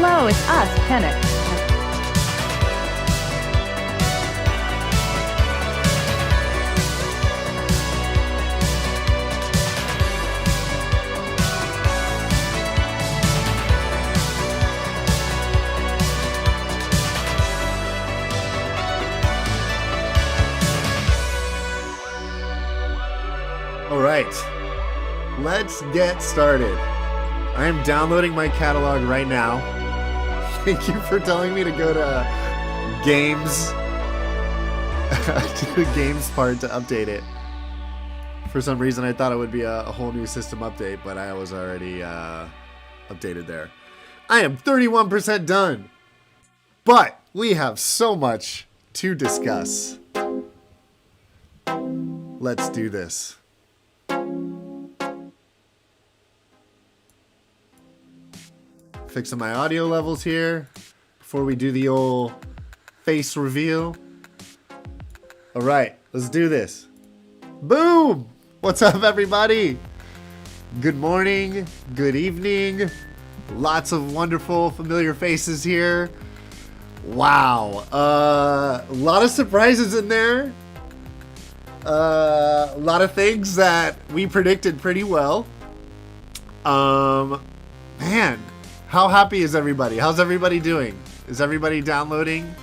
Hello, it's us, Panic. All right, let's get started. I am downloading my catalog right now. Thank you for telling me to go to games, to the games part to update it. For some reason, I thought it would be a whole new system update, but I was already updated there. I am 31% done, but we have so much to discuss. Let's do this. Fixing my audio levels here before we do the old face reveal. All right, let's do this. Boom! What's up, everybody? Good morning, good evening. Lots of wonderful, familiar faces here. Wow, a lot of surprises in there. A lot of things that we predicted pretty well. Man. How happy is everybody? How's everybody doing? Is everybody downloading?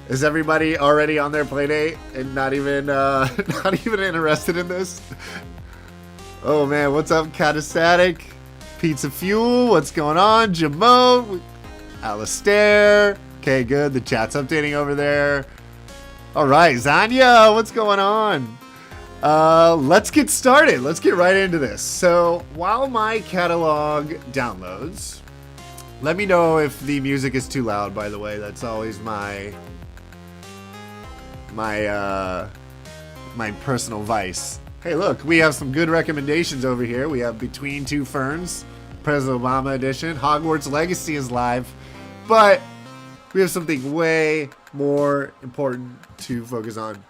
Is everybody already on their Playdate and not even interested in this? Oh man, what's up, Catastatic? Pizza Fuel, what's going on? Jamo, Alistair. Okay, good. The chat's updating over there. All right, Zanya, what's going on? Let's get started. Let's get right into this. So while my catalog downloads, let me know if the music is too loud, by the way. That's always my personal vice. Hey, look, we have some good recommendations over here. We have Between Two Ferns, President Obama edition. Hogwarts Legacy is live, but we have something way more important to focus on.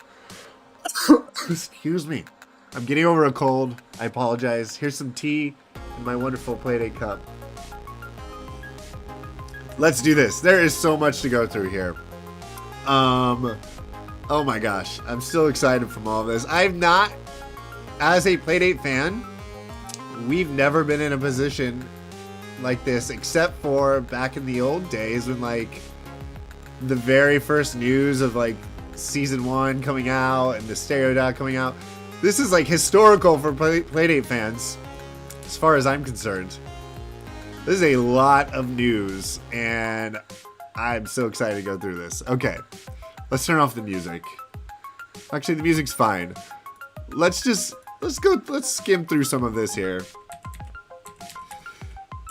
Excuse me. I'm getting over a cold. I apologize. Here's some tea in my wonderful Playdate cup. Let's do this. There is so much to go through here. Oh my gosh. I'm still excited from all of this. I'm not, as a Playdate fan, we've never been in a position like this except for back in the old days when like the very first news of like season 1 coming out and the stereo dot coming out. This is like historical for Playdate fans as far as I'm concerned. This is a lot of news, and I'm so excited to go through this. Okay, let's turn off the music. Actually, the music's fine. Let's skim through some of this here.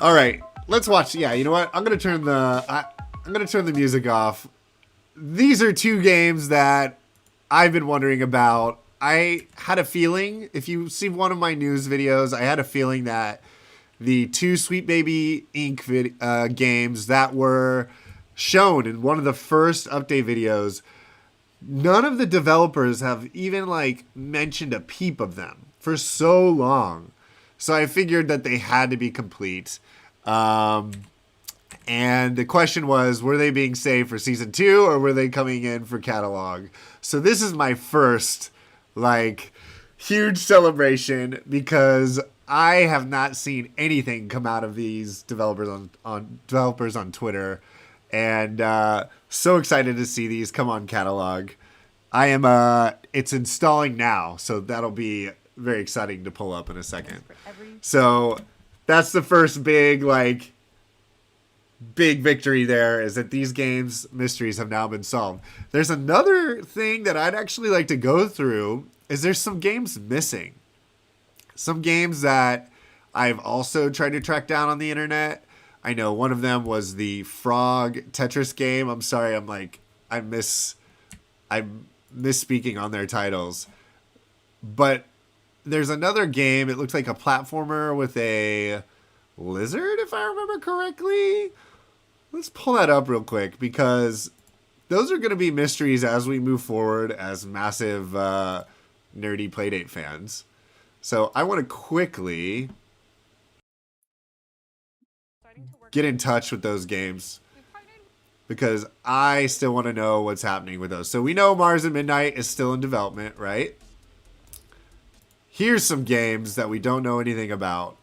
All right, let's watch. Yeah, you know what? I'm gonna turn the music off. These are two games that I've been wondering about. I had a feeling, if you see one of my news videos, I had a feeling that the two Sweetbaby Inc. Games that were shown in one of the first update videos, none of the developers have even like mentioned a peep of them for so long. So I figured that they had to be complete. And the question was, were they being saved for season 2 or were they coming in for catalog? So this is my first like huge celebration because I have not seen anything come out of these developers on Twitter, and so excited to see these come on catalog. I am it's installing now, so that'll be very exciting to pull up in a second. So that's the first big victory there, is that these games mysteries have now been solved. There's another thing that I'd actually like to go through, is there's some games missing. Some games that I've also tried to track down on the internet. I know one of them was the Frog Tetris game. I'm sorry, I'm misspeaking on their titles. But there's another game, it looks like a platformer with a lizard, if I remember correctly. Let's pull that up real quick, because those are going to be mysteries as we move forward as massive nerdy Playdate fans. So I want to quickly... get in touch with those games because I still want to know what's happening with those. So we know Mars at Midnight is still in development, right? Here's some games that we don't know anything about.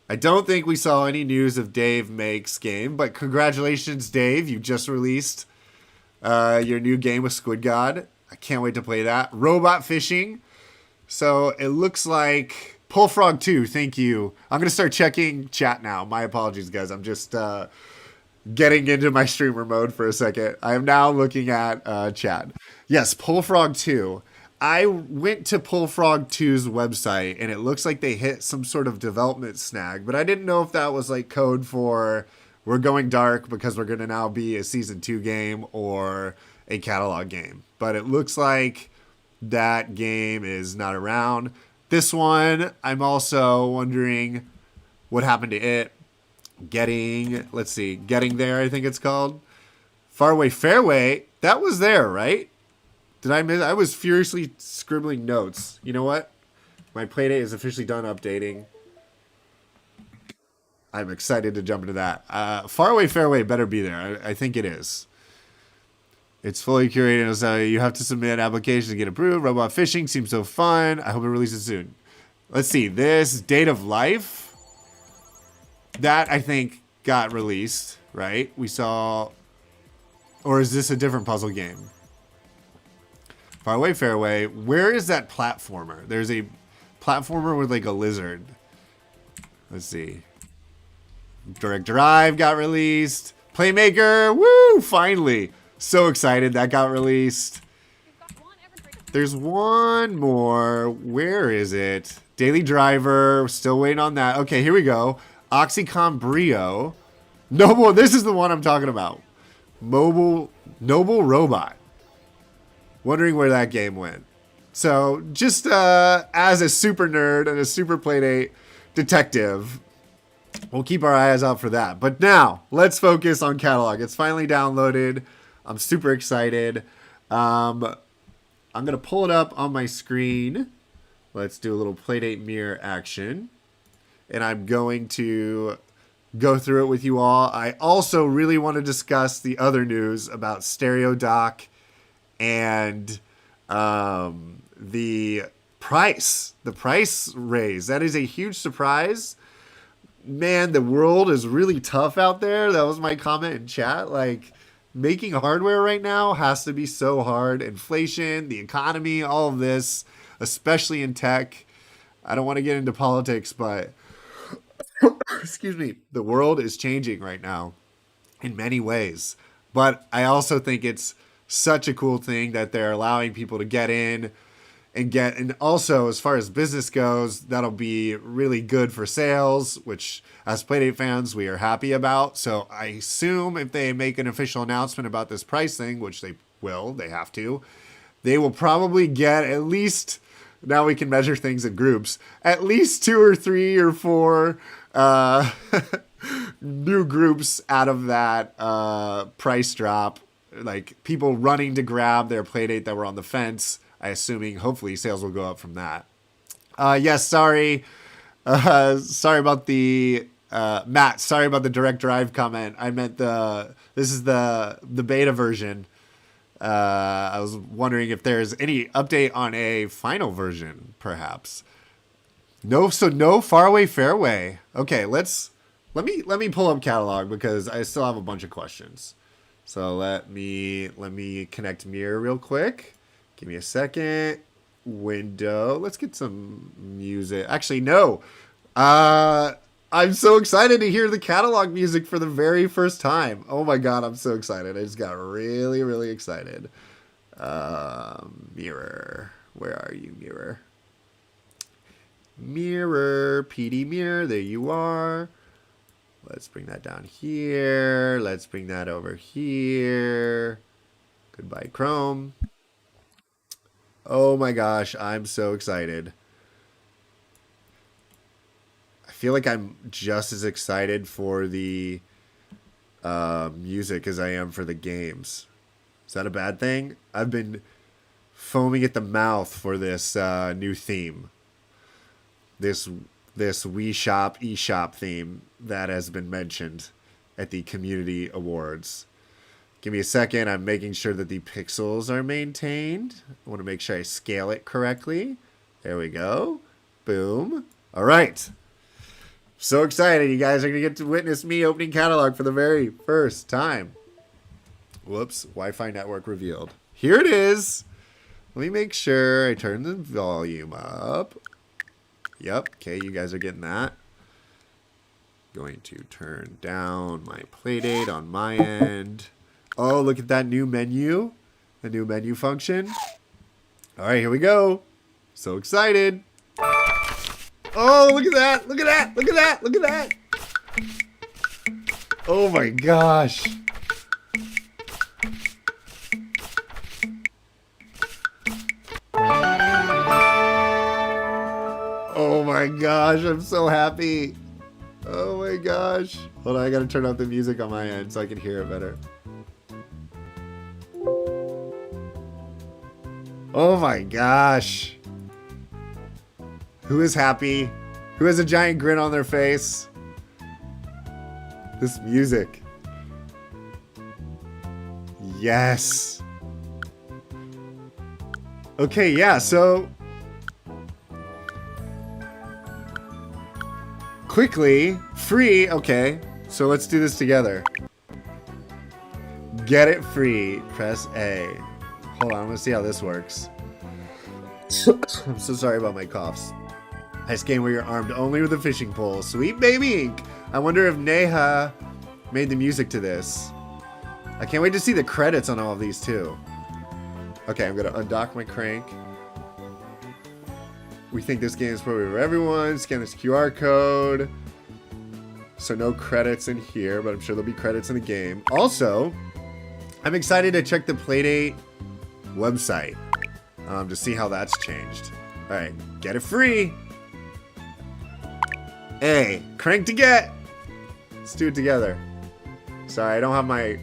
I don't think we saw any news of Dave Make's game, but congratulations, Dave. You just released your new game with Squid God. I can't wait to play that. Robot fishing. So it looks like Bullfrog 2. Thank you. I'm going to start checking chat now. My apologies, guys. I'm just getting into my streamer mode for a second. I am now looking at chat. Yes, Bullfrog 2. I went to Bullfrog 2's website, and it looks like they hit some sort of development snag, but I didn't know if that was like code for we're going dark because we're going to now be a Season 2 game or a catalog game. But it looks like that game is not around. This one, I'm also wondering what happened to it. Getting There, I think it's called. Faraway Fairway, that was there, right? Did I miss? I was furiously scribbling notes. You know what? My Playdate is officially done updating. I'm excited to jump into that. Faraway Fairway better be there. I think it is. It's fully curated, so you have to submit an application to get approved. Robot fishing seems so fun. I hope it releases soon. Let's see. This Date of Life. That, I think, got released, right? We saw... Or is this a different puzzle game? Faraway Fairway. Where is that platformer? There's a platformer with like a lizard. Let's see. Direct Drive got released. Playmaker. Woo! Finally. So excited that got released. There's one more. Where is it? Daily Driver. Still waiting on that. Okay, here we go. Oxycom Brio. Noble. This is the one I'm talking about. Noble Robot. Wondering where that game went. So, just as a super nerd and a super Playdate detective, we'll keep our eyes out for that. But now, let's focus on catalog. It's finally downloaded. I'm super excited. I'm going to pull it up on my screen. Let's do a little Playdate mirror action. And I'm going to go through it with you all. I also really want to discuss the other news about Stereo Dock and the price raise. That is a huge surprise. Man, the world is really tough out there. That was my comment in chat. Like, making hardware right now has to be so hard. Inflation, the economy, all of this, especially in tech. I don't want to get into politics, but excuse me, the world is changing right now in many ways. But I also think it's such a cool thing that they're allowing people to get in and also as far as business goes, that'll be really good for sales, which as Playdate fans, we are happy about. So I assume if they make an official announcement about this price thing, which they have to, they will probably get at least, now we can measure things in groups, at least 2 or 3 or 4 new groups out of that price drop. Like people running to grab their Playdate that were on the fence. Assuming hopefully sales will go up from that. Yes, sorry. Sorry about the Matt. Sorry about the direct drive comment. I meant this is the beta version. I was wondering if there's any update on a final version, perhaps. No Faraway Fairway. Okay, let me pull up catalog because I still have a bunch of questions. So let me connect Mirror real quick. Give me a second. Window. Let's get some music. Actually, no. I'm so excited to hear the catalog music for the very first time. Oh my god, I'm so excited. I just got really, really excited. Mirror. Where are you, Mirror? Mirror. PD Mirror. There you are. Let's bring that down here. Let's bring that over here. Goodbye, Chrome. Oh my gosh, I'm so excited. I feel like I'm just as excited for the music as I am for the games. Is that a bad thing? I've been foaming at the mouth for this new theme. This this Wii Shop eShop theme that has been mentioned at the Community Awards. Give me a second. I'm making sure that the pixels are maintained. I want to make sure I scale it correctly. There we go. Boom. All right. So excited. You guys are going to get to witness me opening catalog for the very first time. Whoops. Wi-Fi network revealed. Here it is. Let me make sure I turn the volume up. Yep. Okay, you guys are getting that. Going to turn down my Playdate on my end. Oh, look at that new menu. The new menu function. All right, here we go. So excited. Oh, look at that. Look at that. Look at that. Look at that. Oh my gosh. Oh my gosh, I'm so happy. Oh my gosh. Hold on, I gotta turn off the music on my end so I can hear it better. Oh my gosh. Who is happy? Who has a giant grin on their face? This music. Yes. Okay, yeah, so quickly, free, okay. So let's do this together. Get it free, press A. Hold on, I'm gonna see how this works. I'm so sorry about my coughs. Nice game where you're armed only with a fishing pole. Sweetbaby Inc. I wonder if Neha made the music to this. I can't wait to see the credits on all of these too. Okay, I'm gonna undock my crank. We think this game is appropriate for everyone. Scan this QR code. So no credits in here, but I'm sure there'll be credits in the game. Also, I'm excited to check the Playdate website to see how that's changed. All right, get it free. A, crank to get. Let's do it together. Sorry, I don't have my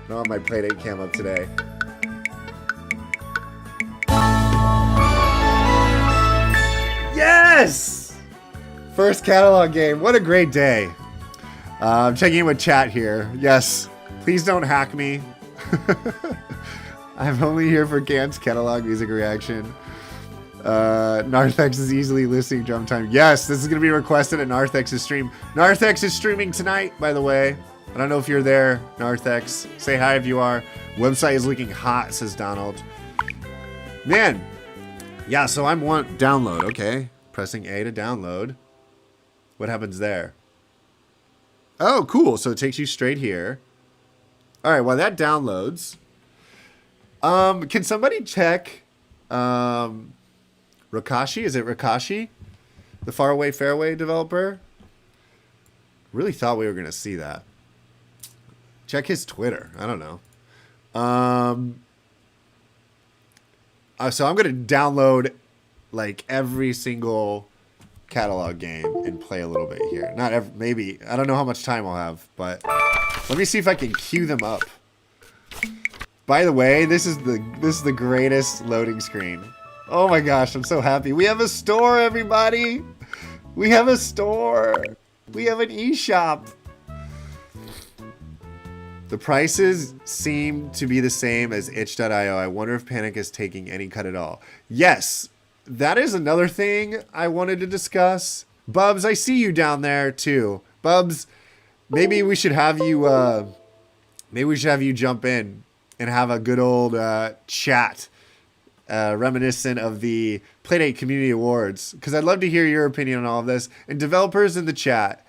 Playdate cam up today. Yes! First catalog game. What a great day. I'm checking in with chat here. Yes, please don't hack me. I'm only here for Gant's catalog music reaction. Narthex is easily listening drum time. Yes, this is going to be requested at Narthex's stream. Narthex is streaming tonight, by the way. I don't know if you're there, Narthex. Say hi if you are. Website is looking hot, says Donald. Man. Yeah, so I'm download, okay. Pressing A to download. What happens there? Oh, cool. So it takes you straight here. All right, while that downloads, can somebody check Rakashi? Is it Rakashi? The Faraway Fairway developer? Really thought we were going to see that. Check his Twitter. I don't know. So I'm going to download like every single catalog game and play a little bit here. Not every, maybe. I don't know how much time I'll have, but let me see if I can queue them up. By the way, this is the greatest loading screen. Oh my gosh, I'm so happy. We have a store, everybody. We have a store. We have an eShop. The prices seem to be the same as itch.io. I wonder if Panic is taking any cut at all. Yes, that is another thing I wanted to discuss. Bubs, I see you down there too. Bubs, maybe we should have you jump in and have a good old chat reminiscent of the Playdate Community Awards, because I'd love to hear your opinion on all of this. And developers in the chat,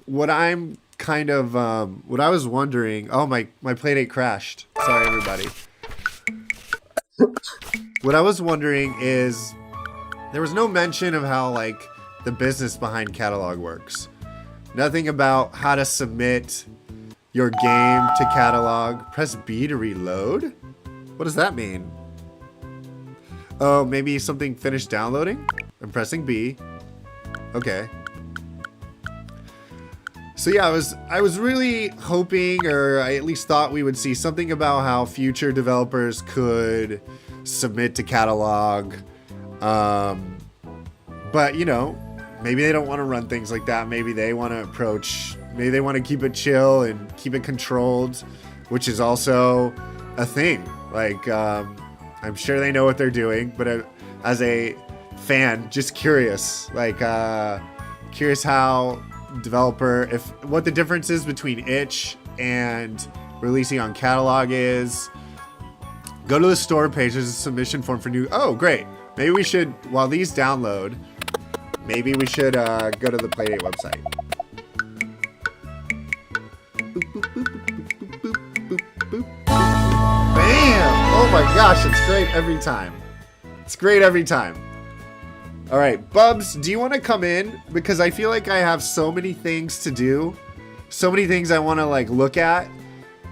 what I'm kind of what I was wondering, oh, my Playdate crashed, sorry everybody. What I was wondering is, there was no mention of how like the business behind catalog works. Nothing about how to submit your game to catalog. Press B to reload? What does that mean? Oh, maybe something finished downloading? I'm pressing B. Okay. So yeah, I was really hoping, or I at least thought we would see something about how future developers could submit to catalog. But, you know, maybe they don't want to run things like that. Maybe they want to keep it chill and keep it controlled, which is also a thing. Like, I'm sure they know what they're doing, but as a fan, just curious. Like, curious how what the difference is between itch and releasing on catalog is. Go to the store page. There's a submission form for new. Oh, great. Maybe we should, while these download, maybe we should go to the Playdate website. Boop, boop, boop, boop, boop, boop, boop, boop. Bam! Oh my gosh, it's great every time. It's great every time. All right, Bubs, do you want to come in? Because I feel like I have so many things to do. So many things I want to like look at.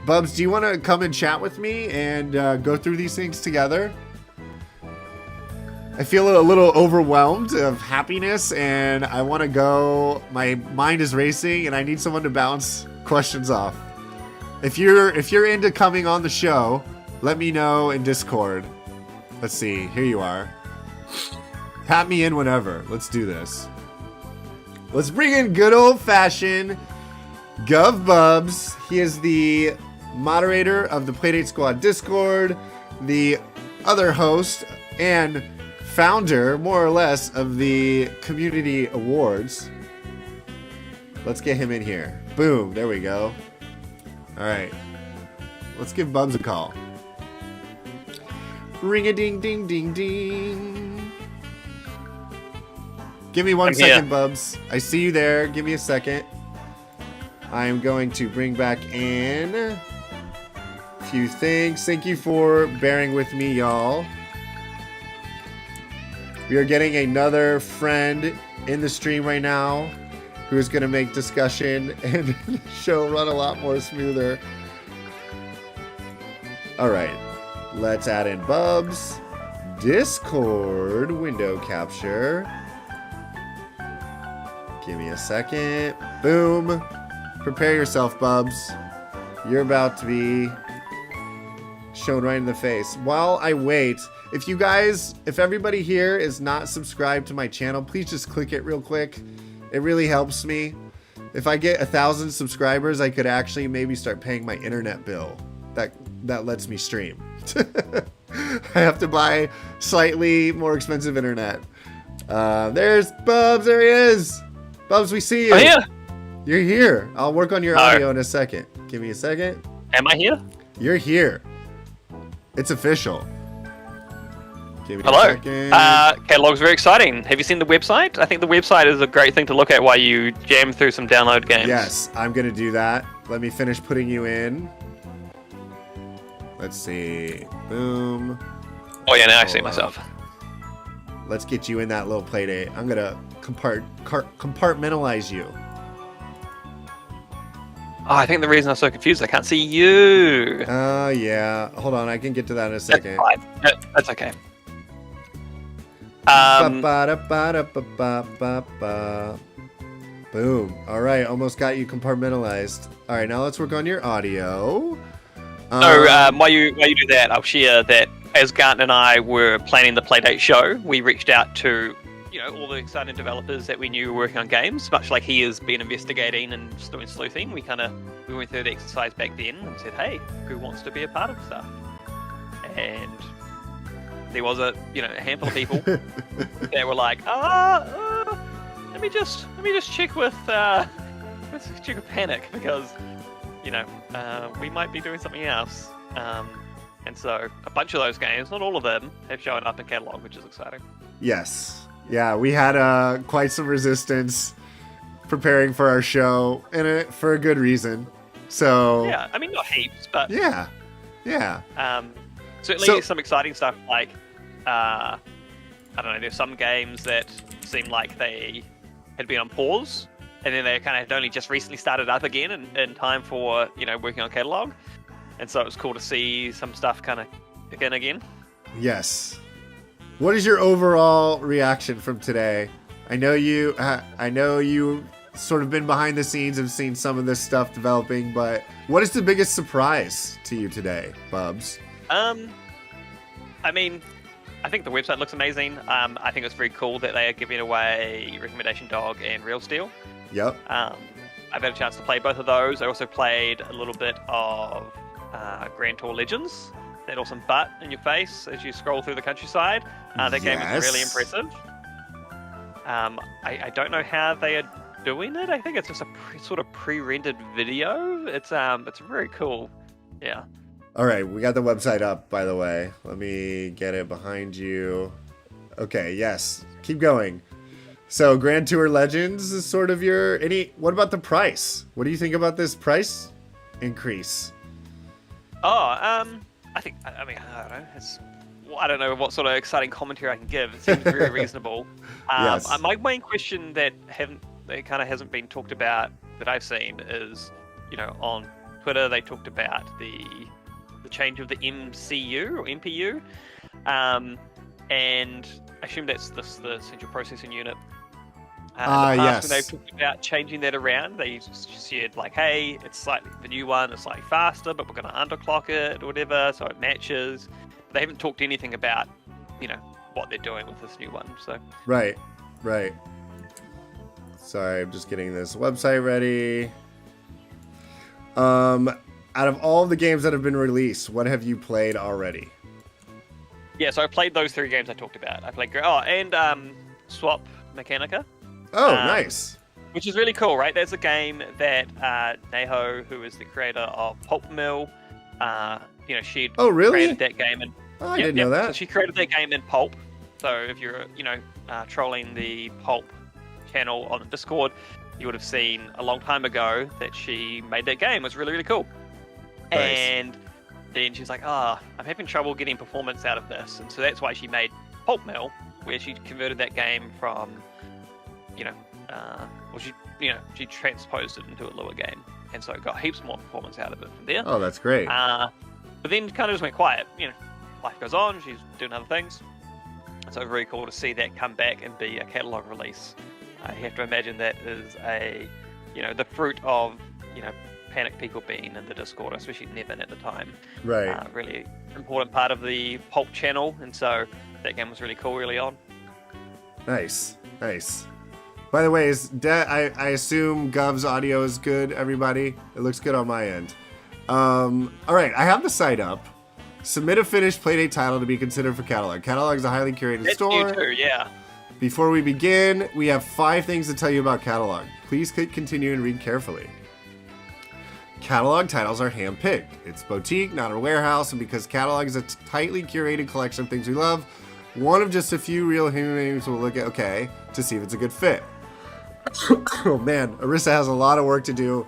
Bubs, do you want to come and chat with me and go through these things together? I feel a little overwhelmed of happiness and I want to go. My mind is racing and I need someone to bounce questions off. If you're into coming on the show, let me know in Discord. Let's see. Here you are. Pat me in whenever. Let's do this. Let's bring in good old-fashioned Gov Bubs. He is the moderator of the Playdate Squad Discord, the other host, and founder, more or less, of the community awards. Let's get him in here. Boom, there we go. All right, let's give Bubs a call. Ring-a-ding-ding-ding-ding. Give me one second, Bubs. I see you there. Give me a second. I am going to bring back in a few things. Thank you for bearing with me, y'all. We are getting another friend in the stream right now who is going to make discussion and the show run a lot more smoother. All right, let's add in Bubs. Discord window capture. Give me a second. Boom. Prepare yourself, Bubs. You're about to be shown right in the face. While I wait, if everybody here is not subscribed to my channel, please just click it real quick. It really helps me. If I get 1,000 subscribers, I could actually maybe start paying my internet bill. That lets me stream. I have to buy slightly more expensive internet. There's Bubs. There he is. Bubs, we see you. I'm here. You're here. I'll work on your audio in a second. Give me a second. Am I here? You're here. It's official. Give me Hello. a second. Catalog's very exciting. Have you seen the website? I think the website is a great thing to look at while you jam through some download games. Yes, I'm going to do that. Let me finish putting you in. Let's see. Boom. Oh yeah, now I see myself. Let's get you in that little Playdate. I'm going to compartmentalize you. Oh, I think the reason I'm so confused, I can't see you. Oh, yeah. Hold on, I can get to that in a second. That's fine. That's okay. Boom. All right, almost got you compartmentalized. All right, now let's work on your audio. While you do that, I'll share that as Garnt and I were planning the Playdate show, we reached out to all the exciting developers that we knew were working on games, much like he has been investigating and doing sleuthing. We went through the exercise back then and said, hey, who wants to be a part of stuff? And there was a handful of people that were like, let me just check with Panic because we might be doing something else. And so a bunch of those games, not all of them, have shown up in catalog, which is exciting. Yes. Yeah, we had quite some resistance preparing for our show, and for a good reason. So yeah, I mean not heaps, but yeah. Certainly some exciting stuff like I don't know. There's some games that seemed like they had been on pause, and then they kind of had only just recently started up again in time for working on catalog, and so it was cool to see some stuff kind of kick in again. Yes. What is your overall reaction from today? I know you sort of been behind the scenes and seen some of this stuff developing, but what is the biggest surprise to you today, Bubs? I mean, I think the website looks amazing. I think it's very cool that they are giving away Recommendation Dog and Real Steel. Yep. I've had a chance to play both of those. I also played a little bit of Grand Tour Legends. That awesome butt in your face as you scroll through the countryside. That game is really impressive. I don't know how they are doing it. I think it's just a sort of pre-rendered video. It's very cool. Yeah. All right, we got the website up, by the way. Let me get it behind you. Okay, yes. Keep going. So, Grand Tour Legends is sort of your... What about the price? What do you think about this price increase? I think... I mean, I don't know. I don't know what sort of exciting commentary I can give. It seems very reasonable. Yes. My main question that kind of hasn't been talked about that I've seen is, on Twitter they talked about the change of the MCU or MPU, and I assume that's the central processing unit. Yes. When they talked about changing that around, they said like, "Hey, the new one is slightly faster, but we're going to underclock it or whatever, so it matches." They haven't talked anything about, what they're doing with this new one. So Right. Sorry, I'm just getting this website ready. Out of all of the games that have been released, what have you played already? yeah, so I played those 3 games I talked about. I played Swap Mechanica. Oh, nice. Which is really cool, right? There's a game that Neho, who is the creator of Pulp Mill, she created that game. I didn't know that. So she created that game in Pulp. So if you're, trolling the Pulp channel on the Discord, you would have seen a long time ago that she made that game. It was really, really cool. Nice. And then she's like, I'm having trouble getting performance out of this. And so that's why she made Pulp Mill, where she converted that game from, she transposed it into a Lua game. And so it got heaps more performance out of it from there. Oh, that's great. But then kind of just went quiet. Life goes on, she's doing other things. And so it's very cool to see that come back and be a catalog release. You have to imagine that is the fruit of, Panic People being in the Discord, especially Nevin at the time. Right. Really important part of the Pulp channel, and so that game was really cool early on. Nice. By the way, I assume Gov's audio is good, everybody? It looks good on my end. All right, I have the site up. Submit a finished Playdate title to be considered for catalog. Catalog is a highly curated store. That's you too, yeah. Before we begin, we have 5 things to tell you about catalog. Please click continue and read carefully. Catalog titles are hand-picked. It's boutique, not a warehouse, and because catalog is a tightly curated collection of things we love, one of just a few real human beings will look at, to see if it's a good fit. Oh man, Arissa has a lot of work to do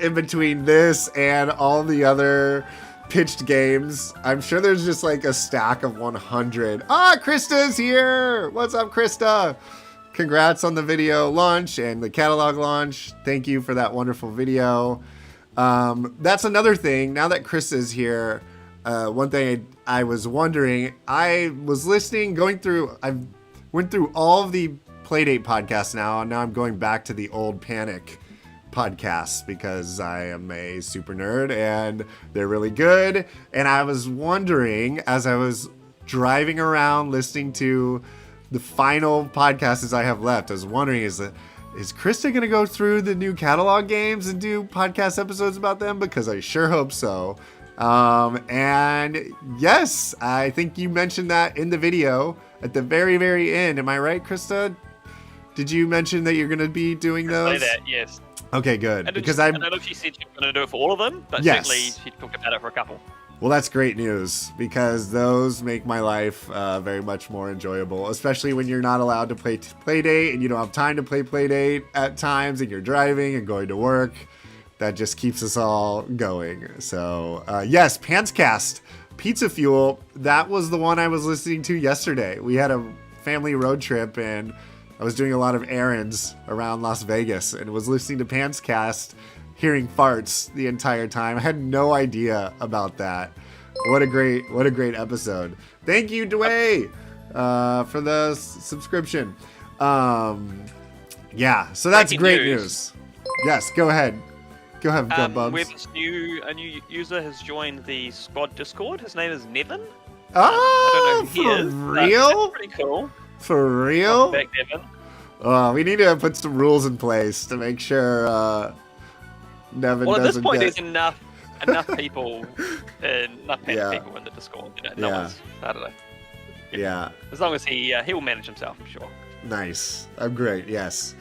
in between this and all the other pitched games. I'm sure there's just like a stack of 100. Krista's here! What's up, Krista? Congrats on the video launch and the catalog launch. Thank you for that wonderful video. That's another thing. Now that Krista's here, one thing I was wondering, I was listening, I went through all of the Playdate podcasts now, and now I'm going back to the old Panic podcasts because I am a super nerd and they're really good. And I was wondering, as I was driving around listening to the final podcasts I have left, I was wondering, is Krista going to go through the new catalog games and do podcast episodes about them? Because I sure hope so. And yes, I think you mentioned that in the video at the very, very end. Am I right, Krista? Did you mention that you're going to be doing those? Say that, yes. Okay, good. Because I don't know if she said she was going to do it for all of them, but certainly she talked about it for a couple. Well, that's great news because those make my life very much more enjoyable, especially when you're not allowed to play Playdate and you don't have time to play Playdate at times and you're driving and going to work. That just keeps us all going. So, yes, Pantscast, Pizza Fuel, that was the one I was listening to yesterday. We had a family road trip and I was doing a lot of errands around Las Vegas and was listening to Pantscast, hearing farts the entire time. I had no idea about that. What a great episode. Thank you, Dwayne, for the subscription. Yeah, so that's great news. Yes, go ahead. Go ahead, Bubs. We have a new user has joined the squad Discord. His name is Nevin. I don't know who he for is. real? That's pretty cool. For real? Welcome back, Devin. We need to put some rules in place to make sure Nevin Well, at this doesn't point, get... there's enough people, enough people in the Discord. No one's, I don't know. Yeah. As long as he will manage himself, I'm sure. Nice. I'm great. Yes.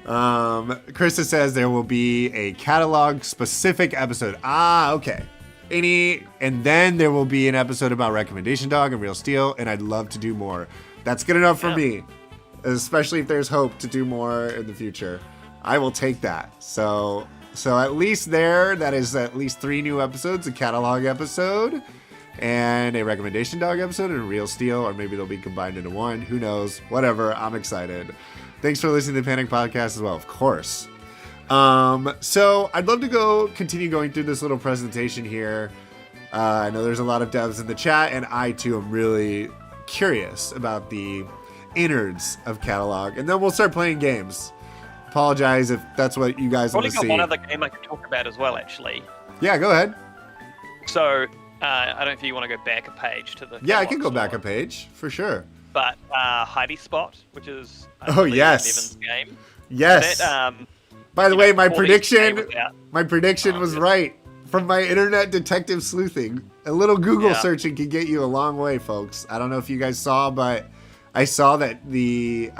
Krista says there will be a catalog specific episode. Okay. And then there will be an episode about Recommendation Dog and Real Steel, and I'd love to do more. That's good enough for me, especially if there's hope to do more in the future. I will take that. So at least that is at least 3 new episodes, a catalog episode, and a Recommendation Dog episode, and a Real Steel, or maybe they'll be combined into one. Who knows? Whatever. I'm excited. Thanks for listening to the Panic Podcast as well, of course. So I'd love to continue going through this little presentation here. I know there's a lot of devs in the chat, and I too am really curious about the innards of catalog, and then we'll start playing games. Apologize if that's what you guys want to see. I've only got one other game I could talk about as well, actually. Yeah, go ahead. So I don't know if you want to go back a page to the. Yeah, I can go back a page for sure. But Heidi Spot, which is yes, Nevin's game. Yes. That, by the way, my prediction was was right. From my internet detective sleuthing, a little Google searching can get you a long way, folks. I don't know if you guys saw, but I saw that the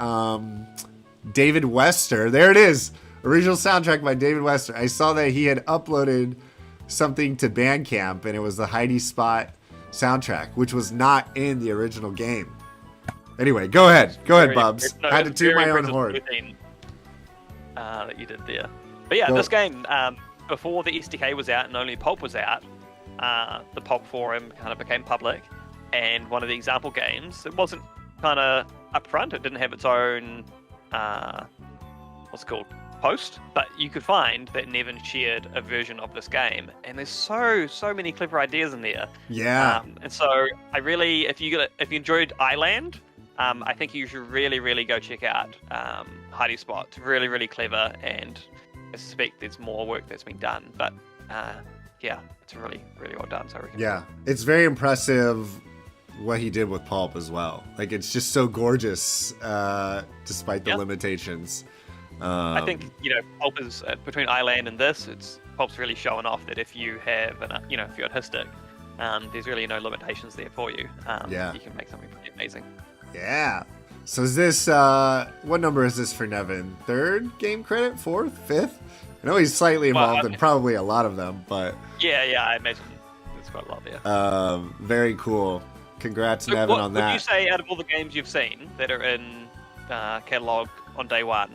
David Wester, there it is, original soundtrack by David Wester. I saw that he had uploaded something to Bandcamp, and it was the Heidi Spot soundtrack, which was not in the original game. Anyway, go ahead, Bubs. I had to toot my own horn. That you did there. But yeah, this game, before the SDK was out and only Pulp was out, the Pulp forum kind of became public, and one of the example games, it wasn't kind of upfront, it didn't have its own, what's it called, post, but you could find that Nevin shared a version of this game, and there's so many clever ideas in there. Yeah. And so I really, if you enjoyed Island, I think you should really go check out Heidi Spot. It's really clever, and I suspect there's more work that's been done, but it's really well done. So I reckon. Yeah, it's very impressive what he did with Pulp as well. Like, it's just so gorgeous, despite the limitations. I think Pulp is between Island and this. Pulp's really showing off that if you have if you're artistic, there's really no limitations there for you. You can make something pretty amazing. Yeah. So is this, what number is this for Nevin? 3rd game credit? 4th? 5th? I know he's slightly involved in probably a lot of them, but... Yeah, I imagine there's quite a lot there. Very cool. Congrats, Nevin, on that. Would you say, out of all the games you've seen that are in catalog on day one,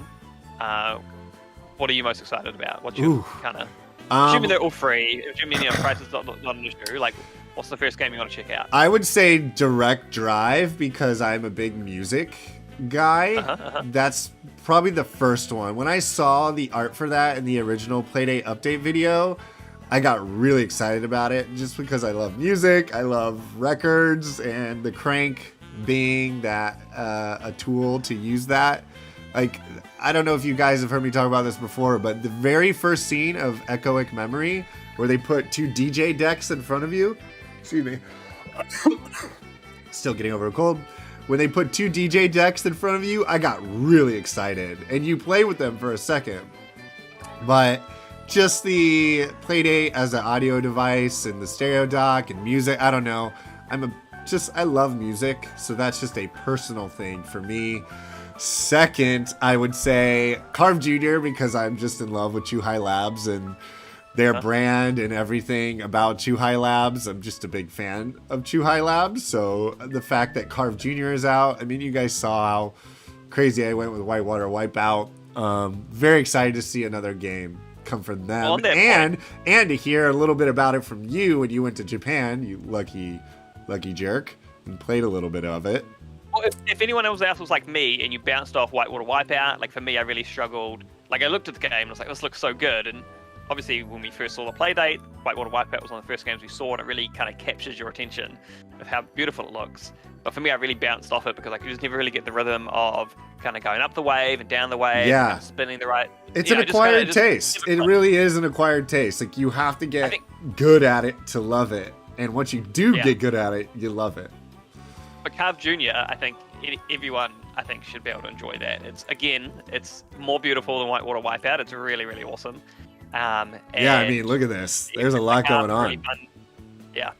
what are you most excited about? What's your kind of... assuming they're all free, assuming price is not an issue, like... What's the first game you want to check out? I would say Direct Drive, because I'm a big music guy. That's probably the first one. When I saw the art for that in the original Playdate update video, I got really excited about it just because I love music, I love records, and the crank being that a tool to use that. Like, I don't know if you guys have heard me talk about this before, but the very first scene of Echoic Memory, where they put 2 DJ decks in front of you, excuse me, still getting over a cold. When they put 2 DJ decks in front of you, I got really excited. And you play with them for a second. But just the Playdate as an audio device and the stereo dock and music, I don't know. I love music, so that's just a personal thing for me. Second, I would say Carve Jr., because I'm just in love with Chuhai Labs and their brand and everything about Chuhai Labs. I'm just a big fan of Chuhai Labs. So the fact that Carve Jr. is out, I mean, you guys saw how crazy I went with Whitewater Wipeout. Very excited to see another game come from them, and to hear a little bit about it from you when you went to Japan, you lucky jerk, and played a little bit of it. Well, if anyone else was like me and you bounced off Whitewater Wipeout, like for me, I really struggled. Like, I looked at the game and I was like, this looks so good, and obviously, when we first saw the Playdate, Whitewater Wipeout was one of the first games we saw, and it really kind of captures your attention of how beautiful it looks. But for me, I really bounced off it because I could just never really get the rhythm of kind of going up the wave and down the wave, and spinning the right. It's an acquired taste. It really is an acquired taste. Like, you have to get good at it to love it, and once you do get good at it, you love it. but Carve Junior, I think everyone should be able to enjoy that. It's more beautiful than Whitewater Wipeout. It's really, really awesome. Yeah, I mean, look at this. There's a lot going on. Really fun. Yeah.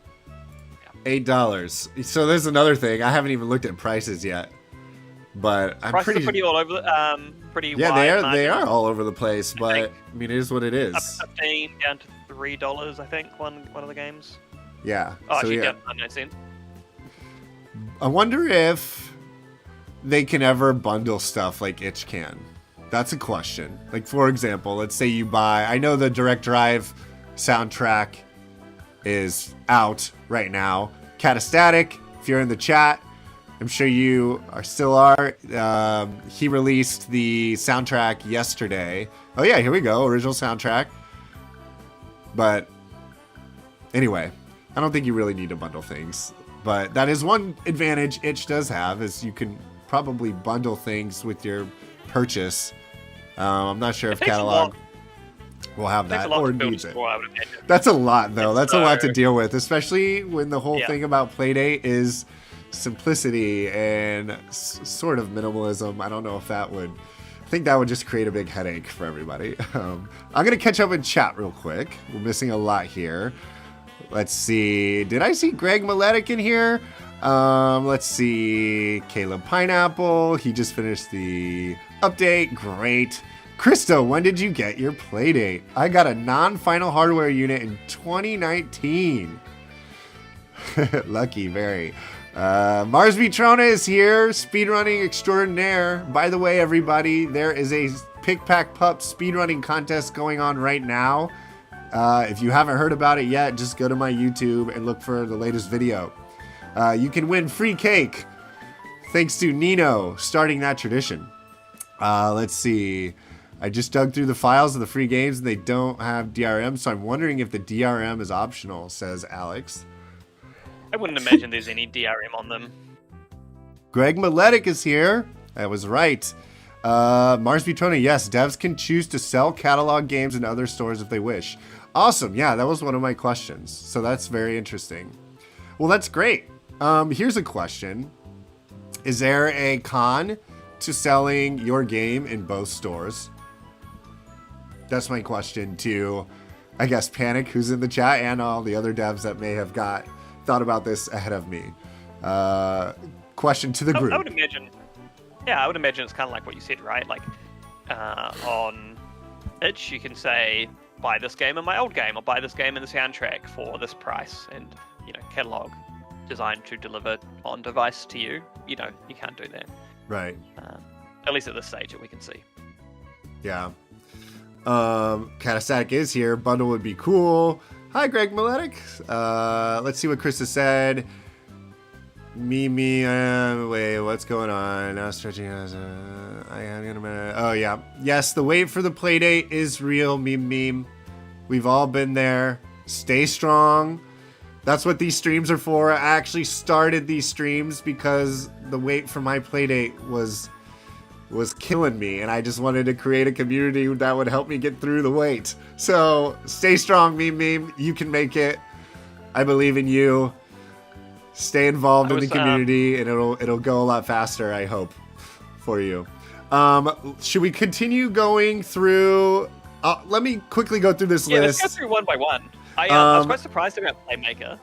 $8. So there's another thing. I haven't even looked at prices yet, but I'm Prices are pretty all over. Pretty yeah, wide they are all over the place. But I mean, it is what it is. Up $15 down to $3, I think. One of the games. Yeah. Oh, so actually, yeah. down to 99 cents. I wonder if they can ever bundle stuff like Itch can. That's a question. Like, for example, let's say you buy... I know the Direct Drive soundtrack is out right now. Catastatic, if you're in the chat, I'm sure you still are. He released the soundtrack yesterday. Oh, yeah, here we go. Original soundtrack. But anyway, I don't think you really need to bundle things. But that is one advantage Itch does have, is you can probably bundle things with your purchase. I'm not sure if Catalog will have that or needs it. That's a lot, though. That's a lot to deal with, especially when the whole thing about Playdate is simplicity and sort of minimalism. I don't know if that would... I think that would just create a big headache for everybody. I'm going to catch up in chat real quick. We're missing a lot here. Let's see. Did I see Greg Maletic in here? Let's see. Caleb Pineapple. He just finished the update. Great. Krista, when did you get your Playdate? I got a non-final hardware unit in 2019. Lucky, very. Mars Trona is here. Speedrunning extraordinaire. By the way, everybody, there is a Pick Pack Pup speedrunning contest going on right now. If you haven't heard about it yet, just go to my YouTube and look for the latest video. You can win free cake thanks to Nino starting that tradition. Let's see. I just dug through the files of the free games and they don't have DRM, so I'm wondering if the DRM is optional, says Alex. I wouldn't imagine there's any DRM on them. Greg Maletic is here. I was right. Mars Trona, yes, devs can choose to sell catalog games in other stores if they wish. Awesome. Yeah, that was one of my questions. So that's very interesting. Well, that's great. Here's a question. Is there a con to selling your game in both stores? That's my question to, I guess, Panic, who's in the chat, and all the other devs that may have thought about this ahead of me. Question to the group. I would imagine it's kind of like what you said, right? Like, on Itch, you can say, buy this game and my old game, or buy this game and the soundtrack for this price, and, catalog designed to deliver on device to you. You can't do that. Right. At least at this stage that we can see. Yeah. Catastatic is here. Bundle would be cool. Hi, Greg Maletic. Let's see what Chris has said. Wait, what's going on? Now stretching as oh, yeah. Yes, the wait for the Playdate is real. Meme. We've all been there. Stay strong. That's what these streams are for. I actually started these streams because the wait for my Playdate was killing me, and I just wanted to create a community that would help me get through the wait. So stay strong, meme. You can make it. I believe in you. Stay involved in the community, and it'll go a lot faster, I hope, for you. Should we continue going through? Let me quickly go through this list. Let's go through one by one. I was quite surprised about Playmaker.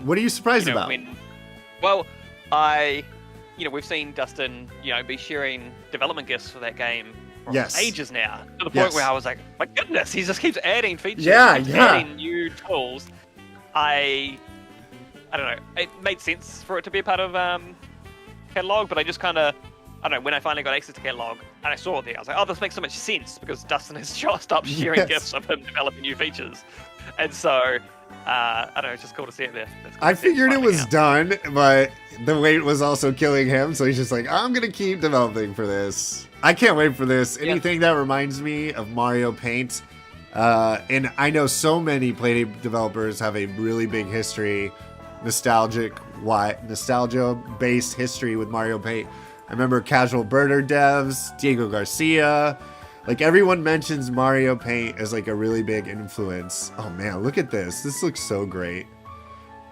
What are you surprised about? We've seen Dustin, be sharing development gifts for that game for yes. ages now. To the point where I was like, my goodness, he just keeps adding features, adding new tools. I don't know. It made sense for it to be a part of Catalog, but I just kind of, when I finally got access to Catalog and I saw it there, I was like, oh, this makes so much sense because Dustin has just stopped sharing gifts of him developing new features. And so, it's just cool to see it there. Cool I figured it was done, but the wait was also killing him, so he's just like, I'm going to keep developing for this. I can't wait for this. Anything that reminds me of Mario Paint. And I know so many Playdate developers have a really big history, nostalgia-based history with Mario Paint. I remember Casual Birder devs, Diego Garcia. Like, everyone mentions Mario Paint as, like, a really big influence. Oh, man, look at this. This looks so great.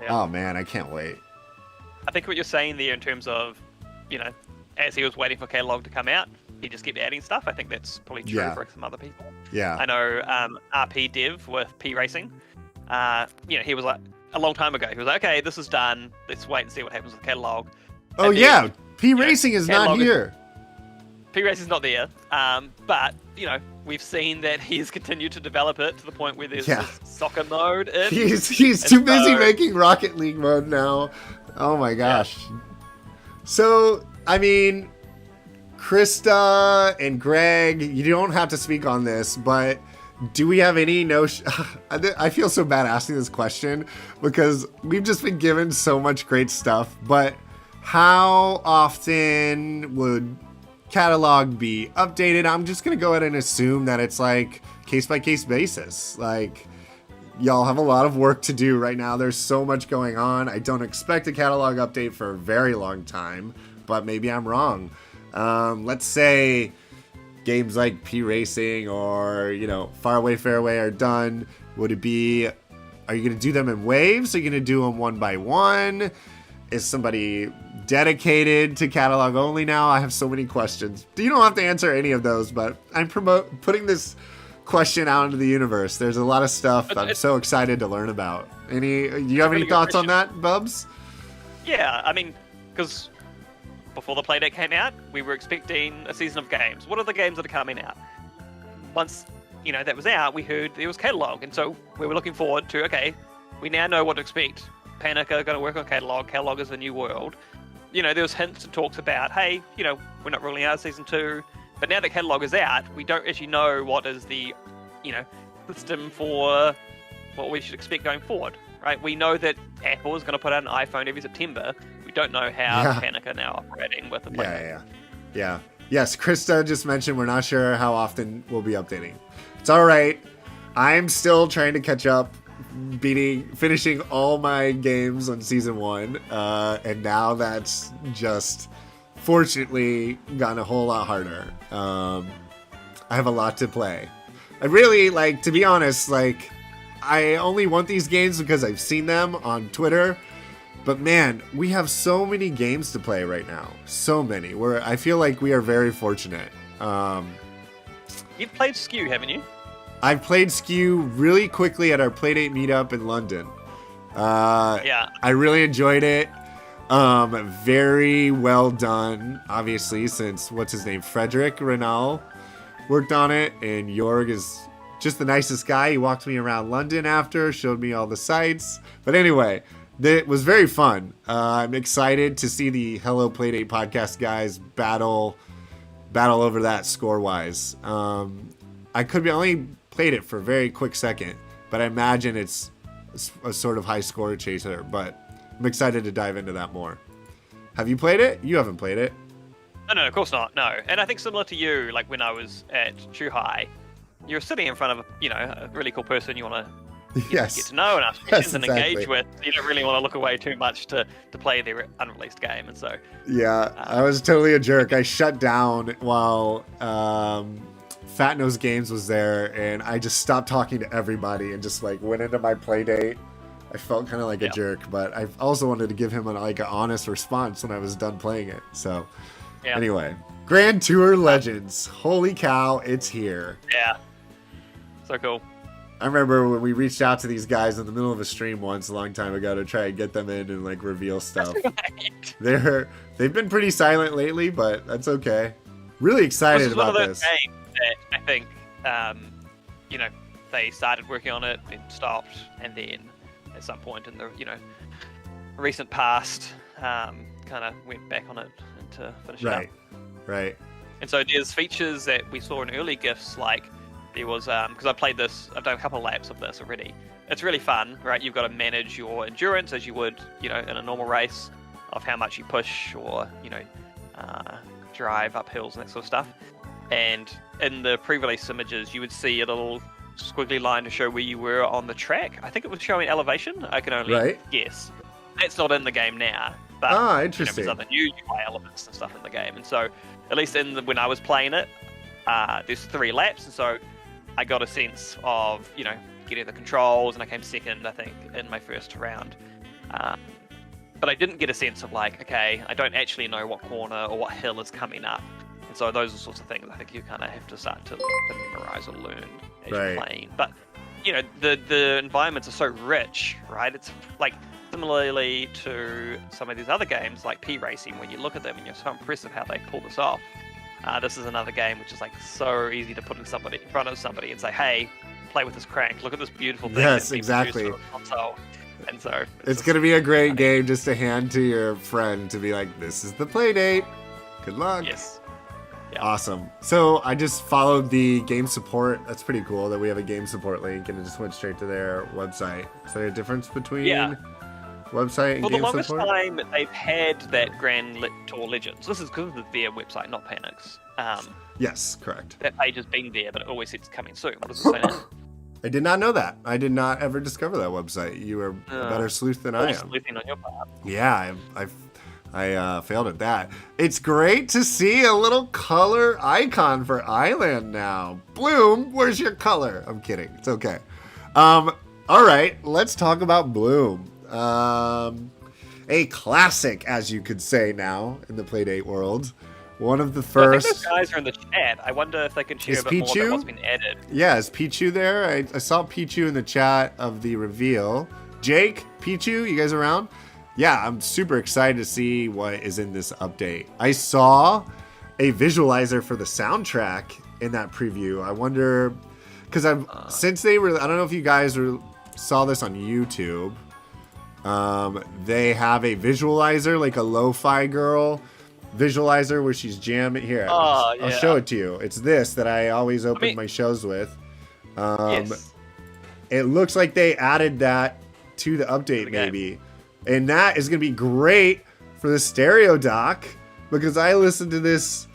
Yeah. Oh, man, I can't wait. I think what you're saying there in terms of, as he was waiting for catalog to come out, he just kept adding stuff. I think that's probably true for some other people. Yeah. I know RP Dev with P Racing. He was like a long time ago. He was like, okay, this is done. Let's wait and see what happens with catalog. Oh yeah, P Racing is not here. P Racing's not there. But we've seen that he's continued to develop it to the point where there's this soccer mode in. He's too busy making Rocket League mode now. Oh my gosh. Yeah. So, I mean, Krista and Greg, you don't have to speak on this, but do we have any notion? I feel so bad asking this question because we've just been given so much great stuff, but how often would catalog be updated? I'm just going to go ahead and assume that it's like case-by-case basis. Like, y'all have a lot of work to do right now. There's so much going on. I don't expect a catalog update for a very long time, but maybe I'm wrong. Let's say games like P Racing or, Faraway Fairway are done. Are you going to do them in waves? Are you going to do them one by one? Is somebody dedicated to catalog only now? I have so many questions. You don't have to answer any of those, but I'm putting this question out into the universe. There's a lot of stuff I'm so excited to learn about. Do you have any thoughts on that, Bubs? Yeah, I mean, because before the Playdate came out, we were expecting a season of games. What are the games that are coming out? Once, that was out, we heard there was catalog, and so we were looking forward to, okay, we now know what to expect. Panic are going to work on catalog. Catalog is the new world. There was hints and talks about, hey, we're not ruling out season 2. But now that catalog is out, we don't actually know what is the, system for what we should expect going forward, right? We know that Apple is going to put out an iPhone every September. We don't know how Panic are now operating with the Playdate. Yeah. Yes, Krista just mentioned we're not sure how often we'll be updating. It's all right. I'm still trying to catch up. Finishing all my games on season 1, and now that's just fortunately gotten a whole lot harder. I have a lot to play. I really, to be honest, I only want these games because I've seen them on Twitter, but man, we have so many games to play right now. So many. I feel like we are very fortunate. You've played Skew, haven't you? I've played Skew really quickly at our Playdate meetup in London. I really enjoyed it. Very well done, obviously, since, what's his name, Frederick Renal worked on it, and Jorg is just the nicest guy. He walked me around London after, showed me all the sights. But anyway, it was very fun. I'm excited to see the Hello Playdate podcast guys battle over that score-wise. I could be only played it for a very quick second, but I imagine it's a sort of high score chaser, but I'm excited to dive into that more. Have you played it? You haven't played it. No, of course not, no. And I think similar to you, when I was at Chuhai, you're sitting in front of a really cool person you want to get to know and ask questions and engage with. You don't really want to look away too much to play their unreleased game, and so... Yeah, I was totally a jerk. I shut down while... Fat Nose Games was there, and I just stopped talking to everybody and just went into my play date. I felt kind of like a jerk, but I also wanted to give him an honest response when I was done playing it. So anyway, Grand Tour Legends. Holy cow, it's here. Yeah. So cool. I remember when we reached out to these guys in the middle of a stream once a long time ago to try and get them in and reveal stuff. Right. They've been pretty silent lately, but that's okay. Really excited about this. Games that I think, they started working on it and stopped, and then at some point in the, recent past, kind of went back on it to finish it up. Right. And so there's features that we saw in early gifts, there was, because I've done a couple of laps of this already. It's really fun, right? You've got to manage your endurance as you would, in a normal race, of how much you push or, drive up hills and that sort of stuff. And in the pre-release images, you would see a little squiggly line to show where you were on the track. I think it was showing elevation. I can only guess. That's not in the game now. But, interesting. There's other new UI elements and stuff in the game. And so, at least when I was playing it, there's 3 laps. And so, I got a sense of, getting the controls. And I came second, I think, in my first round. but I didn't get a sense of like, okay, I don't actually know what corner or what hill is coming up. And so those are sorts of things I think you kind of have to start to memorize or learn as you're playing. But the environments are so rich, right? It's like similarly to some of these other games like P Racing, when you look at them and you're so impressed with how they pull this off. This is another game which is like so easy to put in front of somebody and say, hey, play with this crank. Look at this beautiful thing. Yes, exactly. And so it's going to be a great game just to hand to your friend to be like, this is the Playdate. Good luck. Yes. Yeah. Awesome. So I just followed the game support. That's pretty cool that we have a game support link and it just went straight to their website. Is there a difference between website and game support? For the longest time, they've had that Grand Tour Legends. This is because of their website, not Panic's. Yes, correct. That page has been there, but it always says it's coming soon. What does it say now? I did not know that. I did not ever discover that website. You are a better sleuth than I am. Sleuthing on your part. Yeah, I failed at that. It's great to see a little color icon for Island now. Bloom, where's your color? I'm kidding. It's okay. All right, let's talk about Bloom. A classic, as you could say now in the Playdate world. One of the first. I think those guys are in the chat. I wonder if they can share a bit more about what's been added. Yeah, is Pichu there? I saw Pichu in the chat of the reveal. Jake, Pichu, you guys around? Yeah, I'm super excited to see what is in this update. I saw a visualizer for the soundtrack in that preview. I wonder, because since they were, I don't know if you guys saw this on YouTube. They have a visualizer, like a lo-fi girl visualizer where she's jamming. Here, I'll show it to you. It's this that I always open my shows with. Yes. It looks like they added that to the update, maybe. And that is going to be great for the stereo dock because I listen to this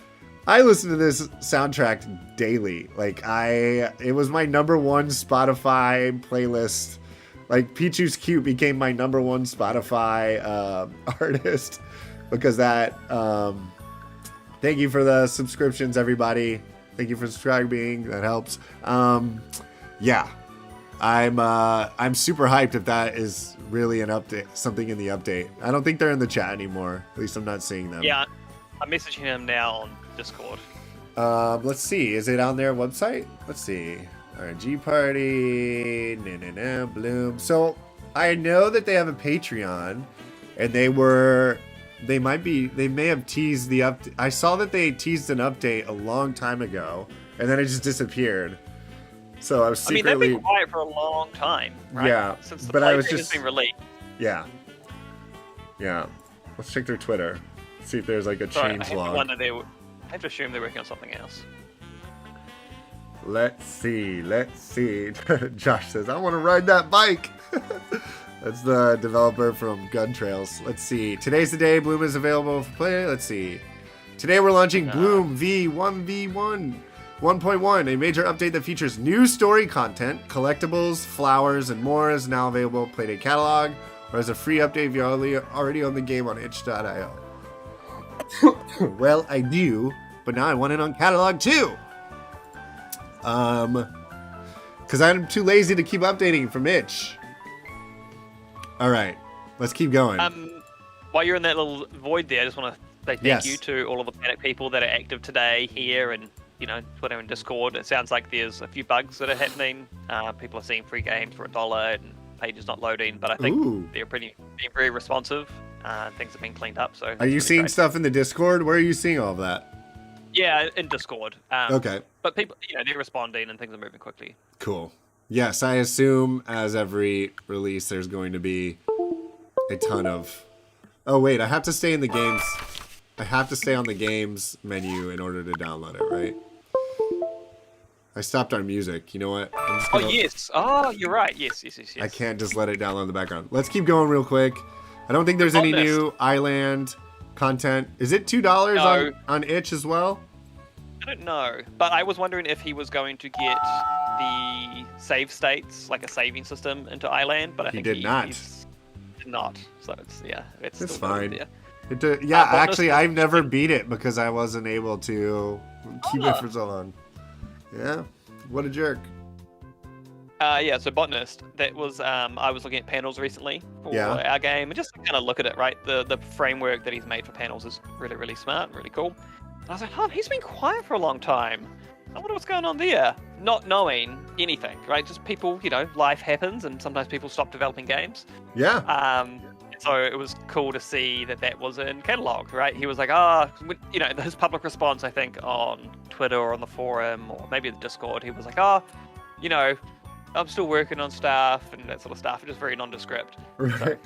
soundtrack daily. Like it was my #1 Spotify playlist. Like Pichu's Cute became my #1 Spotify artist because that. Thank you for the subscriptions, everybody. Thank you for subscribing. That helps. Yeah. I'm super hyped if that is really an update, something in the update. I don't think they're in the chat anymore. At least I'm not seeing them. Yeah, I'm messaging them now on Discord. Let's see. Is it on their website? Let's see. RNG Party. Bloom. So I know that they have a Patreon, and they may have teased the update. I saw that they teased an update a long time ago, and then it just disappeared. So I was secretly. They've been quiet for a long time, right? Yeah, Since the but I was has just been released. Yeah. Let's check their Twitter. See if there's like a change log. I have to assume they're working on something else. Let's see. Josh says, I want to ride that bike. That's the developer from Gun Trails. Let's see. Today's the day Bloom is available for play. Let's see. Today we're launching Bloom V1V1 1.1, a major update that features new story content, collectibles, flowers, and more is now available Playdate Catalog, or as a free update if you already own the game on itch.io. Well, I do, but now I want it on Catalog too. Because I'm too lazy to keep updating from itch. All right, let's keep going. While you're in that little void there, I just want to say thank you to all of the Panic people that are active today here and Twitter and Discord. It sounds like there's a few bugs that are happening. People are seeing free games for $1 and pages not loading, but I think they're being very responsive. Things have been cleaned up. So are you seeing stuff in the Discord? Where are you seeing all of that? Yeah, in Discord. Okay. But people, they're responding and things are moving quickly. Cool. Yes, I assume as every release, there's going to be a ton of. Oh wait, I have to stay in the games. I have to stay on the games menu in order to download it, right? I stopped our music. You know what? I'm just gonna... Oh, yes. Oh, you're right. Yes. I can't just let it download in the background. Let's keep going real quick. I don't think there's any new Island content. Is it $2 on itch as well? I don't know. But I was wondering if he was going to get the save states, like a saving system into Island, but I think he did not. So it's fine. Actually, I've never beat it because I wasn't able to keep it for so long. Yeah, what a jerk. Yeah, so Botanist, that was, I was looking at panels recently for Yeah. our game, and just to kind of look at it, right? The framework that he's made for panels is really, really smart, really cool. And I was like, oh, he's been quiet for a long time. I wonder what's going on there. Not knowing anything, right? Just people, life happens, and sometimes people stop developing games. Yeah. So it was cool to see that was in Catalog, right? He was like, his public response, I think, on Twitter or on the forum, or maybe the Discord, he was like, I'm still working on stuff and that sort of stuff. Just very nondescript. Right. So,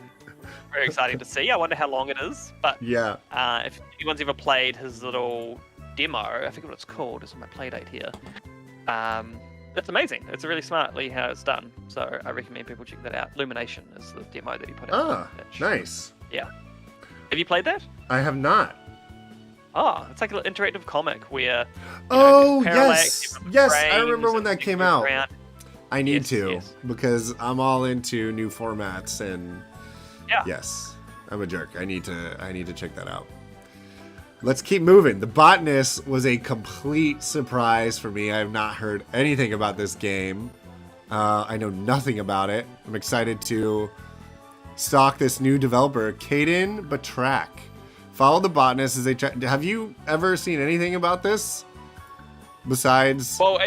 very exciting to see. I wonder how long it is. But Yeah. If anyone's ever played his little demo, I forget what it's called. It's on my Playdate here. That's amazing. It's really smartly how it's done. So I recommend people check that out. Illumination is the demo that he put out. Ah, nice. Yeah. Have you played that? I have not. Oh, it's like an interactive comic where. Oh, parallax, yes, I frames remember when and that you came move out. around. I need Yes, to yes. because I'm all into new formats and Yeah. yes, I'm a jerk. I need to check that out. Let's keep moving. The Botanist was a complete surprise for me. I have not heard anything about this game. I know nothing about it. I'm excited to stalk this new developer, Caden Batrak. Follow The Botanist as they try. Have you ever seen anything about this besides? Well,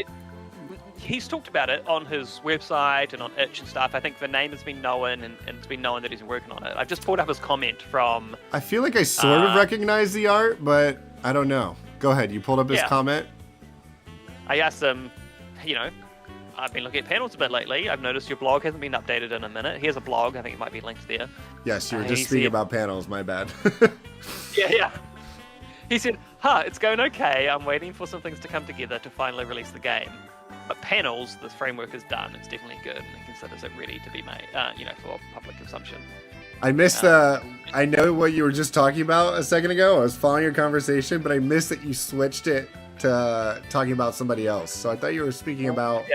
he's talked about it on his website and on Itch and stuff. I think the name has been known, and it's been known that he's been working on it. I've just pulled up his comment from. I feel like I sort of recognize the art, but I don't know. Go ahead. You pulled up his comment? I asked him, I've been looking at panels a bit lately. I've noticed your blog hasn't been updated in a minute. Here's a blog. I think it might be linked there. Yes, you were just speaking about panels. My bad. Yeah. He said, it's going okay. I'm waiting for some things to come together to finally release the game. But panels, the framework is done. It's definitely good, and it considers it ready to be made, for public consumption. I missed I know what you were just talking about a second ago. I was following your conversation, but I missed that you switched it to talking about somebody else. So I thought you were speaking about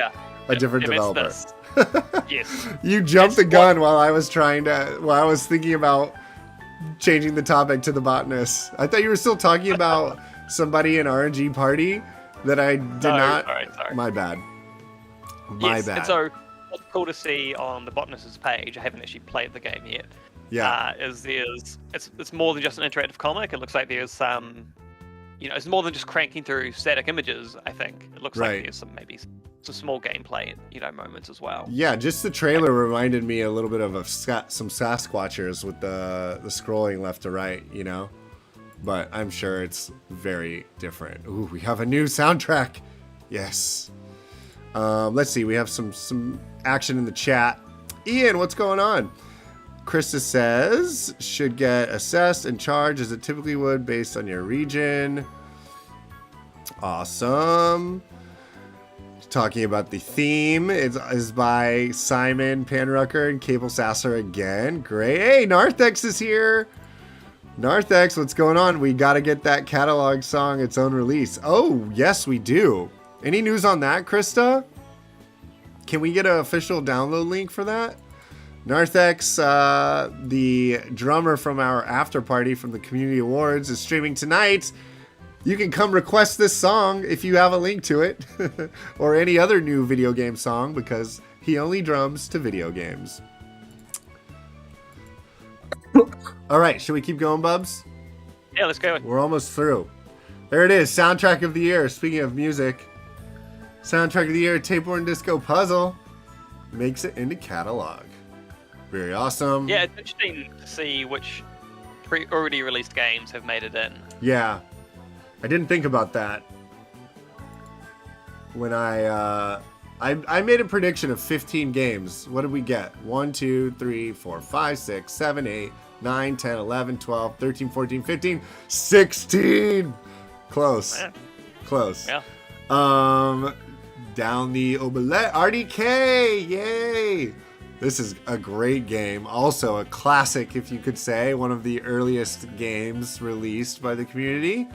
a different developer. Yes. You jumped the gun while I was thinking about changing the topic to The Botanist. I thought you were still talking about somebody in RNG Party that I did not. Sorry. My bad. My bad. And so, what's cool to see on the Botanist's page, I haven't actually played the game yet. Yeah. It's more than just an interactive comic. It looks like there's some, it's more than just cranking through static images. I think it looks like there's some small gameplay, moments as well. Yeah, just the trailer reminded me a little bit of some Sasquatchers with the scrolling left to right, But I'm sure it's very different. Ooh, we have a new soundtrack. Yes. Let's see. We have some action in the chat. Ian, what's going on? Krista says, should get assessed and charged as it typically would based on your region. Awesome. Talking about the theme is by Simon Panrucker and Cable Sasser again. Great. Hey, Narthex is here. Narthex, what's going on? We got to get that catalog song its own release. Oh, yes, we do. Any news on that, Krista? Can we get an official download link for that? Narthex, the drummer from our after party from the Community Awards, is streaming tonight. You can come request this song if you have a link to it, or any other new video game song, because he only drums to video games. All right, should we keep going, Bubs? Yeah, let's go. We're almost through. There it is, Soundtrack of the Year. Speaking of music, Soundtrack of the Year, Tapeworm Disco Puzzle makes it into catalog. Very awesome. Yeah, it's interesting to see which already released games have made it in. Yeah, I didn't think about that when I made a prediction of 15 games. What did we get? 1, 2, 3, 4, 5, 6, 7, 8, 9, 10, 11, 12, 13, 14, 15, 16. Close. Yeah. Close. Yeah. Down the Omelette. RDK. Yay. This is a great game. Also a classic, if you could say. One of the earliest games released by the community.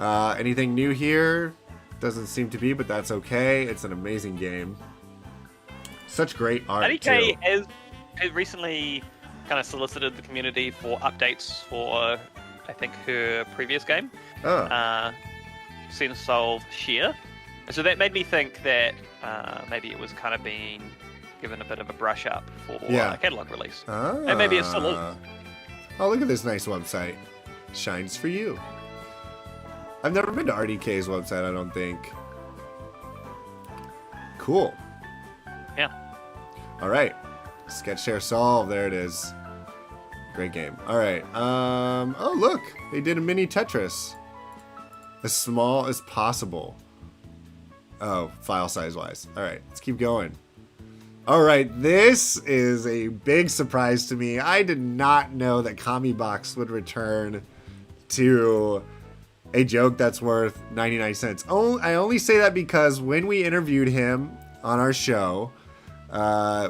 Anything new here? Doesn't seem to be, but that's okay. It's an amazing game. Such great art, RDK too. has recently kind of solicited the community for updates for, I think, her previous game. Oh. Solve Sheer. So that made me think that maybe it was kind of being given a bit of a brush up for a catalog release. And maybe it still is. Oh, look at this nice website. Shines for you. I've never been to RDK's website, I don't think. Cool. Yeah. All right. Sketch Share Solve. There it is. Great game. All right. Oh, look. They did a mini Tetris. As small as possible. Oh, file size wise. All right. Let's keep going. All right. This is a big surprise to me. I did not know that Kamibox would return to a joke that's worth 99 cents. I only say that because when we interviewed him on our show,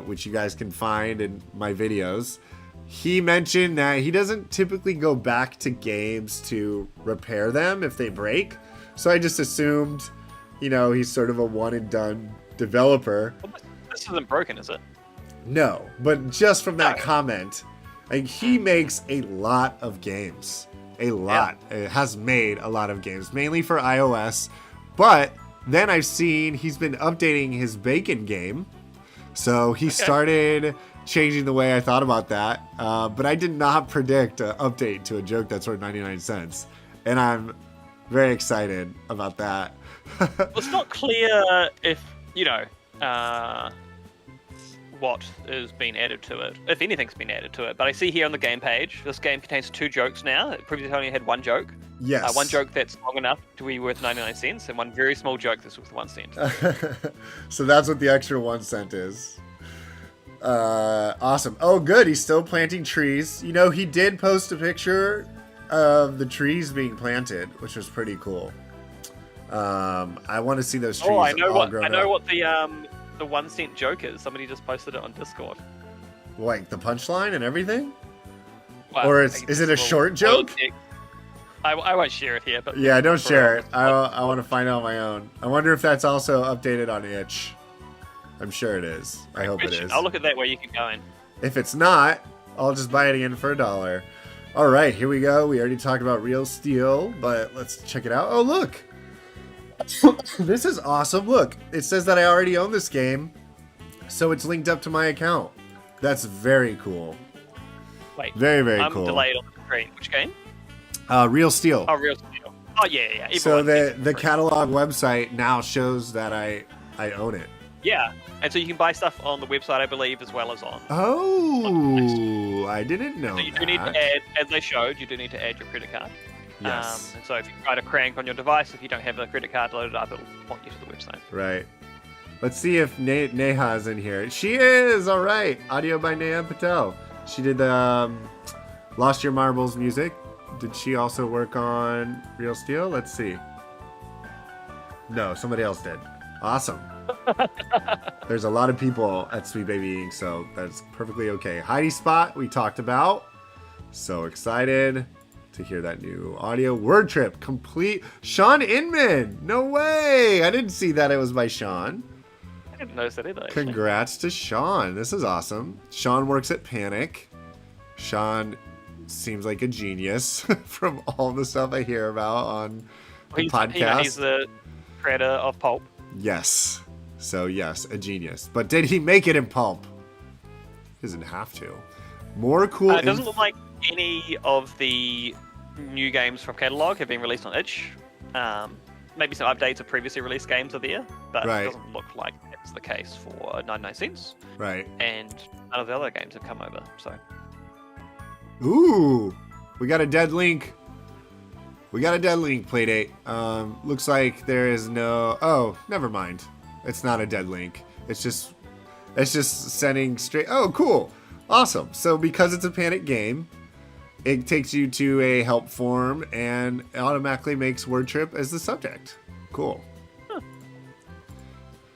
which you guys can find in my videos, he mentioned that he doesn't typically go back to games to repair them if they break. So I just assumed, he's sort of a one and done developer. Well, this isn't broken, is it? No, but just from that comment, he makes a lot of games. A lot. Yeah. It has made a lot of games, mainly for iOS. But then I've seen he's been updating his bacon game. So he started changing the way I thought about that. But I did not predict an update to a joke that's worth 99 cents. And I'm very excited about that. Well, it's not clear if, what is being added to it, if anything's been added to it. But I see here on the game page, this game contains 2 jokes now. It previously only had 1 joke. Yes. One joke that's long enough to be worth 99 cents, and one very small joke that's worth 1 cent. So that's what the extra 1 cent is. Awesome. Oh, good. He's still planting trees. He did post a picture of the trees being planted, which was pretty cool. I want to see those trees. Oh, I know what up. The 1 cent joke is. Somebody just posted it on Discord. Like the punchline and everything? Well, or is it a short joke? I won't share it here. But yeah, don't share it. I want to find out on my own. I wonder if that's also updated on itch. I'm sure it is. I hope it is. I'll look at that where you can go in. If it's not, I'll just buy it again for $1. All right, here we go. We already talked about Real Steel, but let's check it out. Oh, look. This is awesome. Look, it says that I already own this game, so it's linked up to my account. That's very cool. Wait, very, very cool. I'm delayed on the screen. Which game? Real Steel. Oh, Real Steel. Oh, yeah. So the catalog website now shows that I own it. Yeah, and so you can buy stuff on the website, I believe, as well as on. Oh, I didn't know. So you do need to add, as they showed, you do need to add your credit card. Yes. And so if you try to crank on your device, if you don't have the credit card loaded up, it'll point you to the website. Right. Let's see if Neha's in here. She is! All right. Audio by Neha Patel. She did the Lost Your Marbles music. Did she also work on Real Steel? Let's see. No, somebody else did. Awesome. There's a lot of people at Sweetbaby Inc., so that's perfectly okay. Heidi Spot, we talked about. So excited to hear that new audio. Word Trip, complete. Sean Inman. No way. I didn't see that it was by Sean. I didn't notice that either. Congrats to Sean. This is awesome. Sean works at Panic. Sean seems like a genius from all the stuff I hear about on the podcast. He's the creator of Pulp. Yes. So, yes, a genius. But did he make it in Pulp? He doesn't have to. More cool... It doesn't look like any of the new games from Catalog have been released on itch. Maybe some updates of previously released games are there, but it doesn't look like that's the case for 99 cents. Right. And none of the other games have come over, so... Ooh! We got a dead link. We got a dead link, Playdate. Looks like there is no... Oh, never mind. It's not a dead link. It's just sending straight... Oh, cool. Awesome. So because it's a Panic game, it takes you to a help form and automatically makes Word Trip as the subject. Cool. Huh.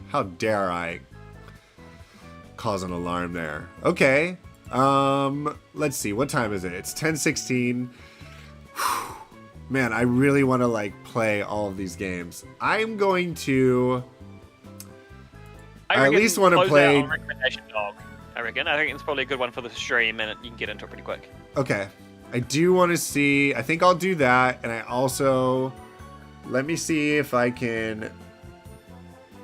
How dare I cause an alarm there. Okay. Let's see. What time is it? It's 10:16. Man, I really want to play all of these games. I'm going to... I at least want to play... Recommendation Dog, I reckon. I think it's probably a good one for the stream, and you can get into it pretty quick. Okay. I do want to see... I think I'll do that, and I also... Let me see if I can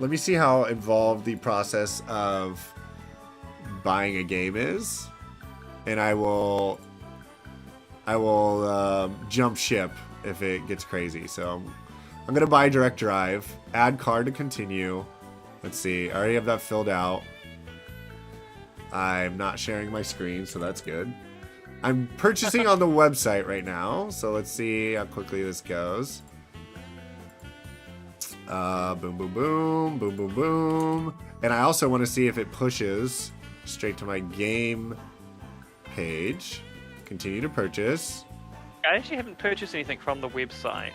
let me see how involved the process of buying a game is, and I will jump ship if it gets crazy. So I'm gonna buy direct drive, add card to continue. Let's see, I already have that filled out. I'm not sharing my screen, so that's good. I'm purchasing on the website right now, so let's see how quickly this goes. Boom, boom, boom, boom, boom, boom. And I also want to see if it pushes straight to my game page. Continue to purchase. I actually haven't purchased anything from the website.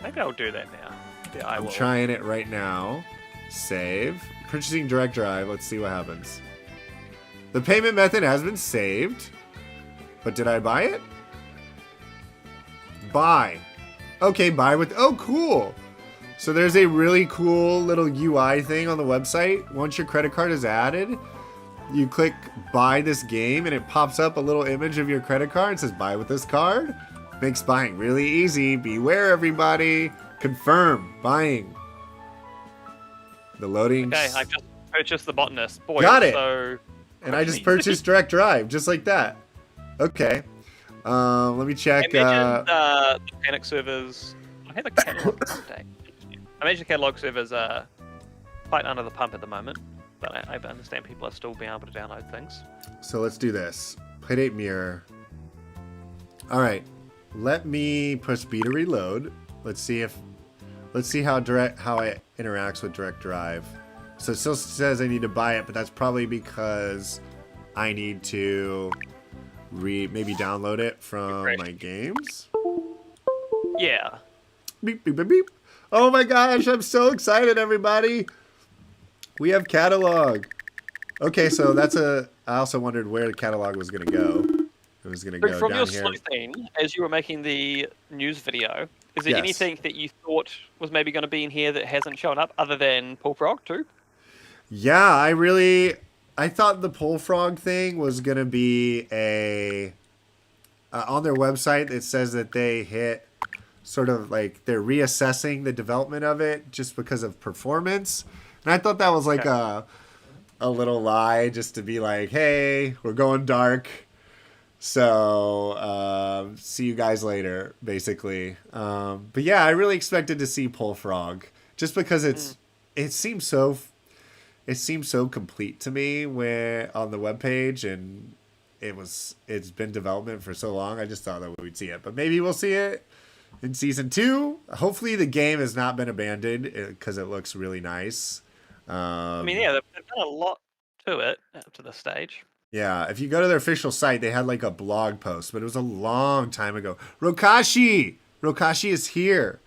Maybe I'll do that now. Yeah, I will. I'm trying it right now. Save. Purchasing direct drive. Let's see what happens. The payment method has been saved. But did I buy it? Buy. Okay, buy with... Oh, cool. So there's a really cool little UI thing on the website. Once your credit card is added, you click buy this game and it pops up a little image of your credit card. It says buy with this card. Makes buying really easy. Beware, everybody. Confirm buying. The loading. Okay, I just purchased the Botanist. Boy, got it. So and I just purchased direct drive, just like that. Okay. Let me check. Imagine the Panic servers. I have a catalog update. I imagine the catalog servers are quite under the pump at the moment, but I understand people are still being able to download things. So let's do this. Playdate mirror. All right. Let me push B to reload. Let's see how it interacts with direct drive. So it still says I need to buy it, but that's probably because I need to maybe download it from my games. Yeah. Beep, beep, beep, beep. Oh my gosh, I'm so excited, everybody. We have catalog. Okay, so I also wondered where the catalog was going to go. It was going to go From down your here. sleuthing, as you were making the news video, is there Yes. anything that you thought was maybe going to be in here that hasn't shown up, other than Paul Frog too? Yeah, I thought the Pole Frog thing was going to be on their website. It says that they hit sort of like they're reassessing the development of it just because of performance. And I thought that was like a little lie just to be like, hey, we're going dark. So see you guys later, basically. But yeah, I really expected to see Pole Frog just because it seems so complete to me where on the webpage, and it's been development for so long. I just thought that we'd see it, but maybe we'll see it in season 2. Hopefully the game has not been abandoned because it looks really nice. I mean, yeah, they've done a lot to it up to this stage. Yeah, if you go to their official site, they had like a blog post, but it was a long time ago. Rokashi is here.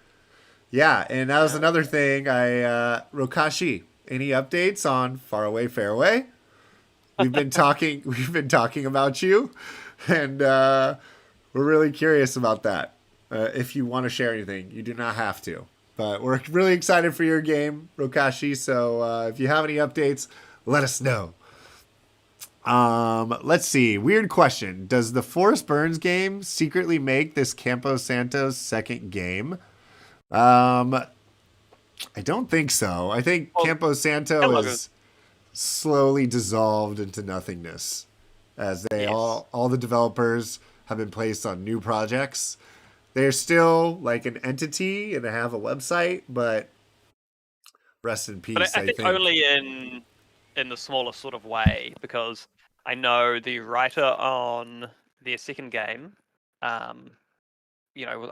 Yeah, and that was another thing. Rokashi, any updates on Faraway Fairway? We've been talking about you, and we're really curious about that. If you want to share anything, you do not have to. But we're really excited for your game, Rokashi. So if you have any updates, let us know. Let's see. Weird question. Does the Forest Burns game secretly make this Campo Santo's second game? I don't think so. I think Campo Santo is slowly dissolved into nothingness as they all the developers have been placed on new projects. They're still like an entity and they have a website, but rest in peace. But I think only in the smallest sort of way, because I know the writer on their second game, I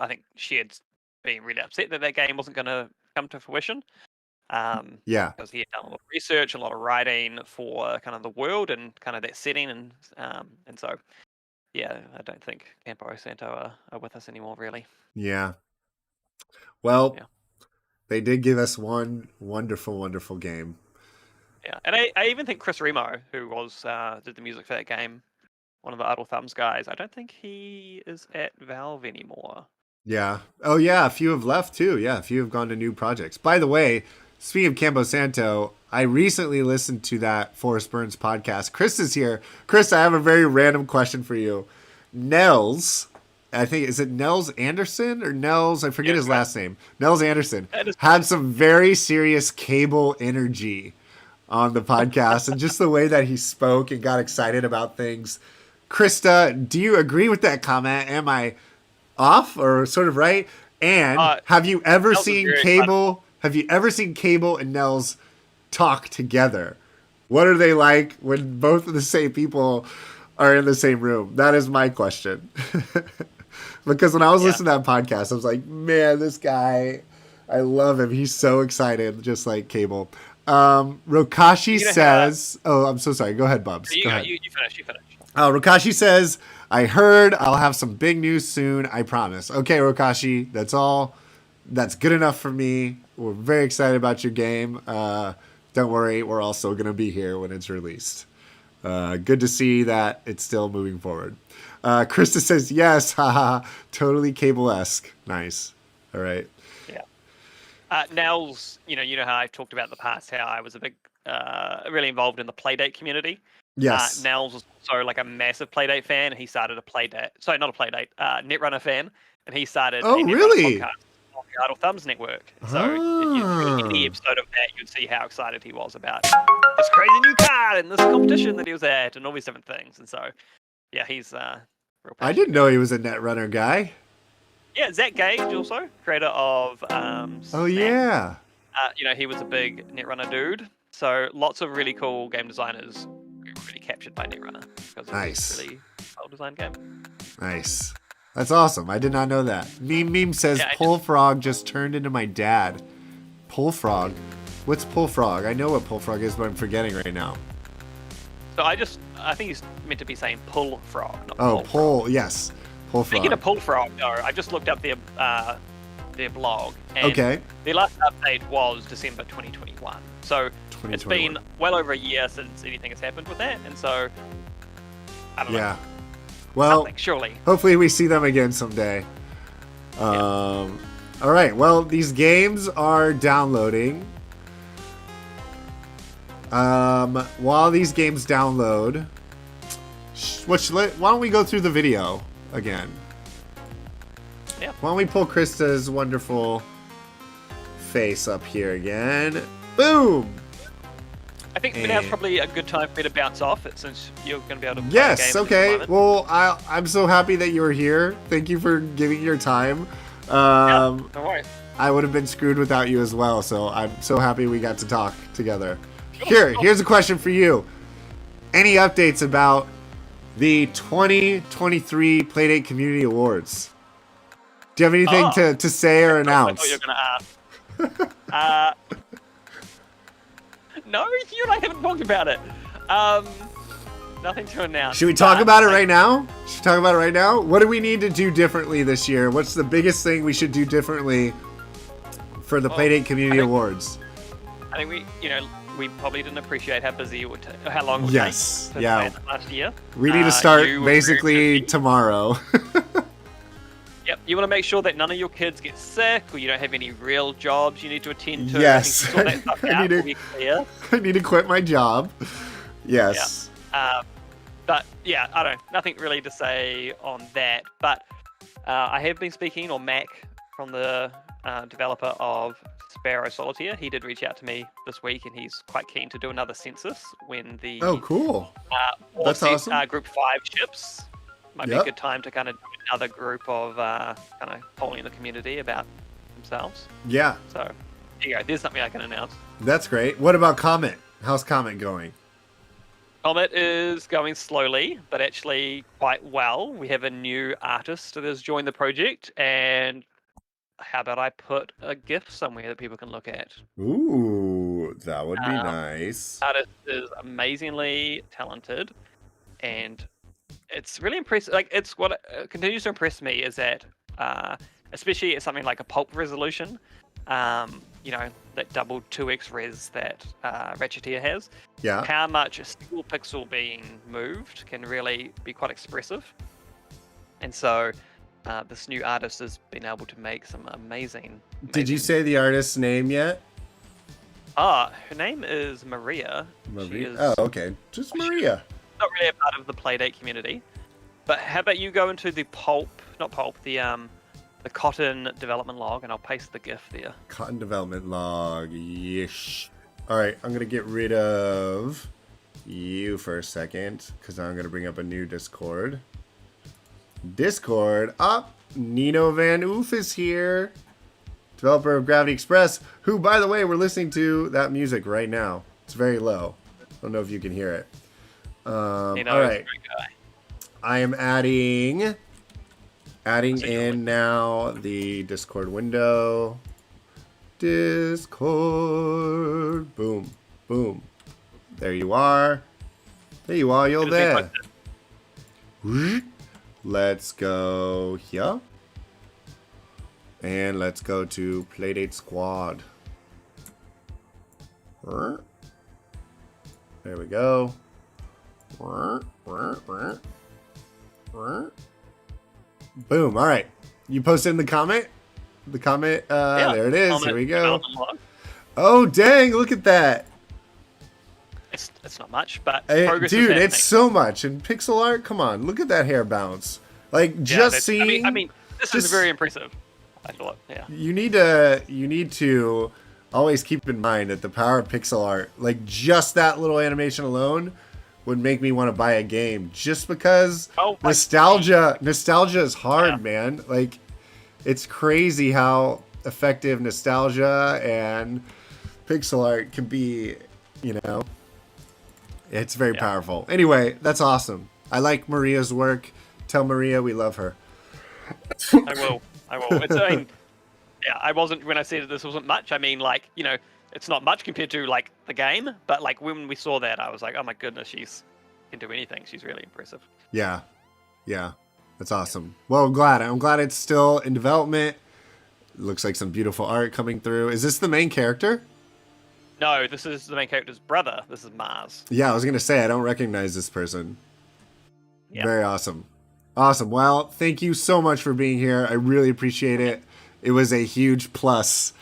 think she had been really upset that game wasn't going to come to fruition. Because he had done a lot of research, a lot of writing for kind of the world and kind of that setting, and so yeah, I don't think Campo Santo are with us anymore, really. Yeah. Well, they did give us one wonderful, wonderful game. Yeah, and I even think Chris Remo, who did the music for that game, one of the Idle Thumbs guys, I don't think he is at Valve anymore. Yeah. Oh, yeah. A few have left, too. Yeah, a few have gone to new projects. By the way, speaking of Campo Santo, I recently listened to that Forest Burns podcast. Chris is here. Chris, I have a very random question for you. Nels, I think, is it Nels Anderson or Nels? I forget his last name. Nels Anderson Anderson. had some very serious cable energy on the podcast, and just the way that he spoke and got excited about things. Krista, do you agree with that comment? Am I off or sort of right? And have you ever Nels seen Cable? Have you ever seen Cable and Nels talk together? What are they like when both of the same people are in the same room? That is my question. Because when I was listening to that podcast, I was like, man, this guy, I love him. He's so excited, just like Cable. Rokashi says, oh, I'm so sorry. Go ahead, Bubs. You Go ahead. You finish. Rokashi says, I heard I'll have some big news soon. I promise. Okay, Rokashi, that's all. That's good enough for me. We're very excited about your game. Don't worry. We're also going to be here when it's released. Good to see that it's still moving forward. Krista says, yes, haha, totally Cable-esque. Nice. All right. Yeah. Nels, you know how I've talked about in the past how I was a big, really involved in the Playdate community. Yes. Nels was also like a massive Playdate fan. He started a Playdate, sorry, not a Playdate, Netrunner fan, and he started. Oh, really? Podcast on the Idle Thumbs Network. So if you any episode of that, you'd see how excited he was about this crazy new card and this competition that he was at, and all these different things. And so, yeah, he's real. I didn't know he was a Netrunner guy. Yeah, Zach Gage also, creator of Oh, yeah. He was a big Netrunner dude. So lots of really cool game designers really captured by Netrunner because it's a really well-designed game. Nice. That's awesome. I did not know that. Meme says, Pullfrog just turned into my dad. Pullfrog? What's Pullfrog? I know what Pullfrog is, but I'm forgetting right now. So I think he's meant to be saying pull frog, not pull, yes. Pullfrog. Speaking of pull frog, though, I just looked up their blog. And their last update was December 2021. So it's been well over a year since anything has happened with that, and so I don't know. Well, surely. Hopefully we see them again someday. All right. Well, these games are downloading. While these games download, why don't we go through the video again? Yeah. Why don't we pull Krista's wonderful face up here again? Boom! I think now's probably a good time for me to bounce off it since you're going to be able to play Yes, games okay. Well, I'm so happy that you were here. Thank you for giving your time. No worries. I would have been screwed without you as well, so I'm so happy we got to talk together. Here's a question for you. Any updates about the 2023 Playdate Community Awards? Do you have anything to say or announce? I thought you were going to ask. No, you and I haven't talked about it. Nothing to announce. Should we talk about it right now? What do we need to do differently this year? What's the biggest thing we should do differently for the Playdate Community Awards? I think we probably didn't appreciate how busy it would how long it would take to play it last year. We need to start basically tomorrow. Yep, you want to make sure that none of your kids get sick or you don't have any real jobs you need to attend to. Yes. I need to quit my job. Yes. Yeah. But yeah, I don't know. Nothing really to say on that. But I have been speaking, or Mac, from the developer of Sparrow Solitaire. He did reach out to me this week, and he's quite keen to do another census when the cool. That's awesome. Group 5 ships. Might be a good time to kind of do another group of kind of polling the community about themselves. Yeah. So there you go. There's something I can announce. That's great. What about Comet? How's Comet going? Comet is going slowly, but actually quite well. We have a new artist that has joined the project, and how about I put a GIF somewhere that people can look at? Ooh, that would be nice. Artist is amazingly talented, and it's really impressive. Like, it's what continues to impress me is that, especially at something like a pulp resolution, that double 2x res that Ratcheteer has. Yeah. How much a single pixel being moved can really be quite expressive. And so this new artist has been able to make some amazing... Did you say the artist's name yet? Her name is Maria. Okay. Just Maria. Not really a part of the Playdate community. But how about you go into the the cotton development log, and I'll paste the GIF there. Cotton development log. Yeesh. All right, I'm gonna get rid of you for a second because I'm gonna bring up a new Discord. Discord up. Nino Van Oof is here, developer of Gravity Express, who, by the way, we're listening to that music right now. It's very low. I don't know if you can hear it. All right. I am adding in now the Discord window. Discord. Boom. Boom. There you are. There you are. You're there. Let's go here. And let's go to Playdate Squad. There we go. Boom. All right. You posted in the comment? The comment. There it is. Here we go. Oh, dang. Look at that. It's not much, but dude, it's so much. And pixel art, come on. Look at that hair bounce. Like, just seeing. I mean, this is very impressive. I thought, yeah. You need to always keep in mind that the power of pixel art, like just that little animation alone, would make me want to buy a game just because nostalgia is hard, man. Like, it's crazy how effective nostalgia and pixel art can be, you know. It's very powerful. Anyway, that's awesome. I like Maria's work. Tell Maria we love her. I will. I wasn't, when I said this wasn't much, I mean, like, you know, it's not much compared to, like, the game, but, like, when we saw that, I was like, oh my goodness, she's can do anything. She's really impressive. Yeah. Yeah. That's awesome. Well, I'm glad it's still in development. It looks like some beautiful art coming through. Is this the main character? No, this is the main character's brother. This is Mars. Yeah, I was going to say, I don't recognize this person. Yeah. Very awesome. Awesome. Well, thank you so much for being here. I really appreciate it. It was a huge plus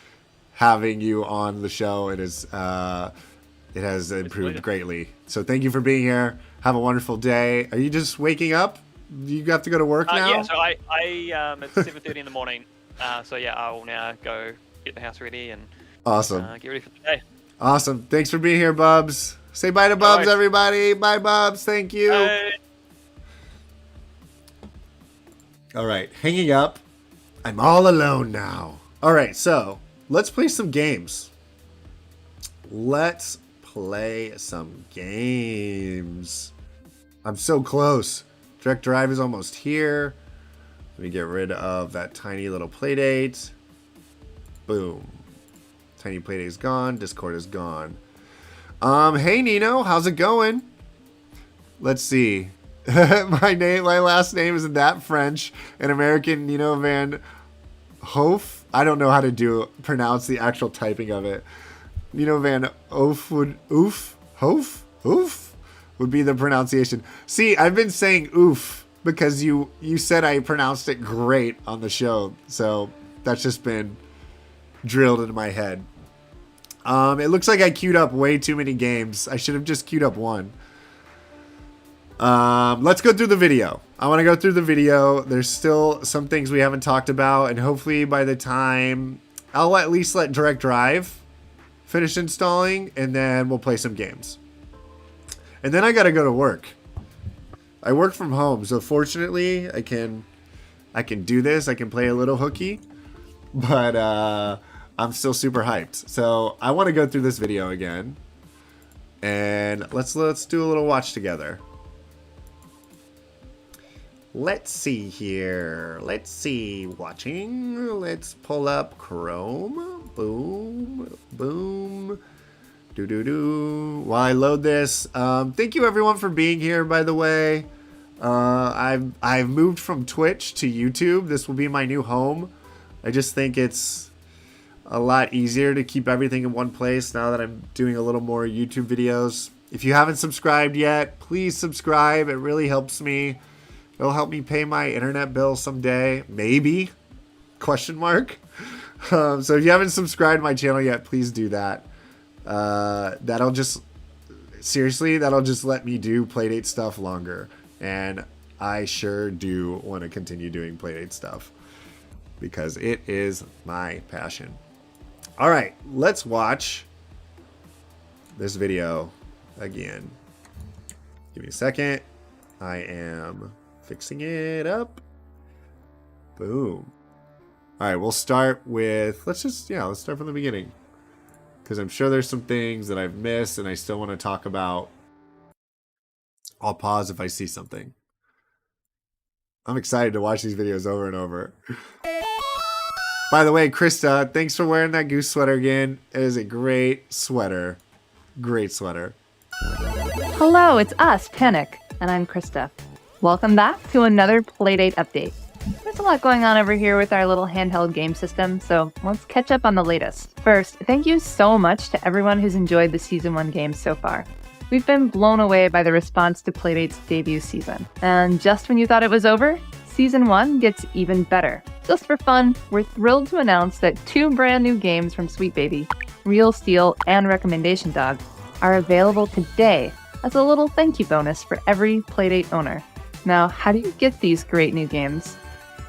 having you on the show. It has improved greatly. So thank you for being here. Have a wonderful day. Are you just waking up? You have to go to work now? Yeah, so it's 7:30 in the morning. So yeah, I will now go get the house ready and awesome. Get ready for the day. Awesome. Thanks for being here, Bubs. Say bye to Bubs, everybody. Bye, Bubs. Thank you. Bye. All right, hanging up. I'm all alone now. All right, so let's play some games. Let's play some games. I'm so close. Direct Drive is almost here. Let me get rid of that tiny little Playdate. Boom. Tiny Playdate is gone. Discord is gone. Hey Nino, how's it going? Let's see. My last name isn't that French. An American Nino Van Hoof. I don't know how to pronounce the actual typing of it. Nino Van Oof would oof would be the pronunciation. See, I've been saying oof because you said I pronounced it great on the show, so that's just been drilled into my head. It looks like I queued up way too many games. I should have just queued up one. Let's go through the video. I want to go through the video. There's still some things we haven't talked about, and hopefully by the time I'll at least let Direct Drive finish installing, and then we'll play some games. And then I gotta go to work. I work from home, so fortunately I can do this. I can play a little hooky, but I'm still super hyped. So I want to go through this video again, and let's do a little watch together. Let's see here. Let's see. Watching. Let's pull up Chrome. Boom. Boom. Do. While I load this, thank you everyone for being here, by the way. I've moved from Twitch to YouTube. This will be my new home. I just think it's a lot easier to keep everything in one place now that I'm doing a little more YouTube videos. If you haven't subscribed yet, please subscribe. It really helps me. It'll help me pay my internet bill someday. Maybe? Question mark. So if you haven't subscribed to my channel yet, please do that. That'll just let me do Playdate stuff longer. And I sure do want to continue doing Playdate stuff because it is my passion. All right, let's watch this video again. Give me a second. I am fixing it up. Boom. All right, we'll start with, let's start from the beginning. Because I'm sure there's some things that I've missed and I still want to talk about. I'll pause if I see something. I'm excited to watch these videos over and over. By the way, Krista, thanks for wearing that goose sweater again. It is a great sweater. Great sweater. Hello, it's us, Panic, and I'm Krista. Welcome back to another Playdate update. There's a lot going on over here with our little handheld game system, so let's catch up on the latest. First, thank you so much to everyone who's enjoyed the Season 1 games so far. We've been blown away by the response to Playdate's debut season. And just when you thought it was over, Season 1 gets even better. Just for fun, we're thrilled to announce that 2 brand new games from Sweetbaby, Real Steel and Recommendation Dog, are available today as a little thank you bonus for every Playdate owner. Now, how do you get these great new games?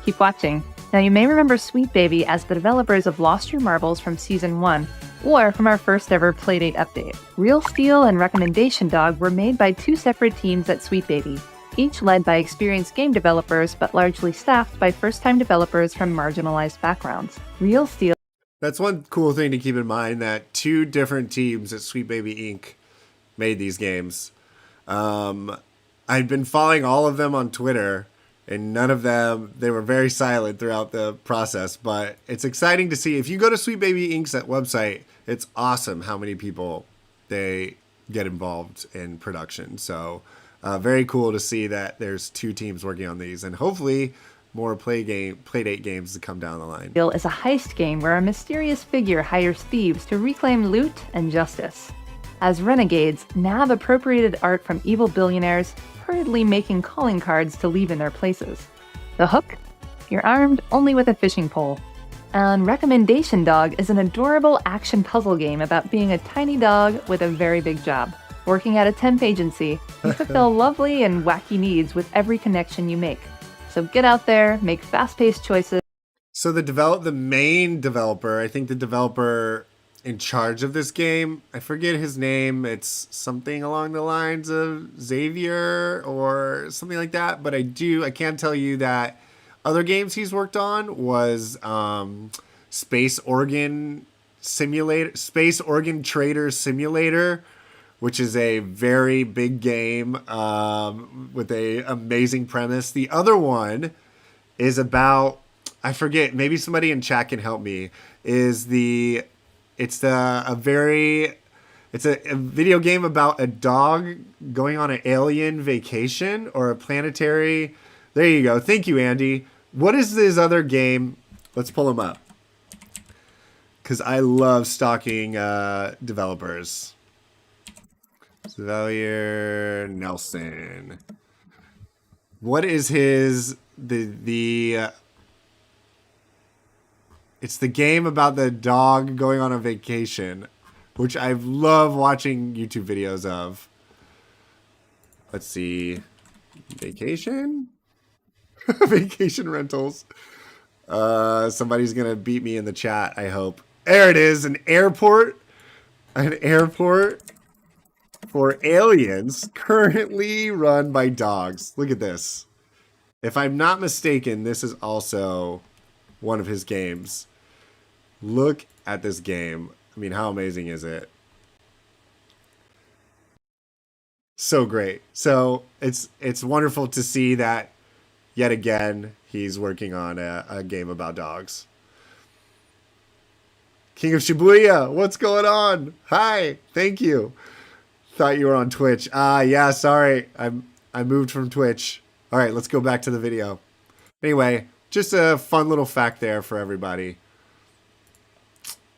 Keep watching. Now, you may remember Sweetbaby as the developers of Lost Your Marbles from Season 1, or from our first ever Playdate update. Real Steel and Recommendation Dog were made by 2 separate teams at Sweetbaby, each led by experienced game developers but largely staffed by first-time developers from marginalized backgrounds. Real Steel... That's one cool thing to keep in mind, that 2 different teams at Sweetbaby Inc. made these games. I'd been following all of them on Twitter, and none of them, they were very silent throughout the process, but it's exciting to see. If you go to Sweetbaby Inc.'s website, it's awesome how many people they get involved in production. So very cool to see that there's 2 teams working on these, and hopefully more Playdate games to come down the line. Is a heist game where a mysterious figure hires thieves to reclaim loot and justice. As renegades, nab appropriated art from evil billionaires, hurriedly making calling cards to leave in their places. The hook? You're armed only with a fishing pole. And Recommendation Dog is an adorable action puzzle game about being a tiny dog with a very big job. Working at a temp agency, you fulfill lovely and wacky needs with every connection you make. So get out there, make fast-paced choices. So the main developer, I think the developer in charge of this game, I forget his name. It's something along the lines of Xavier or something like that. But I can tell you that other games he's worked on was Space Organ Trader Simulator, which is a very big game with a amazing premise. The other one is about, I forget, maybe somebody in chat can help me, it's a video game about a dog going on an alien vacation or a planetary. There you go. Thank you, Andy. What is this other game? Let's pull them up, because I love stalking developers. Xavier Nelson. What is his it's the game about the dog going on a vacation, which I love watching YouTube videos of. Let's see. Vacation? Vacation rentals. Somebody's going to beat me in the chat, I hope. There it is. An airport. An airport for aliens currently run by dogs. Look at this. If I'm not mistaken, this is also one of his games. Look at this game. I mean, how amazing is it? So great. So it's wonderful to see that yet again he's working on a game about dogs. King of Shibuya, what's going on? Hi, thank you. Thought you were on Twitch. Yeah, sorry. I moved from Twitch. All right, let's go back to the video. Anyway, just a fun little fact there for everybody.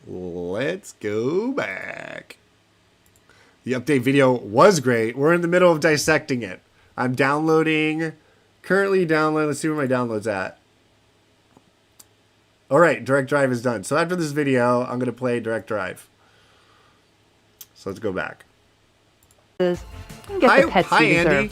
Let's go back. The update video was great. We're in the middle of dissecting it. I'm currently downloading. Let's see where my download's at. All right, Direct Drive is done. So after this video, I'm going to play Direct Drive. So let's go back. Get the pets hi you deserve. Andy.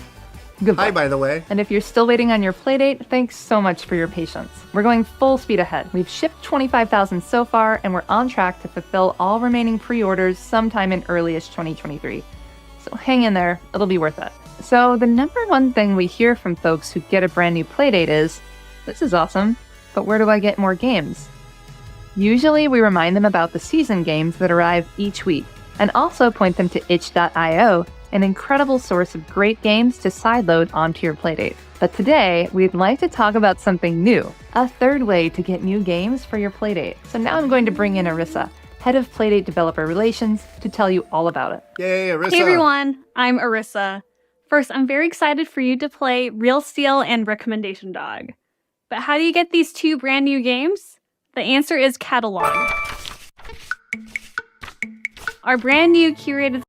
Good Hi, luck. by the way. And if you're still waiting on your Playdate, thanks so much for your patience. We're going full speed ahead. We've shipped 25,000 so far, and we're on track to fulfill all remaining pre-orders sometime in early-ish 2023. So hang in there, it'll be worth it. So the number one thing we hear from folks who get a brand new Playdate is, this is awesome, but where do I get more games? Usually we remind them about the season games that arrive each week, and also point them to itch.io, an incredible source of great games to sideload onto your Playdate. But today, we'd like to talk about something new, a third way to get new games for your Playdate. So now I'm going to bring in Arissa, Head of Playdate Developer Relations, to tell you all about it. Yay, Arissa. Hey everyone, I'm Arissa. First, I'm very excited for you to play Real Steel and Recommendation Dog. But how do you get these two brand new games? The answer is Catalog. Our brand new curated...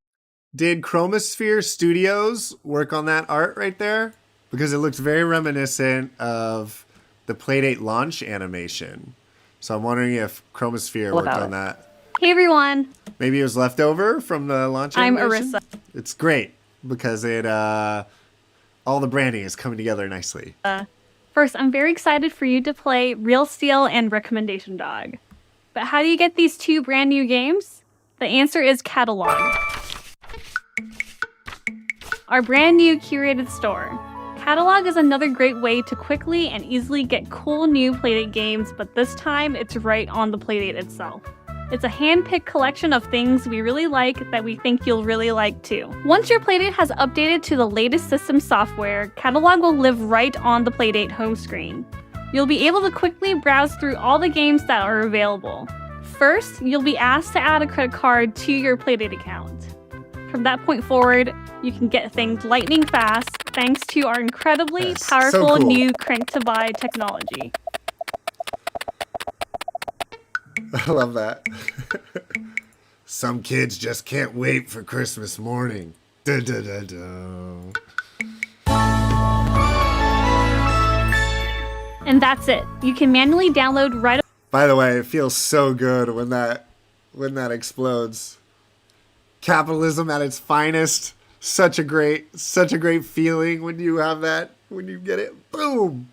Did Chromosphere Studios work on that art right there? Because it looks very reminiscent of the Playdate launch animation. So I'm wondering if Chromosphere worked on that. Hey everyone, Maybe it was leftover from the launch I'm animation? Arissa. It's great because it all the branding is coming together nicely. First, I'm very excited for you to play Real Steel and Recommendation Dog. But how do you get these two brand new games? The answer is Catalog. Our brand new curated store. Catalog is another great way to quickly and easily get cool new Playdate games, but this time it's right on the Playdate itself. It's a hand-picked collection of things we really like that we think you'll really like too. Once your Playdate has updated to the latest system software, Catalog will live right on the Playdate home screen. You'll be able to quickly browse through all the games that are available. First, you'll be asked to add a credit card to your Playdate account. From that point forward, you can get things lightning fast thanks to our incredibly Yes, so powerful cool. new crank-to-buy technology. I love that. Some kids just can't wait for Christmas morning. Da, da, da, da. And that's it. You can manually download right By the way, it feels so good when that explodes. Capitalism at its finest. Such a great feeling when you have that, when you get it. Boom.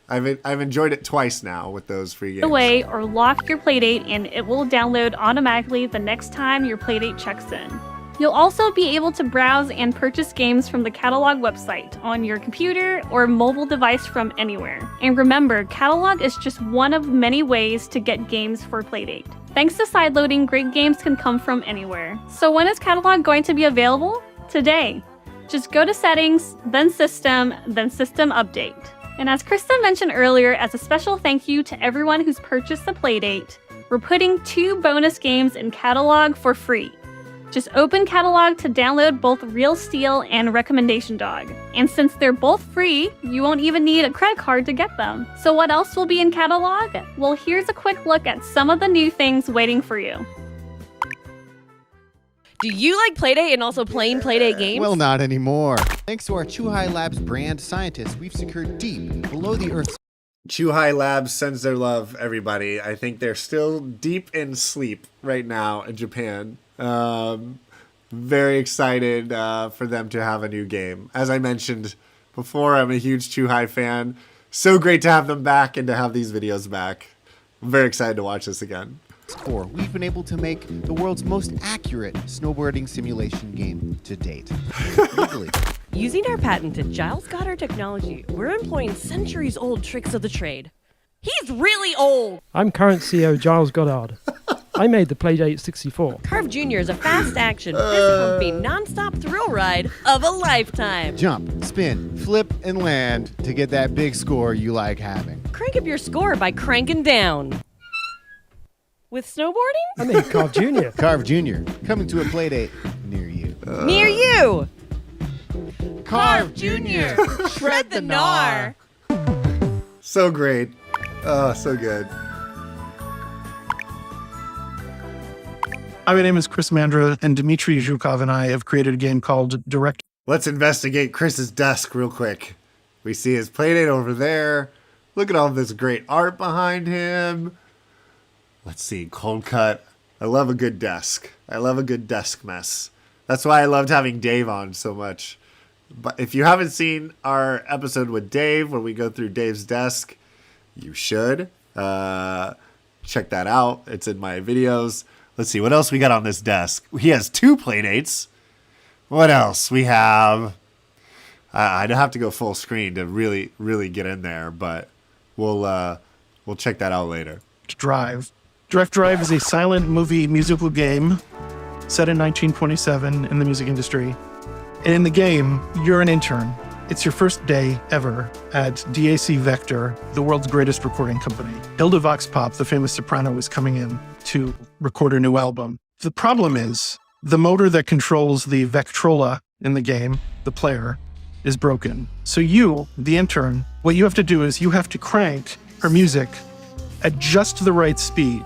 I've enjoyed it twice now with those free games. away or lock your Playdate and it will download automatically the next time your Playdate checks in. You'll also be able to browse and purchase games from the Catalog website on your computer or mobile device from anywhere. And remember, Catalog is just one of many ways to get games for Playdate. Thanks to sideloading, great games can come from anywhere. So when is Catalog going to be available? Today. Just go to Settings, then System Update. And as Krista mentioned earlier, as a special thank you to everyone who's purchased the Playdate, we're putting 2 bonus games in Catalog for free. Just open Catalog to download both Real Steel and Recommendation Dog. And since they're both free, you won't even need a credit card to get them. So what else will be in Catalog? Well, here's a quick look at some of the new things waiting for you. Do you like Playdate and also playing Playdate games? Well, not anymore. Thanks to our Chuhai Labs brand scientists, we've secured deep below the earth. Chuhai Labs sends their love, everybody. I think they're still deep in sleep right now in Japan. Very excited for them to have a new game. As I mentioned before, I'm a huge Chuhai fan. So great to have them back and to have these videos back. I'm very excited to watch this again. We've been able to make the world's most accurate snowboarding simulation game to date. Legally. Using our patented Giles Goddard technology, we're employing centuries-old tricks of the trade. He's really old! I'm current CEO Giles Goddard. I made the Playdate 64. Carve Jr. is a fast-action, fist-pumping, non-stop thrill ride of a lifetime. Jump, spin, flip, and land to get that big score you like having. Crank up your score by cranking down. With snowboarding? I made Carl Jr. Carve Jr. coming to a Playdate near you. Near you! Carve Jr. Shred the gnar! So great. Oh, so good. Hi, my name is Chris Mandra, and Dmitry Zhukov and I have created a game called Direct. Let's investigate Chris's desk real quick. We see his Playdate over there. Look at all this great art behind him. Let's see, cold cut. I love a good desk. I love a good desk mess. That's why I loved having Dave on so much. But if you haven't seen our episode with Dave, where we go through Dave's desk, you should check that out. It's in my videos. Let's see, what else we got on this desk? He has 2 Playdates. What else? We have... I'd have to go full screen to really, really get in there, but we'll check that out later. Drive. Direct Drive is a silent movie musical game set in 1927 in the music industry. And in the game, you're an intern. It's your first day ever at DAC Vector, the world's greatest recording company. Hilda Voxpop, the famous soprano, is coming in to record a new album. The problem is the motor that controls the Vectrola in the game, the player, is broken. So you, the intern, what you have to do is you have to crank her music at just the right speed.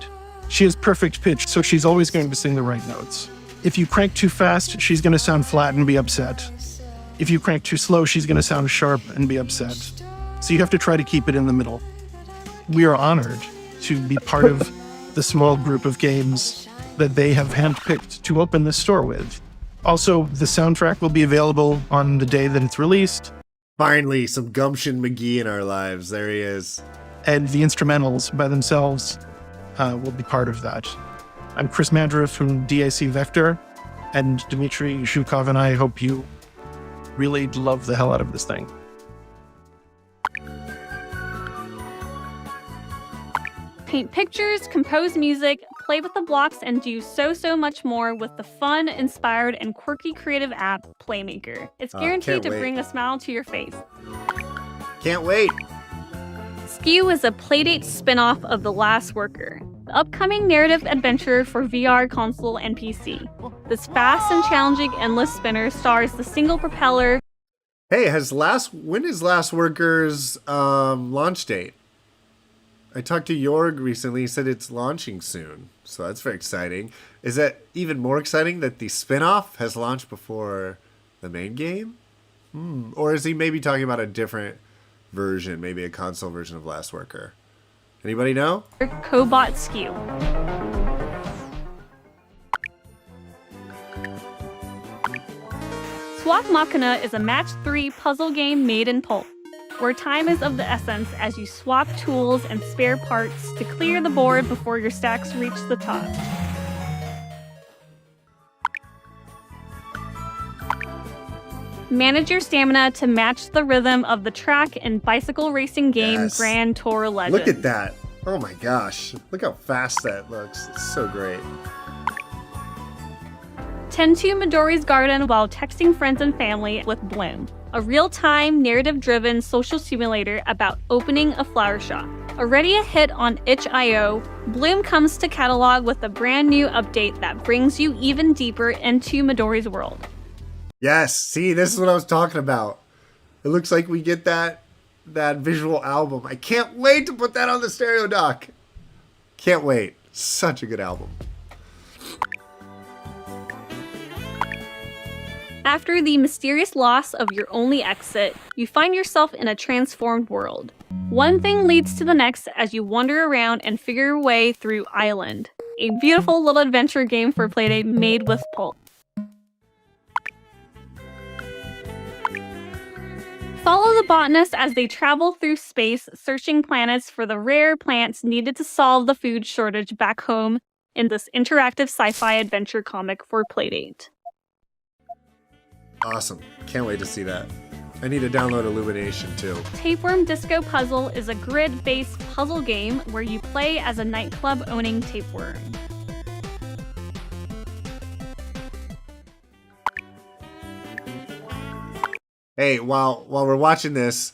She has perfect pitch, so she's always going to sing the right notes. If you crank too fast, she's going to sound flat and be upset. If you crank too slow, she's going to sound sharp and be upset. So you have to try to keep it in the middle. We are honored to be part of the small group of games that they have handpicked to open this store with. Also, the soundtrack will be available on the day that it's released. Finally, some Gumption McGee in our lives. There he is. And the instrumentals by themselves will be part of that. I'm Chris Mandriff from DAC Vector, and Dmitry Zhukov and I hope you really love the hell out of this thing. Paint pictures, compose music, play with the blocks, and do so much more with the fun, inspired, and quirky creative app, Playmaker. It's guaranteed to bring a smile to your face. Can't wait. Skew is a Playdate spin-off of The Last Worker, the upcoming narrative adventure for VR, console, and PC. This fast and challenging endless spinner stars the single propeller. Hey, when is Last Worker's launch date? I talked to Jorg recently. He said it's launching soon, so that's very exciting. Is that even more exciting that the spin-off has launched before the main game? Or is he maybe talking about a different version, maybe a console version of Last Worker? Anybody know? Cobot Skew. Swap Machina is a match 3 puzzle game made in Pulp, where time is of the essence as you swap tools and spare parts to clear the board before your stacks reach the top. Manage your stamina to match the rhythm of the track in bicycle racing game Grand Tour Legends. Look at that. Oh my gosh. Look how fast that looks. It's so great. Tend to Midori's garden while texting friends and family with Bloom, a real-time, narrative-driven social simulator about opening a flower shop. Already a hit on itch.io, Bloom comes to Catalog with a brand new update that brings you even deeper into Midori's world. Yes, see, this is what I was talking about. It looks like we get that visual album. I can't wait to put that on the stereo dock. Can't wait. Such a good album. After the mysterious loss of your only exit, you find yourself in a transformed world. One thing leads to the next as you wander around and figure your way through Island, a beautiful little adventure game for Playdate made with Pulp. Follow the botanists as they travel through space, searching planets for the rare plants needed to solve the food shortage back home in this interactive sci-fi adventure comic for Playdate. Awesome. Can't wait to see that. I need to download Illumination too. Tapeworm Disco Puzzle is a grid-based puzzle game where you play as a nightclub-owning tapeworm. Hey, while we're watching this,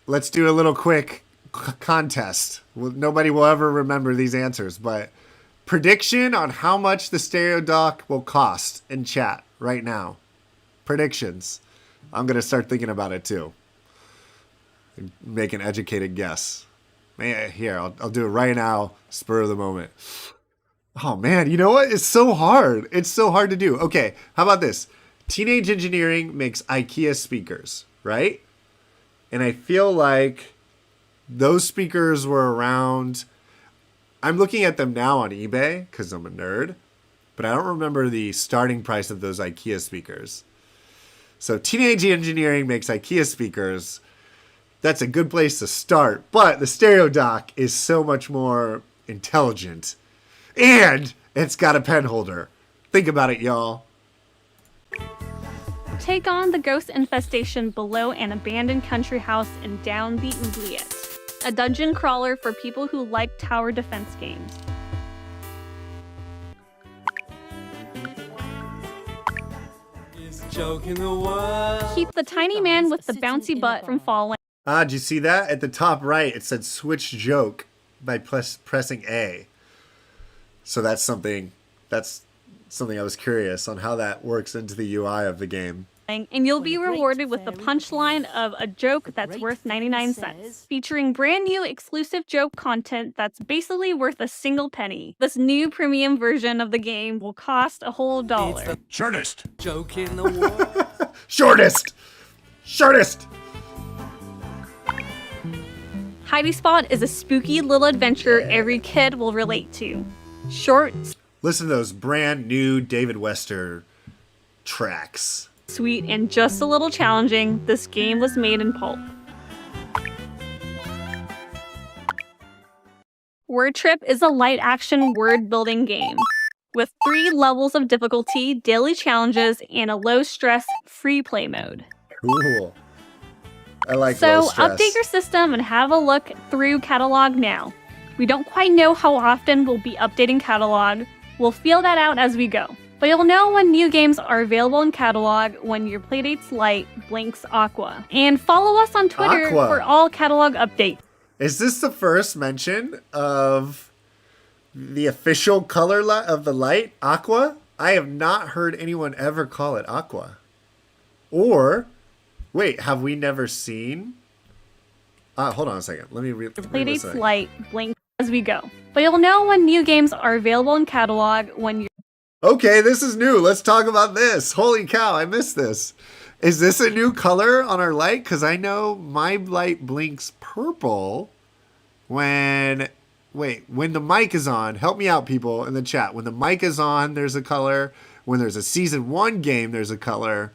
let's do a little quick contest. Nobody will ever remember these answers, but prediction on how much the stereo dock will cost in chat right now. Predictions. I'm going to start thinking about it too. Make an educated guess. Man, here, I'll do it right now. Spur of the moment. Oh man, you know what? It's so hard. It's so hard to do. Okay, how about this? Teenage Engineering makes AQUA speakers, right? And I feel like those speakers were around... I'm looking at them now on eBay because I'm a nerd, but I don't remember the starting price of those AQUA speakers. So Teenage Engineering makes IKEA speakers. That's a good place to start. But the stereo dock is so much more intelligent. And it's got a pen holder. Think about it, y'all. Take on the ghost infestation below an abandoned country house and down the oubliette. A dungeon crawler for people who like tower defense games. Keep the tiny man with the bouncy butt from falling. Did you see that? At the top right, it said switch joke by pressing A. So that's something I was curious on how that works into the UI of the game. And you'll be rewarded with the punchline of a joke that's worth 99 cents, featuring brand new exclusive joke content that's basically worth a single penny. This new premium version of the game will cost a whole $1. It's the shortest joke in the world. Shortest! Hidey Spot is a spooky little adventure every kid will relate to. Short, Listen to those brand new David Wester tracks. sweet, and just a little challenging, this game was made in pulp. Word Trip is a light-action word-building game with 3 levels of difficulty, daily challenges, and a low-stress free play mode. Cool. I like So low stress. update your system and have a look through Catalog now. We don't quite know how often we'll be updating Catalog. We'll feel that out as we go. But you'll know when new games are available in Catalog when your Playdate's light blinks AQUA. And follow us on Twitter AQUA. for all Catalog updates. Is this the first mention of the official color of the light, AQUA? I have not heard anyone ever call it AQUA. Or, wait, have we never seen? Hold on a second. Let me read. Playdate's light blinks as we go. But you'll know when new games are available in Catalog when you're... Okay, this is new. Let's talk about this. Holy cow, I missed this. Is this a new color on our light? Because I know my light blinks purple when the mic is on. Help me out, people, in the chat. When the mic is on, there's a color. When there's a Season 1 game, there's a color.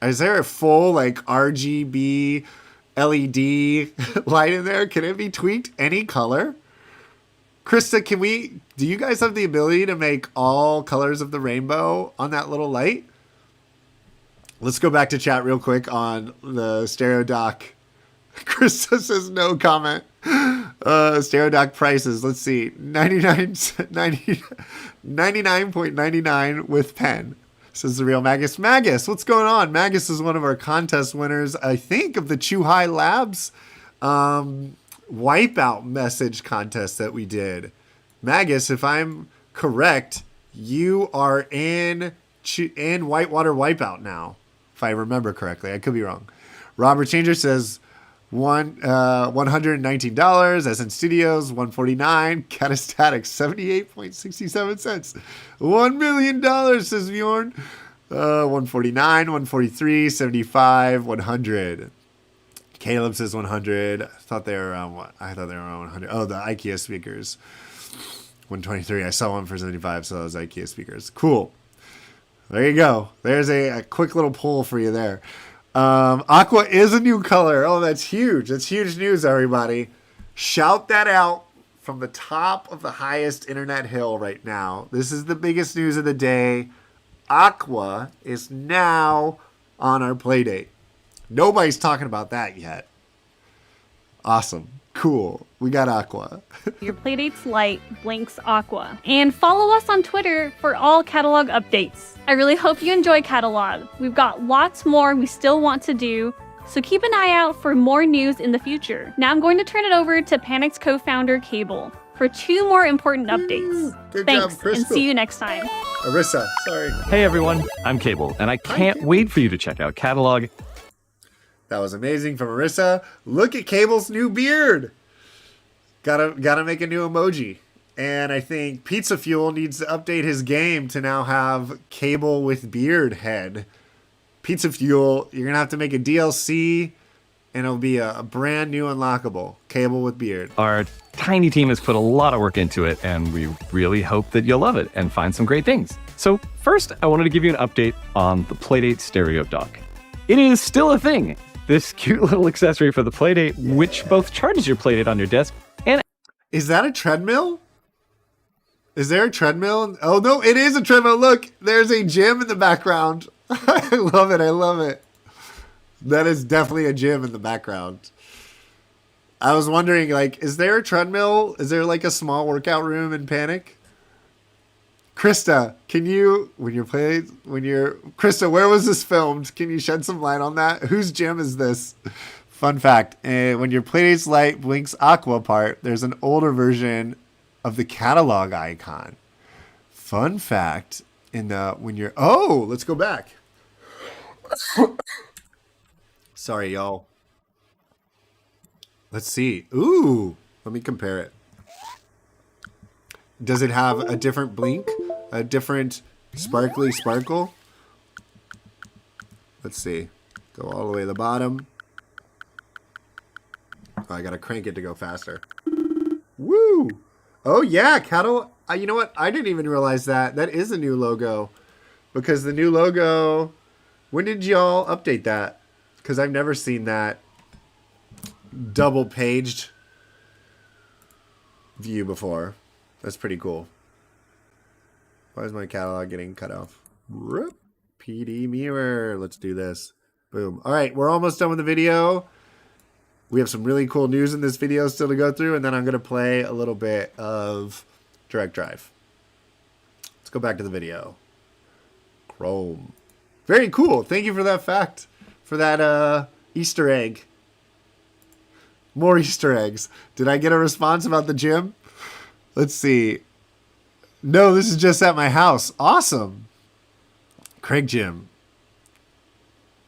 Is there a full, RGB LED light in there? Can it be tweaked any color? Krista, do you guys have the ability to make all colors of the rainbow on that little light? Let's go back to chat real quick on the stereo dock. Krista says no comment. Stereo dock prices. Let's see. 99.99 with pen. Says the real Magus. Magus, what's going on? Magus is one of our contest winners, I think, of the Chuhai Labs wipeout message contest that we did. Magus, if I'm correct, you are in Whitewater Wipeout now, if I remember correctly. I could be wrong. Robert Changer says $119. SN Studios $149. Catastatic $78.67. $1 million, says Bjorn. 149, 143, 75, 100. Caleb says 100. I thought they were around what? I thought they were around 100. Oh, the IKEA speakers. 123. I saw one for 75, so those IKEA speakers. Cool. There you go. There's a quick little poll for you there. AQUA is a new color. Oh, that's huge. That's huge news, everybody. Shout that out from the top of the highest internet hill right now. This is the biggest news of the day. AQUA is now on our Playdate. Nobody's talking about that yet. Awesome. Cool. We got AQUA. Your Playdate's light blinks AQUA. And follow us on Twitter for all Catalog updates. I really hope you enjoy Catalog. We've got lots more we still want to do, so keep an eye out for more news in the future. Now I'm going to turn it over to Panic's co-founder, Cable, for 2 more important updates. Good Thanks, job, Crystal. and see you next time. Arissa, sorry. Hey everyone, I'm Cable, and I can't wait for you to check out Catalog. That was amazing from Arissa. Look at Cable's new beard. Gotta make a new emoji. And I think Pizza Fuel needs to update his game to now have Cable with beard head. Pizza Fuel, you're gonna have to make a DLC and it'll be a brand new unlockable Cable with Beard. Our tiny team has put a lot of work into it, and we really hope that you'll love it and find some great things. So first, I wanted to give you an update on the Playdate stereo dock. It is still a thing. This cute little accessory for the Playdate, which both charges your Playdate on your desk and... Is that a treadmill? Is there a treadmill? Oh no, it is a treadmill. Look, there's a gym in the background. I love it. I love it. That is definitely a gym in the background. I was wondering, like, is there a treadmill? Is there like a small workout room in Panic? Krista, can you, Krista, where was this filmed? Can you shed some light on that? Whose gym is this? Fun fact, when your Playdate's light blinks AQUA part, there's an older version of the catalog icon. Fun fact, oh, let's go back. Sorry, y'all. Let's see. Ooh, let me compare it. Does it have a different blink? A different sparkly sparkle? Let's see. Go all the way to the bottom. Oh, I gotta crank it to go faster. Woo! Oh yeah, catalog. You know what? I didn't even realize that. That is a new logo. Because the new logo... When did y'all update that? Because I've never seen that double-paged view before. That's pretty cool. Why is my catalog getting cut off? PD mirror. Let's do this. Boom. All right, we're almost done with the video. We have some really cool news in this video still to go through, and then I'm going to play a little bit of Direct Drive. Let's go back to the video. Chrome. Very cool. Thank you for that fact. For that Easter egg. More Easter eggs. Did I get a response about the gym? Let's see. No, this is just at my house. Awesome. Craig Gym.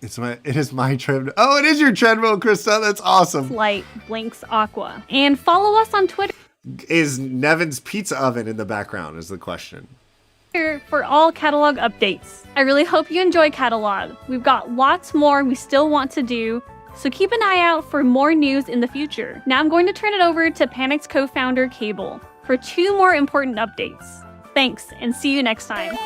It is my treadmill. Oh, it is your treadmill, Krista. That's awesome. Light blinks AQUA. And follow us on Twitter. Is Nevin's pizza oven in the background is the question. For all catalog updates. I really hope you enjoy catalog. We've got lots more we still want to do, so keep an eye out for more news in the future. Now I'm going to turn it over to Panic's co-founder Cable for 2 more important updates. Thanks, and see you next time.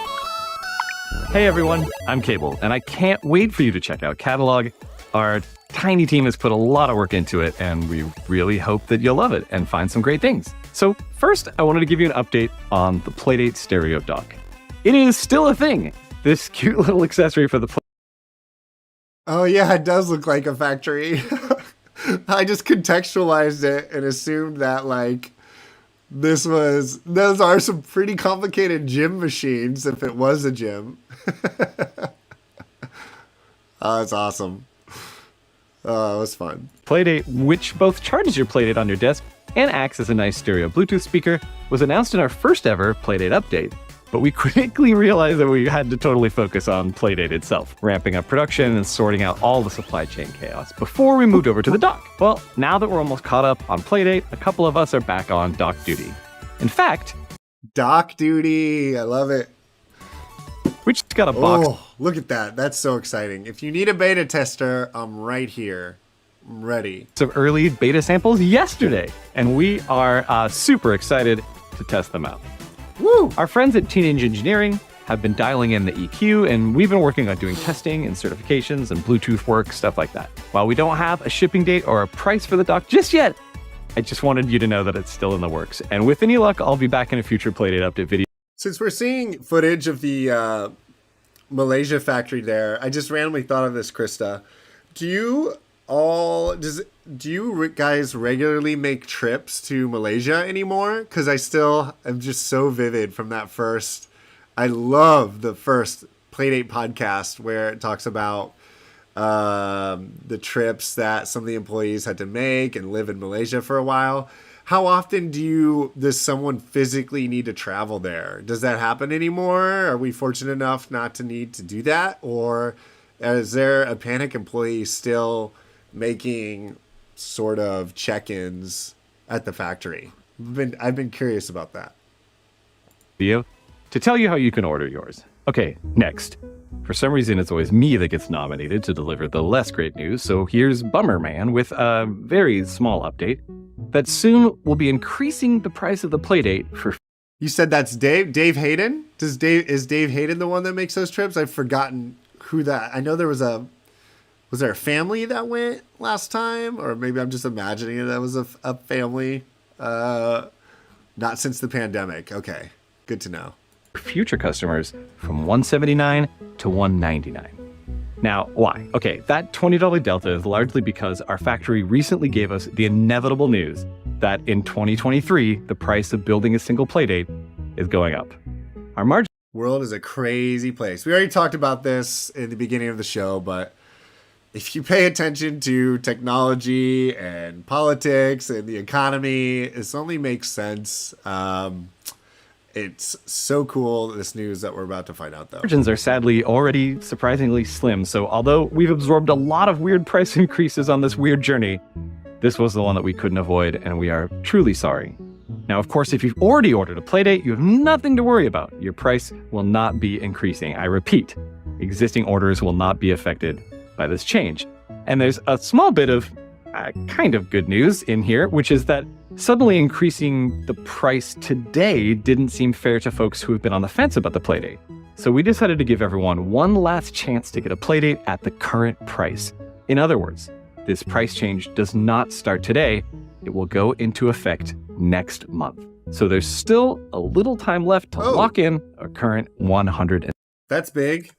Hey everyone, I'm Cable, and I can't wait for you to check out Catalog. Our tiny team has put a lot of work into it, and we really hope that you'll love it and find some great things. So first, I wanted to give you an update on the Playdate stereo dock. It is still a thing. This cute little accessory for the Oh yeah, it does look like a factory. I just contextualized it and assumed that like those are some pretty complicated gym machines if it was a gym. Oh, that's awesome. Oh, it was fun. Playdate, which both charges your Playdate on your desk and acts as a nice stereo Bluetooth speaker, was announced in our first ever Playdate update. But we quickly realized that we had to totally focus on Playdate itself, ramping up production and sorting out all the supply chain chaos before we moved over to the dock. Well, now that we're almost caught up on Playdate, a couple of us are back on dock duty. In fact, dock duty, I love it. We just got a box. Oh, look at that. That's so exciting. If you need a beta tester, I'm right here. I'm ready. Some early beta samples yesterday, and we are super excited to test them out. Woo! Our friends at Teenage Engineering have been dialing in the EQ, and we've been working on doing testing and certifications and Bluetooth work, stuff like that. While we don't have a shipping date or a price for the dock just yet, I just wanted you to know that it's still in the works. And with any luck, I'll be back in a future Playdate update video. Since we're seeing footage of the Malaysia factory there, I just randomly thought of this, Krista. Do you guys regularly make trips to Malaysia anymore? Because I still am just so vivid from that first. I love the first Playdate podcast where it talks about the trips that some of the employees had to make and live in Malaysia for a while. How often does someone physically need to travel there? Does that happen anymore? Are we fortunate enough not to need to do that? Or is there a Panic employee still making sort of check-ins at the factory? I've been curious about that. Video to tell you how you can order yours. Okay, next. For some reason, it's always me that gets nominated to deliver the less great news, so here's Bummer Man with a very small update that soon will be increasing the price of the Playdate for... You said that's Dave Hayden? Is Dave Hayden the one that makes those trips? I've forgotten who that... I know there was there a family that went last time? Or maybe I'm just imagining it. That was a family. Not since the pandemic. Okay, good to know. Future customers from $179 to $199. Now, why? Okay, that $20 delta is largely because our factory recently gave us the inevitable news that in 2023, the price of building a single Playdate is going up. Our margin... World is a crazy place. We already talked about this in the beginning of the show, but if you pay attention to technology and politics and the economy, this only makes sense. It's so cool, this news that we're about to find out, though. Margins are sadly already surprisingly slim, so although we've absorbed a lot of weird price increases on this weird journey, this was the one that we couldn't avoid, and we are truly sorry. Now, of course, if you've already ordered a Playdate, you have nothing to worry about. Your price will not be increasing. I repeat, existing orders will not be affected by this change. And there's a small bit of kind of good news in here, which is that suddenly increasing the price today didn't seem fair to folks who have been on the fence about the Playdate. So we decided to give everyone one last chance to get a Playdate at the current price. In other words, this price change does not start today. It will go into effect next month. So there's still a little time left to lock in a current 100. That's big.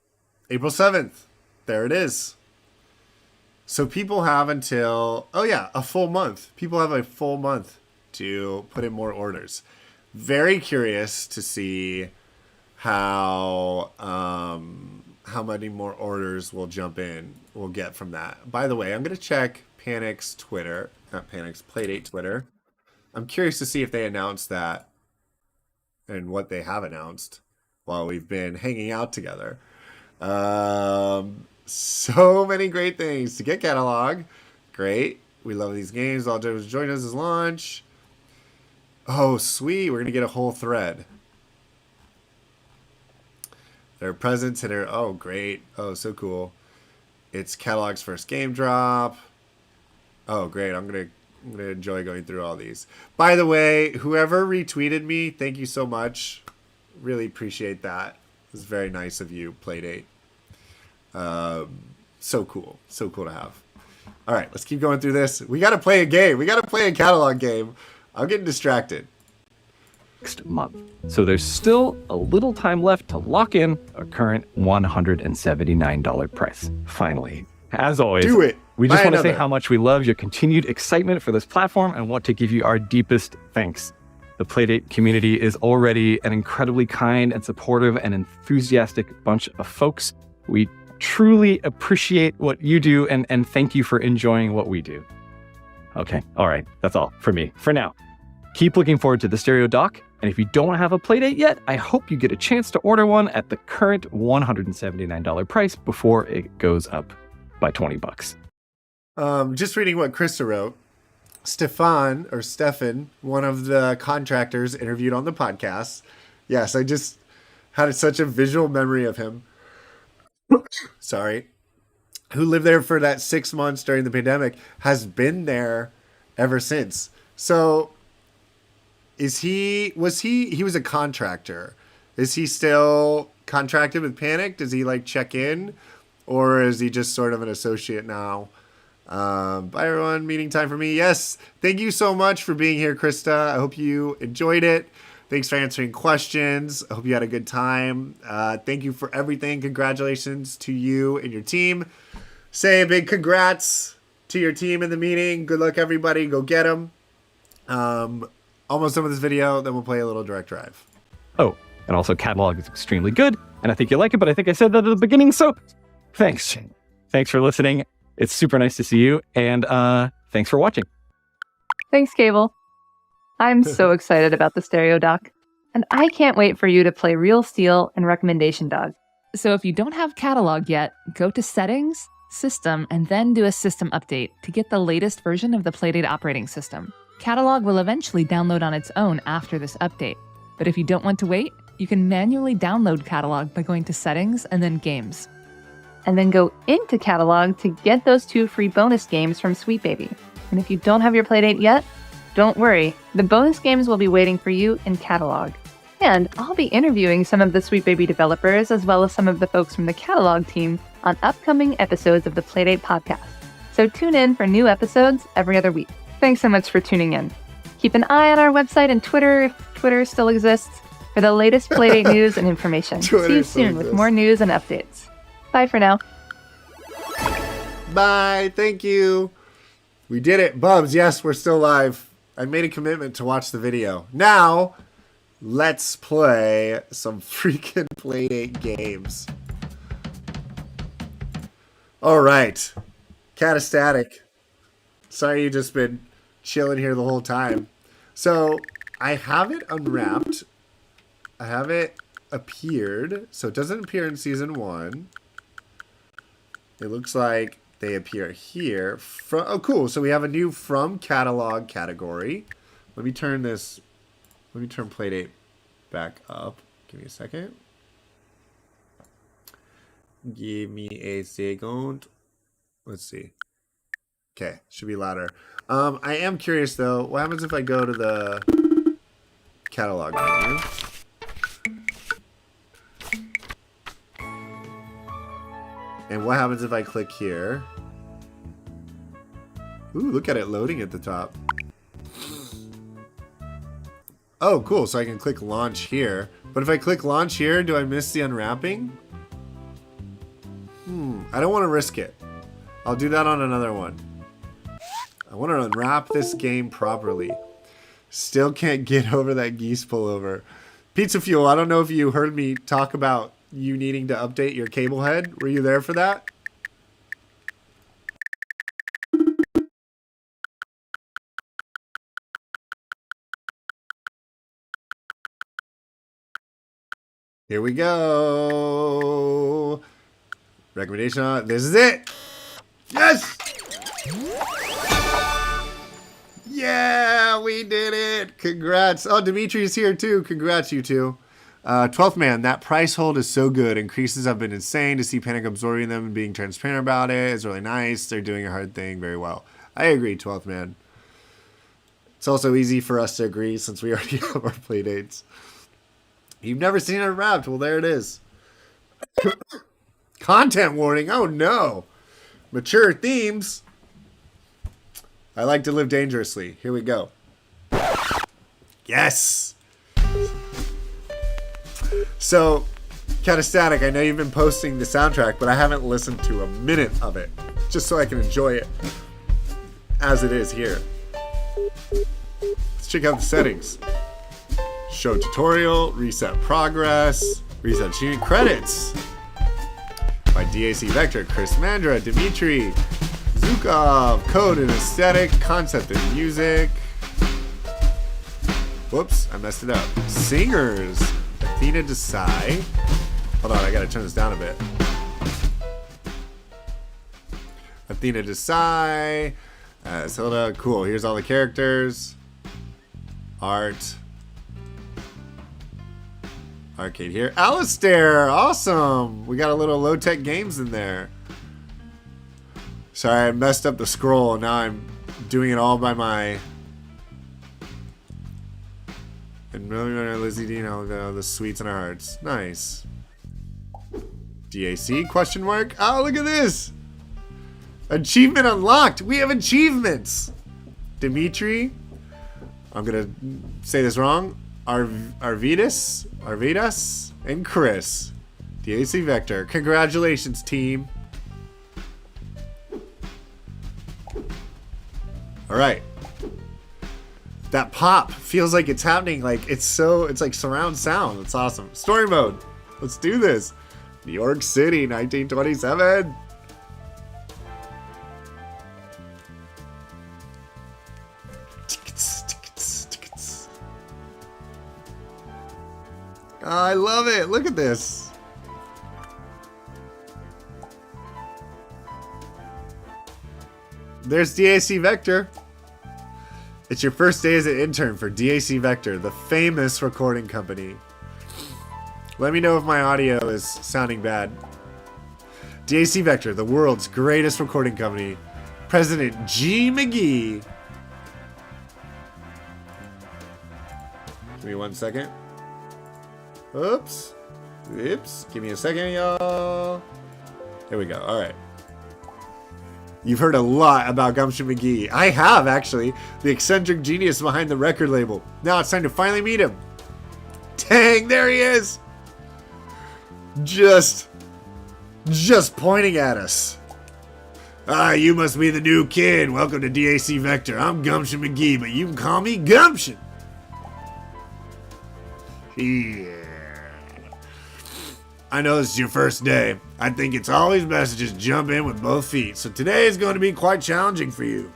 April 7th. There it is. So people have until, a full month. People have a full month to put in more orders. Very curious to see how many more orders we'll get from that. By the way, I'm going to check Panic's Twitter, not Panic's, Playdate Twitter. I'm curious to see if they announced that and what they have announced while we've been hanging out together. So many great things to get catalog. Great. We love these games. All join us as launch. Oh, sweet. We're going to get a whole thread. Their presence hitter. Oh, great. Oh, so cool. It's catalog's first game drop. Oh, great. I'm going to enjoy going through all these. By the way, whoever retweeted me, thank you so much. Really appreciate that. It was very nice of you, Playdate. So cool. So cool to have. All right, let's keep going through this. We got to play a game. We got to play a catalog game. I'm getting distracted. Next month. So there's still a little time left to lock in a current $179 price. Finally. As always, do it. We just want to say how much we love your continued excitement for this platform and want to give you our deepest thanks. The Playdate community is already an incredibly kind and supportive and enthusiastic bunch of folks. We truly appreciate what you do and thank you for enjoying what we do. Okay, all right, that's all for me for now. Keep looking forward to the stereo dock, and if you don't have a Playdate yet, I hope you get a chance to order one at the current $179 price before it goes up by $20. Just reading what Krista wrote. Stefan, one of the contractors interviewed on the podcast. Yes, I just had such a visual memory of him. Sorry. Who lived there for that 6 months during the pandemic, has been there ever since. So he was a contractor. Is he still contracted with Panic? Does he check in? Or is he just sort of an associate now? Bye everyone, meeting time for me. Yes, thank you so much for being here, Krista. I hope you enjoyed it. Thanks for answering questions. I hope you had a good time. Thank you for everything. Congratulations to you and your team. Say a big congrats to your team in the meeting. Good luck, everybody. Go get them. Almost done with this video. Then we'll play a little direct drive. Oh, and also catalog is extremely good. And I think you like it, but I think I said that at the beginning. So thanks. Thanks for listening. It's super nice to see you. And thanks for watching. Thanks, Cable. I'm so excited about the stereo dock, and I can't wait for you to play Real Steel and Recommendation Dog. So if you don't have catalog yet, go to Settings, System, and then do a system update to get the latest version of the Playdate operating system. Catalog will eventually download on its own after this update, but if you don't want to wait, you can manually download Catalog by going to Settings and then Games. and then go into Catalog to get those 2 free bonus games from Sweetbaby. And if you don't have your Playdate yet, don't worry, the bonus games will be waiting for you in Catalog. And I'll be interviewing some of the Sweetbaby developers as well as some of the folks from the Catalog team on upcoming episodes of the Playdate podcast. So tune in for new episodes every other week. Thanks so much for tuning in. Keep an eye on our website and Twitter, if Twitter still exists, for the latest Playdate news and information. See you soon with more news and updates. Bye for now. Bye. Thank you. We did it. Bubs, yes, we're still live. I made a commitment to watch the video. Now, let's play some freaking Playdate games. All right. Catastatic. Sorry you've just been chilling here the whole time. So, I have it unwrapped. I have it appeared. So, it doesn't appear in Season 1. It looks like they appear here. Oh, cool. So, we have a new From Catalog category. Let me turn Playdate back up. Give me a second. Give me a second. Let's see. Okay, should be louder. I am curious though. What happens if I go to the catalog menu? And what happens if I click here? Ooh, look at it loading at the top. Oh, cool. So I can click launch here. But if I click launch here, do I miss the unwrapping? I don't want to risk it. I'll do that on another one. I want to unwrap this game properly. Still can't get over that geese pullover. Pizza Fuel, I don't know if you heard me talk about you needing to update your cable head. Were you there for that? Here we go. Recommendation on this is it. Yes! Yeah, we did it. Congrats. Oh, Dimitri's here too. Congrats, you two. 12th man, that price hold is so good. Increases have been insane. To see Panic absorbing them and being transparent about it is really nice. They're doing a hard thing very well. I agree, 12th man. It's also easy for us to agree since we already have our play dates. You've never seen it wrapped. Well, there it is. Content warning. Oh, no. Mature themes. I like to live dangerously. Here we go. Yes. So, Catastatic, I know you've been posting the soundtrack, but I haven't listened to a minute of it. Just so I can enjoy it as it is here. Let's check out the settings. Show tutorial, reset progress, reset tuning credits by DAC Vector, Chris Mandra, Dimitri, Zukov, code and aesthetic, concept and music. Whoops, I messed it up. Singers, Athena Desai. Hold on, I gotta turn this down a bit. Athena Desai, Hilda, cool. Here's all the characters. Art. Arcade here. Alistair! Awesome! We got a little low-tech games in there. Sorry, I messed up the scroll. Now I'm doing it all by my... And Lizzie Dean, the sweets in our hearts. Nice. DAC? Question mark? Oh, look at this! Achievement unlocked! We have achievements! Dimitri. I'm gonna say this wrong. Arvidas, and Chris. DAC Vector. Congratulations, team. Alright. That pop feels like it's happening. Like it's like surround sound. It's awesome. Story mode. Let's do this. New York City, 1927. Oh, I love it. Look at this. There's DAC Vector. It's your first day as an intern for DAC Vector, the famous recording company. Let me know if my audio is sounding bad. DAC Vector, the world's greatest recording company. President G. McGee. Give me 1 second. Oops. Oops. Give me a second, y'all. There we go. All right. You've heard a lot about Gumption McGee. I have, actually. The eccentric genius behind the record label. Now it's time to finally meet him. Dang, there he is. Just pointing at us. Ah, you must be the new kid. Welcome to DAC Vector. I'm Gumption McGee, but you can call me Gumption. Yeah. I know this is your first day. I think it's always best to just jump in with both feet. So today is going to be quite challenging for you.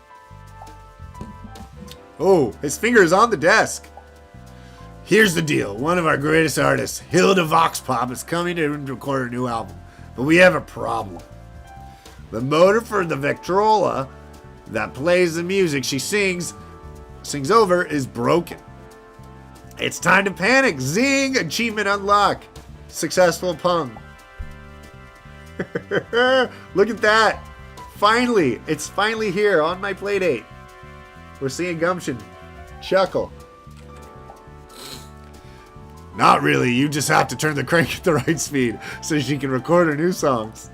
Oh, his finger is on the desk. Here's the deal. One of our greatest artists, Hilda Voxpop, is coming to record a new album. But we have a problem. The motor for the Victrola that plays the music she sings over is broken. It's time to panic. Zing! Achievement unlock. Successful pung. Look at that. Finally. It's finally here on my Playdate. We're seeing Gumption chuckle. Not really. You just have to turn the crank at the right speed so she can record her new songs.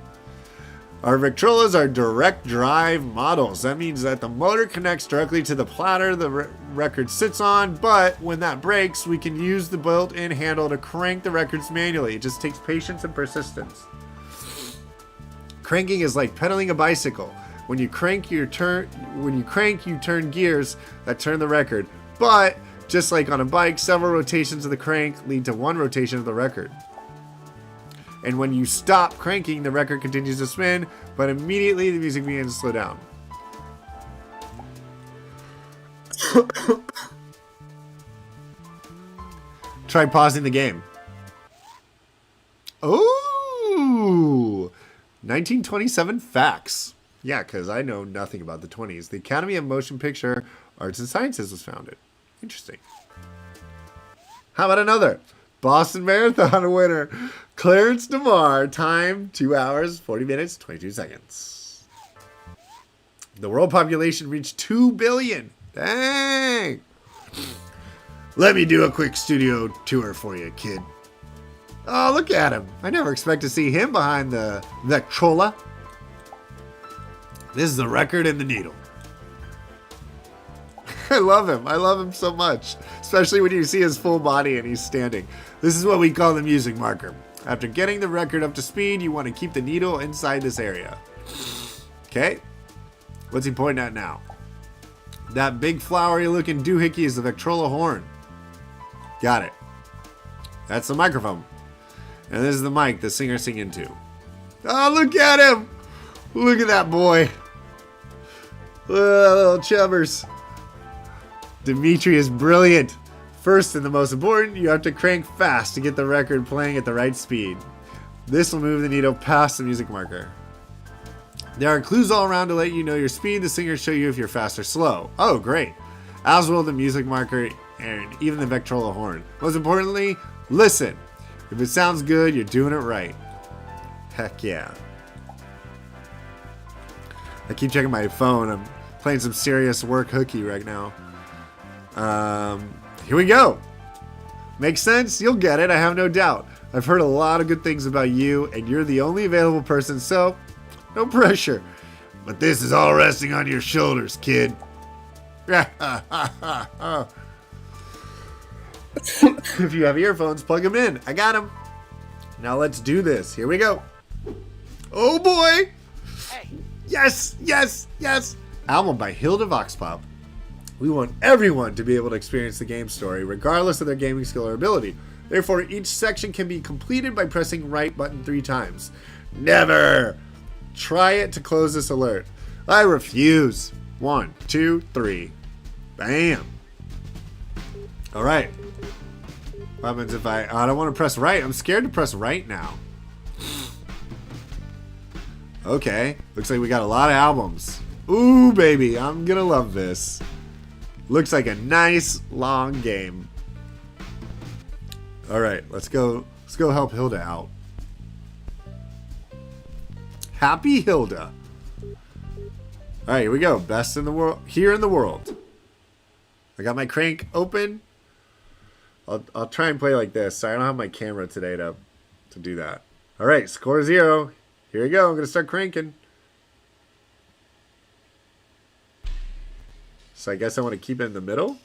Our Victrolas are direct drive models. That means that the motor connects directly to the platter the record sits on, but when that breaks, we can use the built-in handle to crank the records manually. It just takes patience and persistence. Cranking is like pedaling a bicycle. When you crank, you turn gears that turn the record. But just like on a bike, several rotations of the crank lead to one rotation of the record. And when you stop cranking, the record continues to spin, but immediately the music begins to slow down. Try pausing the game. Oh, 1927 facts. Yeah, because I know nothing about the 20s. The Academy of Motion Picture Arts and Sciences was founded. Interesting. How about another? Boston Marathon winner, Clarence DeMar. Time, 2 hours, 40 minutes, 22 seconds. The world population reached 2 billion. Dang. Let me do a quick studio tour for you, kid. Oh, look at him. I never expect to see him behind the Victrola. This is the record and the needle. I love him. I love him so much. Especially when you see his full body and he's standing. This is what we call the music marker. After getting the record up to speed, you want to keep the needle inside this area. Okay? What's he pointing at now? That big flowery looking doohickey is the Victrola horn. Got it. That's the microphone. And this is the mic the singer's singing to. Oh, look at him! Look at that boy. Little chubbers. Dimitri is brilliant. First and the most important, you have to crank fast to get the record playing at the right speed. This will move the needle past the music marker. There are clues all around to let you know your speed. The singers show you if you're fast or slow. Oh, great. As will the music marker and even the Victrola horn. Most importantly, listen. If it sounds good, you're doing it right. Heck yeah. I keep checking my phone. I'm playing some serious work hooky right now. Here we go. Makes sense? You'll get it, I have no doubt. I've heard a lot of good things about you, and you're the only available person, so no pressure. But this is all resting on your shoulders, kid. If you have earphones, plug them in. I got them. Now let's do this. Here we go. Oh boy. Hey. Yes, yes, yes. Album by Hilda Voxpop. We want everyone to be able to experience the game story, regardless of their gaming skill or ability. Therefore, each section can be completed by pressing right button 3 times. Never! Try it to close this alert. I refuse. 1, 2, 3. Bam. Alright. What happens if I don't want to press right. I'm scared to press right now. Okay. Looks like we got a lot of albums. Ooh, baby. I'm gonna love this. Looks like a nice long game. Alright, let's go help Hilda out. Happy Hilda. All right, here we go. Best in the world. Here in the world. I got my crank open. I'll try and play like this. So I don't have my camera today to do that. All right, score 0. Here we go. I'm going to start cranking. So I guess I want to keep it in the middle.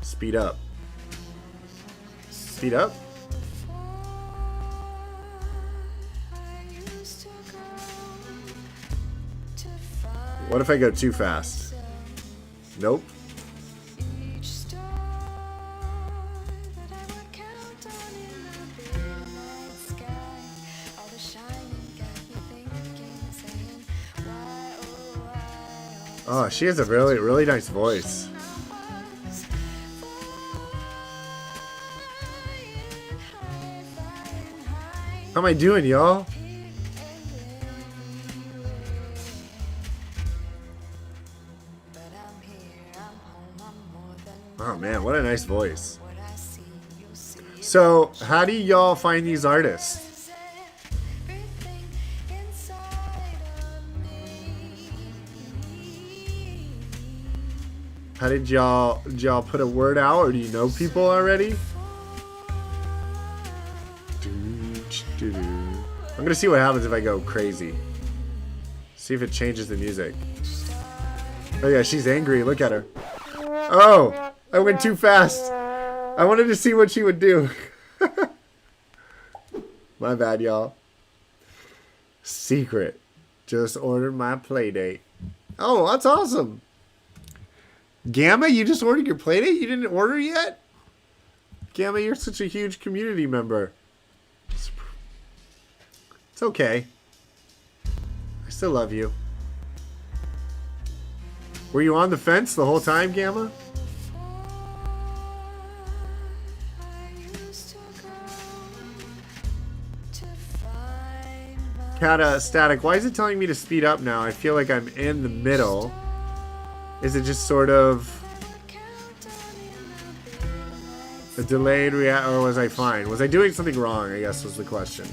Speed up. Speed up. What if I go too fast? Nope. Oh, she has a really, really nice voice. How am I doing, y'all? Oh man, what a nice voice. So, how do y'all find these artists? How did y'all put a word out, or do you know people already? I'm gonna see what happens if I go crazy. See if it changes the music. Oh yeah, she's angry. Look at her. Oh, I went too fast. I wanted to see what she would do. My bad, y'all. Secret. Just ordered my Playdate. Oh, that's awesome. Gamma, you just ordered your Playdate? You didn't order yet? Gamma, you're such a huge community member. It's okay. I still love you. Were you on the fence the whole time, Gamma? Kata Static, why is it telling me to speed up now? I feel like I'm in the middle. Is it just sort of a delayed react, or was I fine? Was I doing something wrong, I guess was the question.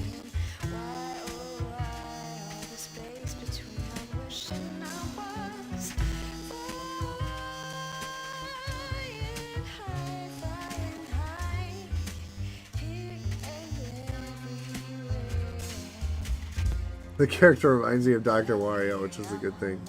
The character reminds me of Dr. Wario, which is a good thing.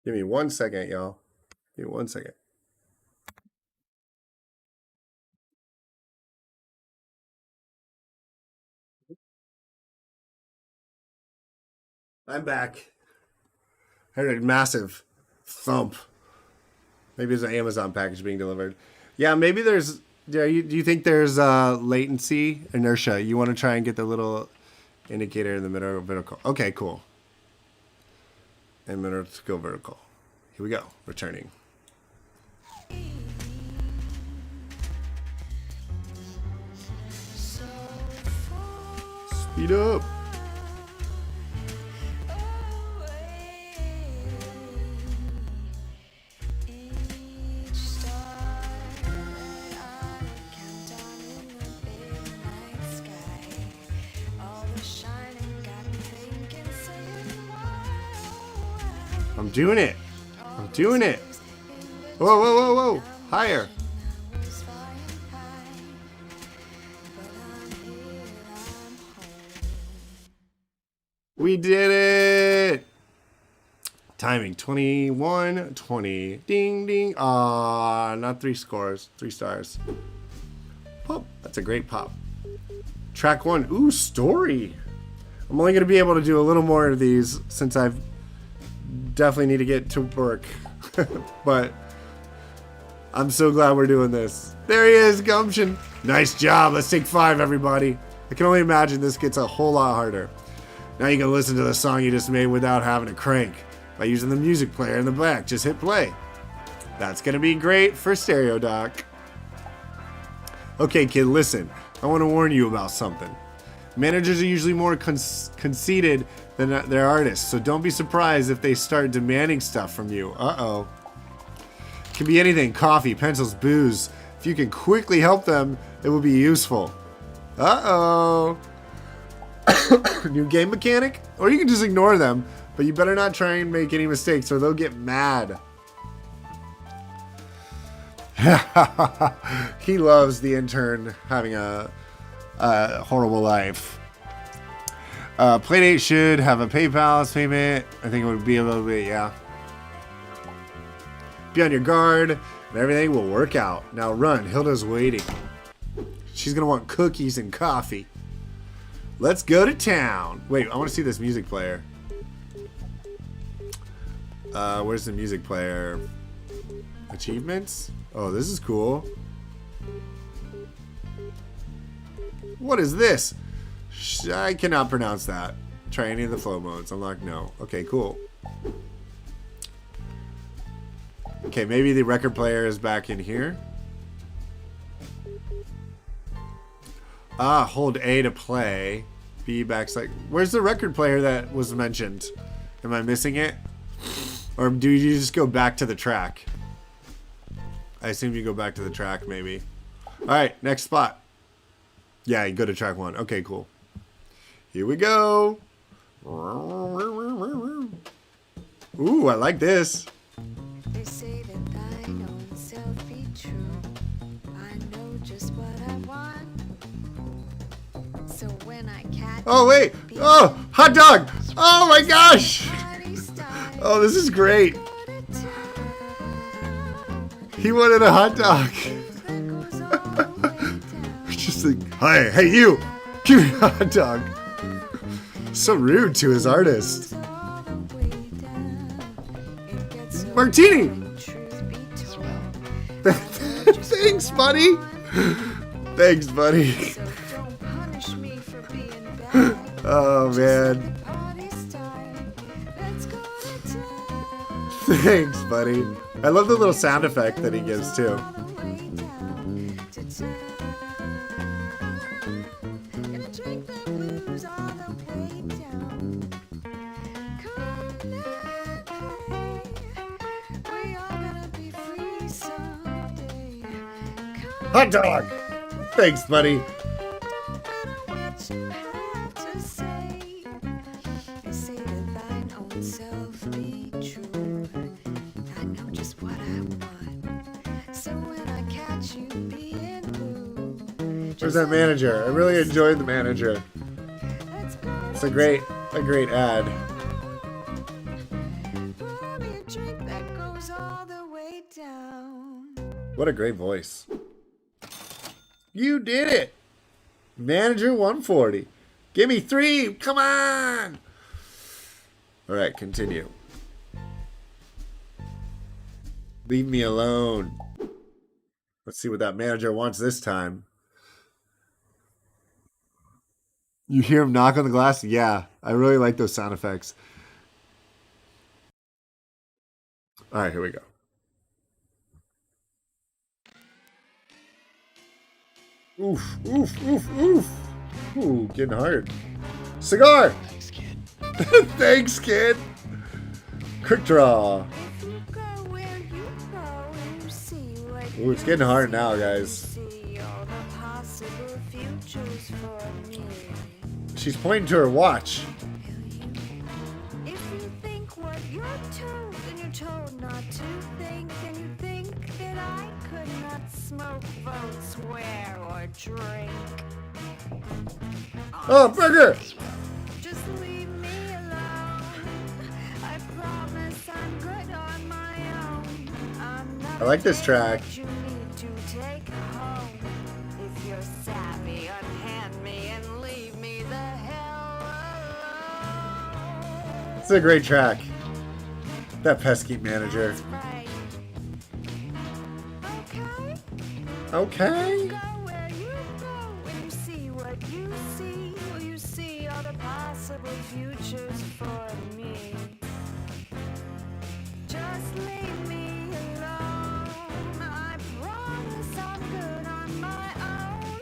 Give me 1 second, y'all. Give me 1 second. I'm back. I heard a massive thump. Maybe it's an Amazon package being delivered. Yeah, maybe there's... do you think there's latency, inertia? You want to try and get the little indicator in the middle of vertical. Okay, cool. And middle to go vertical. Here we go. Returning. Speed up. I'm doing it. I'm doing it. Whoa, whoa, whoa, whoa. Higher. We did it. Timing 21, 20. Ding, ding. Ah, not 3 scores. 3 stars. Pop. That's a great pop. Track 1. Ooh, story. I'm only going to be able to do a little more of these since I've definitely need to get to work. But I'm so glad we're doing this. There he is, Gumption. Nice job. Let's take 5, everybody. I can only imagine this gets a whole lot harder. Now you can listen to the song you just made without having to crank by using the music player in the back. Just hit play. That's going to be great for Stereo Doc. Okay, kid, listen. I want to warn you about something. Managers are usually more conceited than their artists, so don't be surprised if they start demanding stuff from you. Uh-oh. It can be anything, coffee, pencils, booze. If you can quickly help them, it will be useful. Uh-oh. New game mechanic? Or you can just ignore them, but you better not try and make any mistakes or they'll get mad. He loves the intern having a horrible life. Playdate should have a PayPal payment. I think it would be a little bit, yeah. Be on your guard, and everything will work out. Now run, Hilda's waiting. She's gonna want cookies and coffee. Let's go to town. Wait, I want to see this music player. Where's the music player? Achievements? Oh, this is cool. What is this? I cannot pronounce that. Try any of the flow modes. Unlock no. Okay, cool. Okay, maybe the record player is back in here. Ah, hold A to play. B backslash. Where's the record player that was mentioned? Am I missing it? Or do you just go back to the track? I assume you go back to the track, maybe. Alright, next spot. Yeah, you go to track 1. Okay, cool. Here we go. Ooh, I like this. They say that thine own self be true. I know just what I want. So when I catch Oh, wait. Oh, hot dog. Oh, my gosh. Oh, this is great. He wanted a hot dog. Just like, hi, hey, you. Give me a hot dog. So rude to his artist. Martini. Thanks, buddy. Thanks, buddy. Oh, man. Thanks, buddy. I love the little sound effect that he gives, too. Hot dog! Thanks, buddy. Where's that manager? I really enjoyed the manager. It's a great ad. What a great voice. You did it! Manager 140. Give me 3! Come on! Alright, continue. Leave me alone. Let's see what that manager wants this time. You hear him knock on the glass? Yeah, I really like those sound effects. Alright, here we go. Oof, oof, oof, oof. Ooh, getting hard. Cigar! Thanks, kid. Thanks, kid. Quick draw. Ooh, it's getting hard now, guys. She's pointing to her watch. If you think what you're told, then you're told not to think, and you think that I could not smoke, vote, swear, or drink. Oh, burger! Just leave me alone. I promise I'm good on my own. I'm not I like this track. you need to take home. If you're savvy, unhand me and leave me the hell alone. It's a great track. That pesky manager. Right. Okay. Okay. Go where you go and you see what you see. Will you see all the possible futures for me? Just leave me alone. I promise I'm good on my own.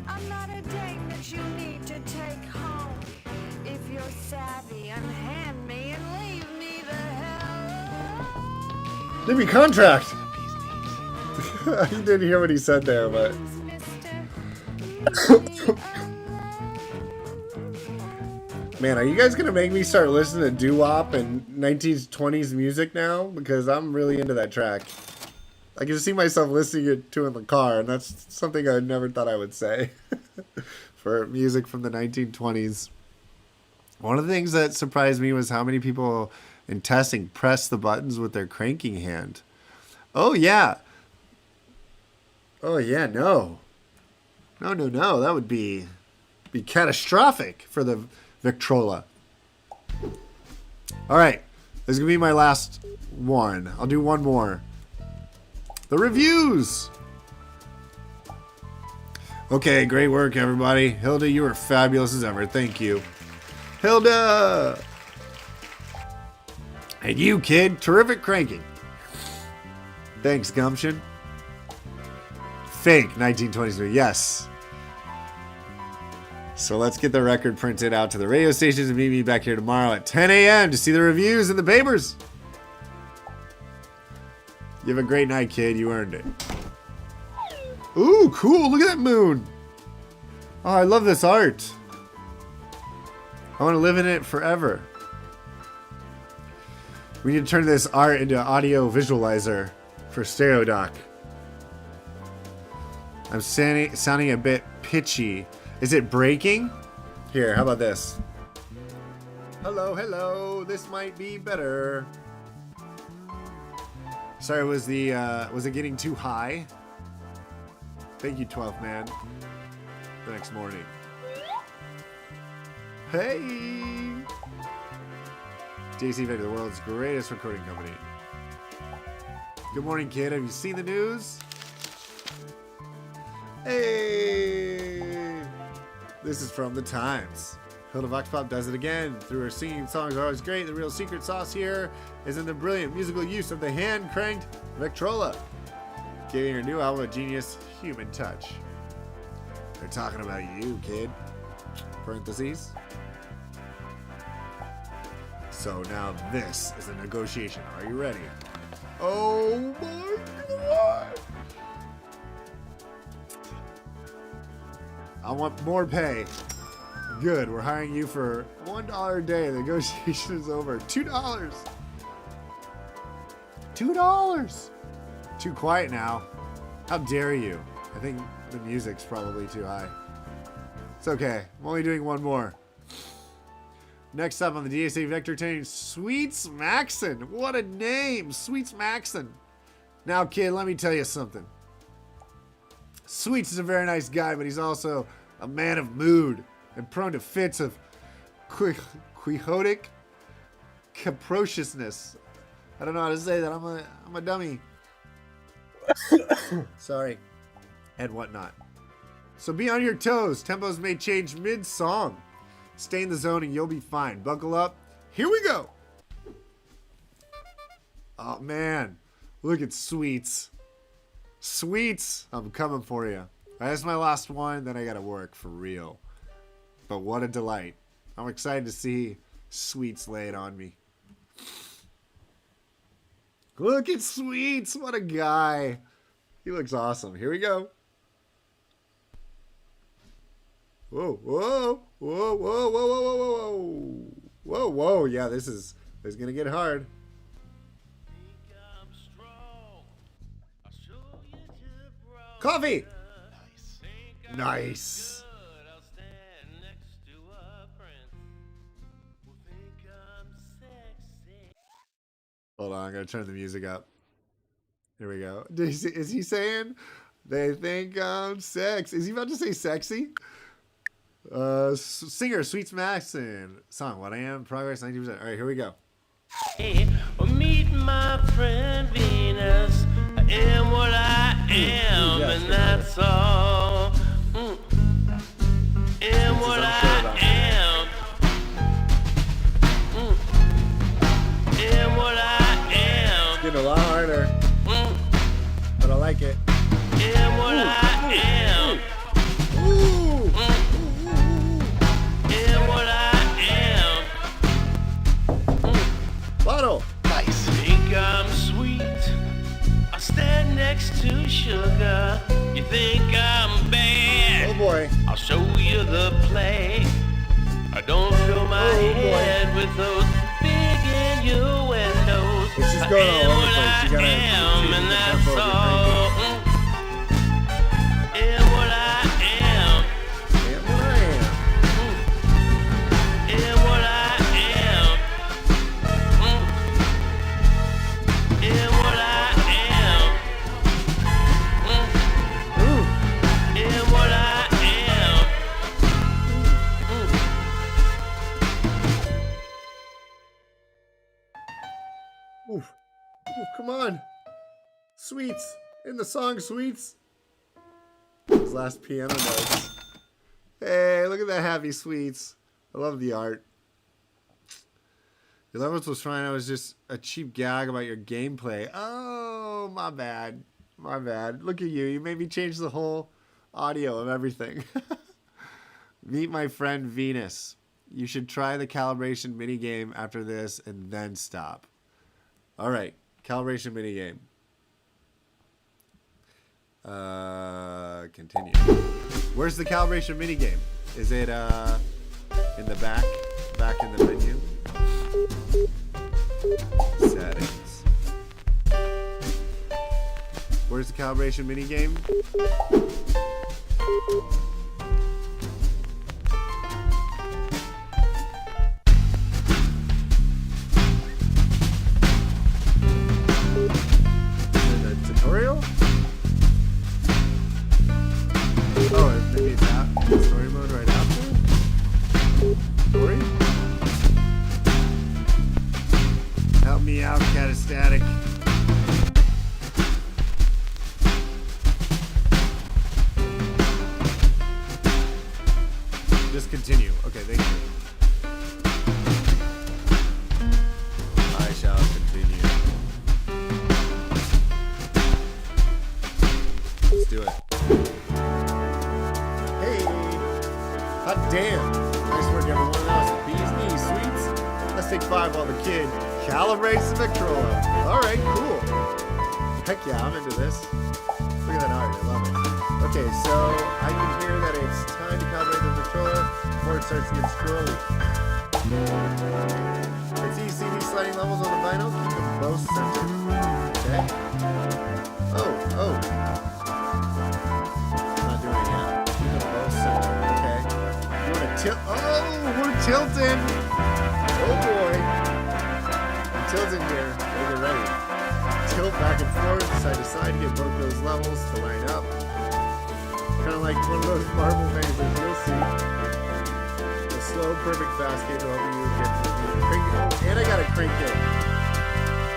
I'm not a dame that you need to take Give me contract. You didn't hear what he said there, but. Man, are you guys gonna make me start listening to doo-wop and 1920s music now? Because I'm really into that track. I can see myself listening to it in the car, and that's something I never thought I would say. For music from the 1920s. One of the things that surprised me was how many people in testing press the buttons with their cranking hand. Oh, yeah. Oh, yeah, no. No. That would be catastrophic for the Victrola. All right. This is going to be my last one. I'll do one more. The reviews. Okay, great work, everybody. Hilda, you are fabulous as ever. Thank you. Hilda! And you, kid, terrific cranking. Thanks, Gumption. Fake 1923, yes. So let's get the record printed out to the radio stations and meet me back here tomorrow at 10 a.m. to see the reviews in the papers. You have a great night, kid. You earned it. Ooh, cool. Look at that moon. Oh, I love this art. I want to live in it forever. We need to turn this art into audio visualizer for Stereo Doc. I'm sounding a bit pitchy. Is it breaking? Here, how about this? Hello. This might be better. Sorry, was it getting too high? Thank you, 12th man. The next morning. Hey! JC Victor, the world's greatest recording company. Good morning, kid. Have you seen the news? Hey! This is from the Times. Hilda Voxpop does it again. Through her singing songs are always great. The real secret sauce here is in the brilliant musical use of the hand-cranked Victrola, giving her new album a genius human touch. They're talking about you, kid. Parentheses. So now this is a negotiation. Are you ready? Oh my god! I want more pay. Good, we're hiring you for $1 a day. The negotiation is over. $2. $2. Too quiet now. How dare you? I think the music's probably too high. It's okay. I'm only doing one more. Next up on the DSA Vector team, Sweets Maxon. What a name, Sweets Maxon. Now, kid, let me tell you something. Sweets is a very nice guy, but he's also a man of mood and prone to fits of quixotic capriciousness. I don't know how to say that. I'm a dummy. Sorry. And whatnot. So be on your toes. Tempos may change mid-song. Stay in the zone and you'll be fine. Buckle up. Here we go. Oh, man. Look at Sweets. Sweets. I'm coming for you. That's my last one. Then I got to work for real. But what a delight. I'm excited to see Sweets lay it on me. Look at Sweets. What a guy. He looks awesome. Here we go. Whoa, whoa, whoa, whoa, whoa, whoa, whoa, whoa, whoa, whoa. Yeah, this is going to get hard. Coffee. Nice. Hold on, I'm going to turn the music up. Here we go. Is he saying, they think I'm sexy? Is he about to say sexy? Singer, Sweets Maxon. Song, What I Am, Progress, 90%. All right, here we go. Hey, meet my friend Venus. I am what I am, and that's all. Am what I am. Am what I am. Getting a lot harder. But I like it. Am what I am. Ooh. Am what I am. Bottle. Nice. Think I'm sweet. think I'm bad. Oh boy. I'll show you the play. I don't fill my head with those big innuendos. It's just going all over the place. You gotta am, and that's tempo of your all. Am what I am. Am what I am. Am what I am. Am what I am. Am what I am. Oof. Oof, come on. Sweets. In the song Sweets. Those last piano notes. Hey, look at that happy Sweets. I love the art. Your levels was fine. I was just a cheap gag about your gameplay. Oh, my bad. My bad. Look at you. You made me change the whole audio of everything. Meet my friend Venus. You should try the calibration minigame after this and then stop. All right. Calibration minigame. Continue. Where's the calibration minigame? Is it in the back? Back in the menu? Settings. Where's the calibration minigame? In the tutorial? Oh, maybe it's out. Story mode right after? Story? Help me out, Catastatic. Just continue. Okay, thank you. I shall continue. Let's do it. Hey! Hot damn! Nice work, everyone. That was the bee's knees, Sweets. Let's take 5 while the kid calibrates the Victrola. Alright, cool. Heck yeah, I'm into this. Look at that art, I love it. Okay, so I can hear that it's time to calibrate the Victrola before it starts to get squirrely. It's easy to see these sliding levels on the vinyl. Keep them both centered. Okay. Oh. I'm not doing it yet. Keep them both centered. Okay. You want to tilt? Oh, we're tilting. Oh boy. I'm tilting here. We'll get ready. Tilt back and forth, side to side, get both those levels to line up. Kind of like one of those marble things that you'll see. A slow, perfect fast game will help you get to the crank. Oh, and I got a crank it.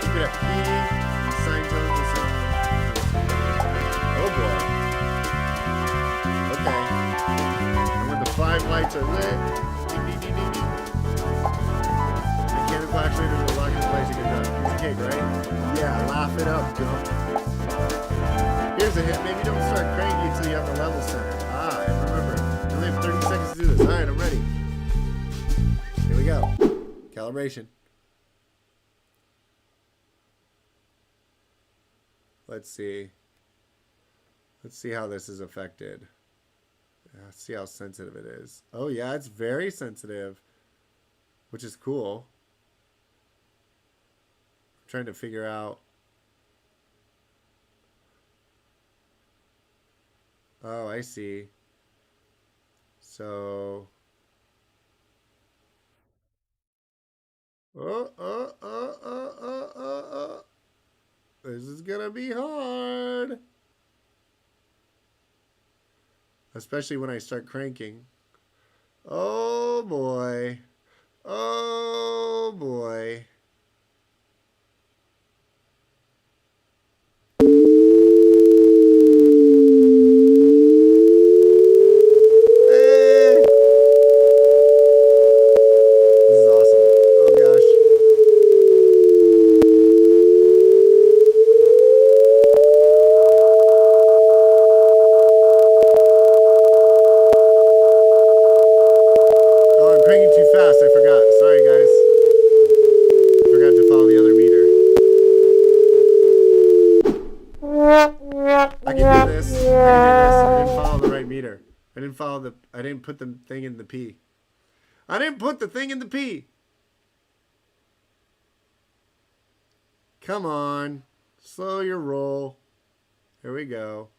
You could have key, sine tones, and so on. Oh boy. Okay. And when the 5 lights are lit, ding, ding, ding, ding, ding. Mechanical actuator will lock in place. You get done. Piece of cake, right? Yeah, laugh it up, Jump. Here's a hint. Maybe don't start cranking until you have the level centered. Ah, and remember, you only have 30 seconds to do this. Alright, I'm ready. Here we go. Calibration. Let's see. Let's see how this is affected. Let's see how sensitive it is. Oh yeah, it's very sensitive. Which is cool. I'm trying to figure out. Oh, I see. So. This is gonna be hard. Especially when I start cranking. Oh boy. Oh boy. didn't put the thing in the P. I didn't put the thing in the P. Come on. Slow your roll. Here we go.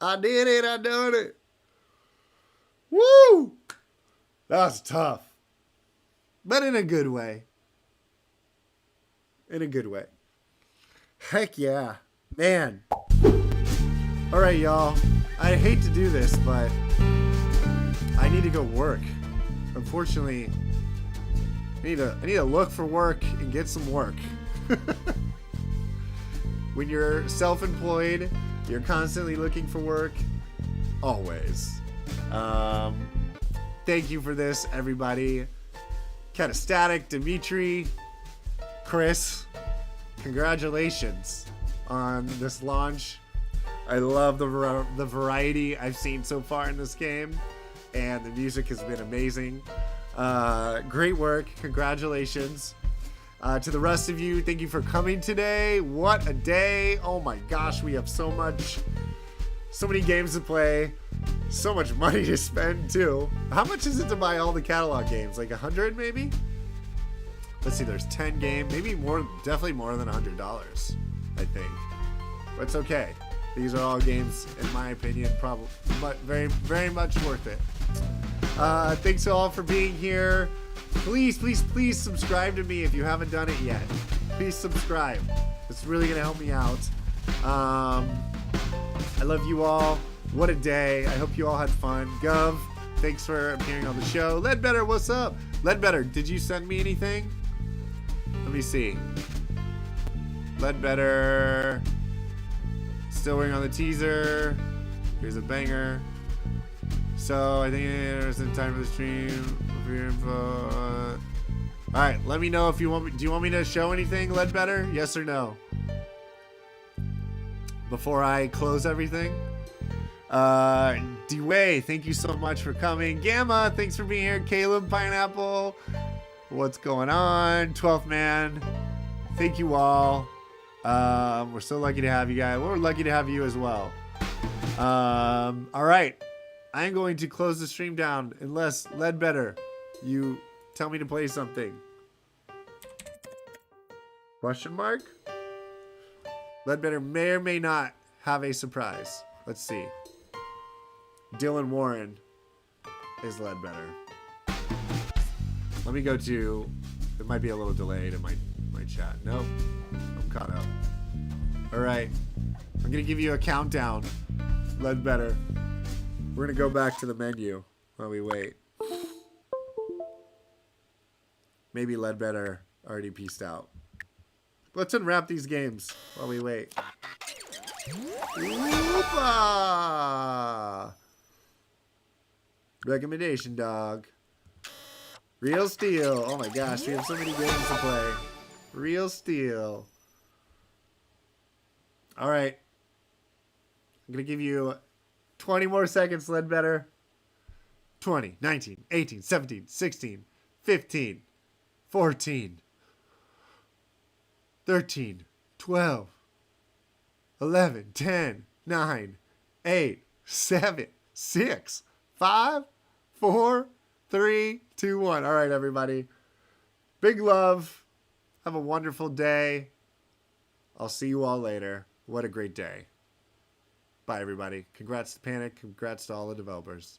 I did it. I done it. Woo! That was tough. But in a good way. In a good way. Heck yeah. Man. All right, y'all. I hate to do this, but I need to go work. Unfortunately, I need to look for work and get some work. When you're self-employed, you're constantly looking for work. Always. Thank you for this, everybody. Catastatic, Dimitri, Chris, congratulations on this launch. I love the variety I've seen so far in this game, and the music has been amazing. Great work. Congratulations. To the rest of you, thank you for coming today. What a day. Oh my gosh, we have so many games to play. So much money to spend too. How much is it to buy all the catalog games? Like 100 maybe? Let's see, there's 10 games. Maybe more, definitely more than $100, I think. But it's okay. These are all games, in my opinion, probably very, very much worth it. Thanks all for being here. Please, please, please subscribe to me if you haven't done it yet. Please subscribe. It's really going to help me out. I love you all. What a day. I hope you all had fun. Gov, thanks for appearing on the show. Ledbetter, what's up? Ledbetter, did you send me anything? Let me see. Ledbetter. Still waiting on the teaser. Here's a banger. So I think there's in time for the stream. All right, let me know if you want me. Do you want me to show anything, Ledbetter? Yes or no? Before I close everything. Dway, thank you so much for coming. Gamma, thanks for being here. Caleb, Pineapple, what's going on? 12th man, thank you all. We're so lucky to have you guys. We're lucky to have you as well. All right, I'm going to close the stream down unless Ledbetter, you tell me to play something. Question mark? Ledbetter may or may not have a surprise. Let's see. Dylan Warren is Ledbetter. Let me go to... It might be a little delayed in my chat. Nope. I'm caught up. Alright. I'm going to give you a countdown. Ledbetter. We're going to go back to the menu while we wait. Maybe Ledbetter already pieced out. Let's unwrap these games while we wait. Whoopa! Recommendation dog. Real Steel. Oh my gosh, we have so many games to play. Real Steel. Alright. I'm going to give you 20 more seconds, Ledbetter. 20, 19, 18, 17, 16, 15, 14, 13, 12, 11, 10, 9, 8, 7, 6, 5, 4, 3, 2, 1. All right, everybody. Big love. Have a wonderful day. I'll see you all later. What a great day. Bye, everybody. Congrats to Panic. Congrats to all the developers.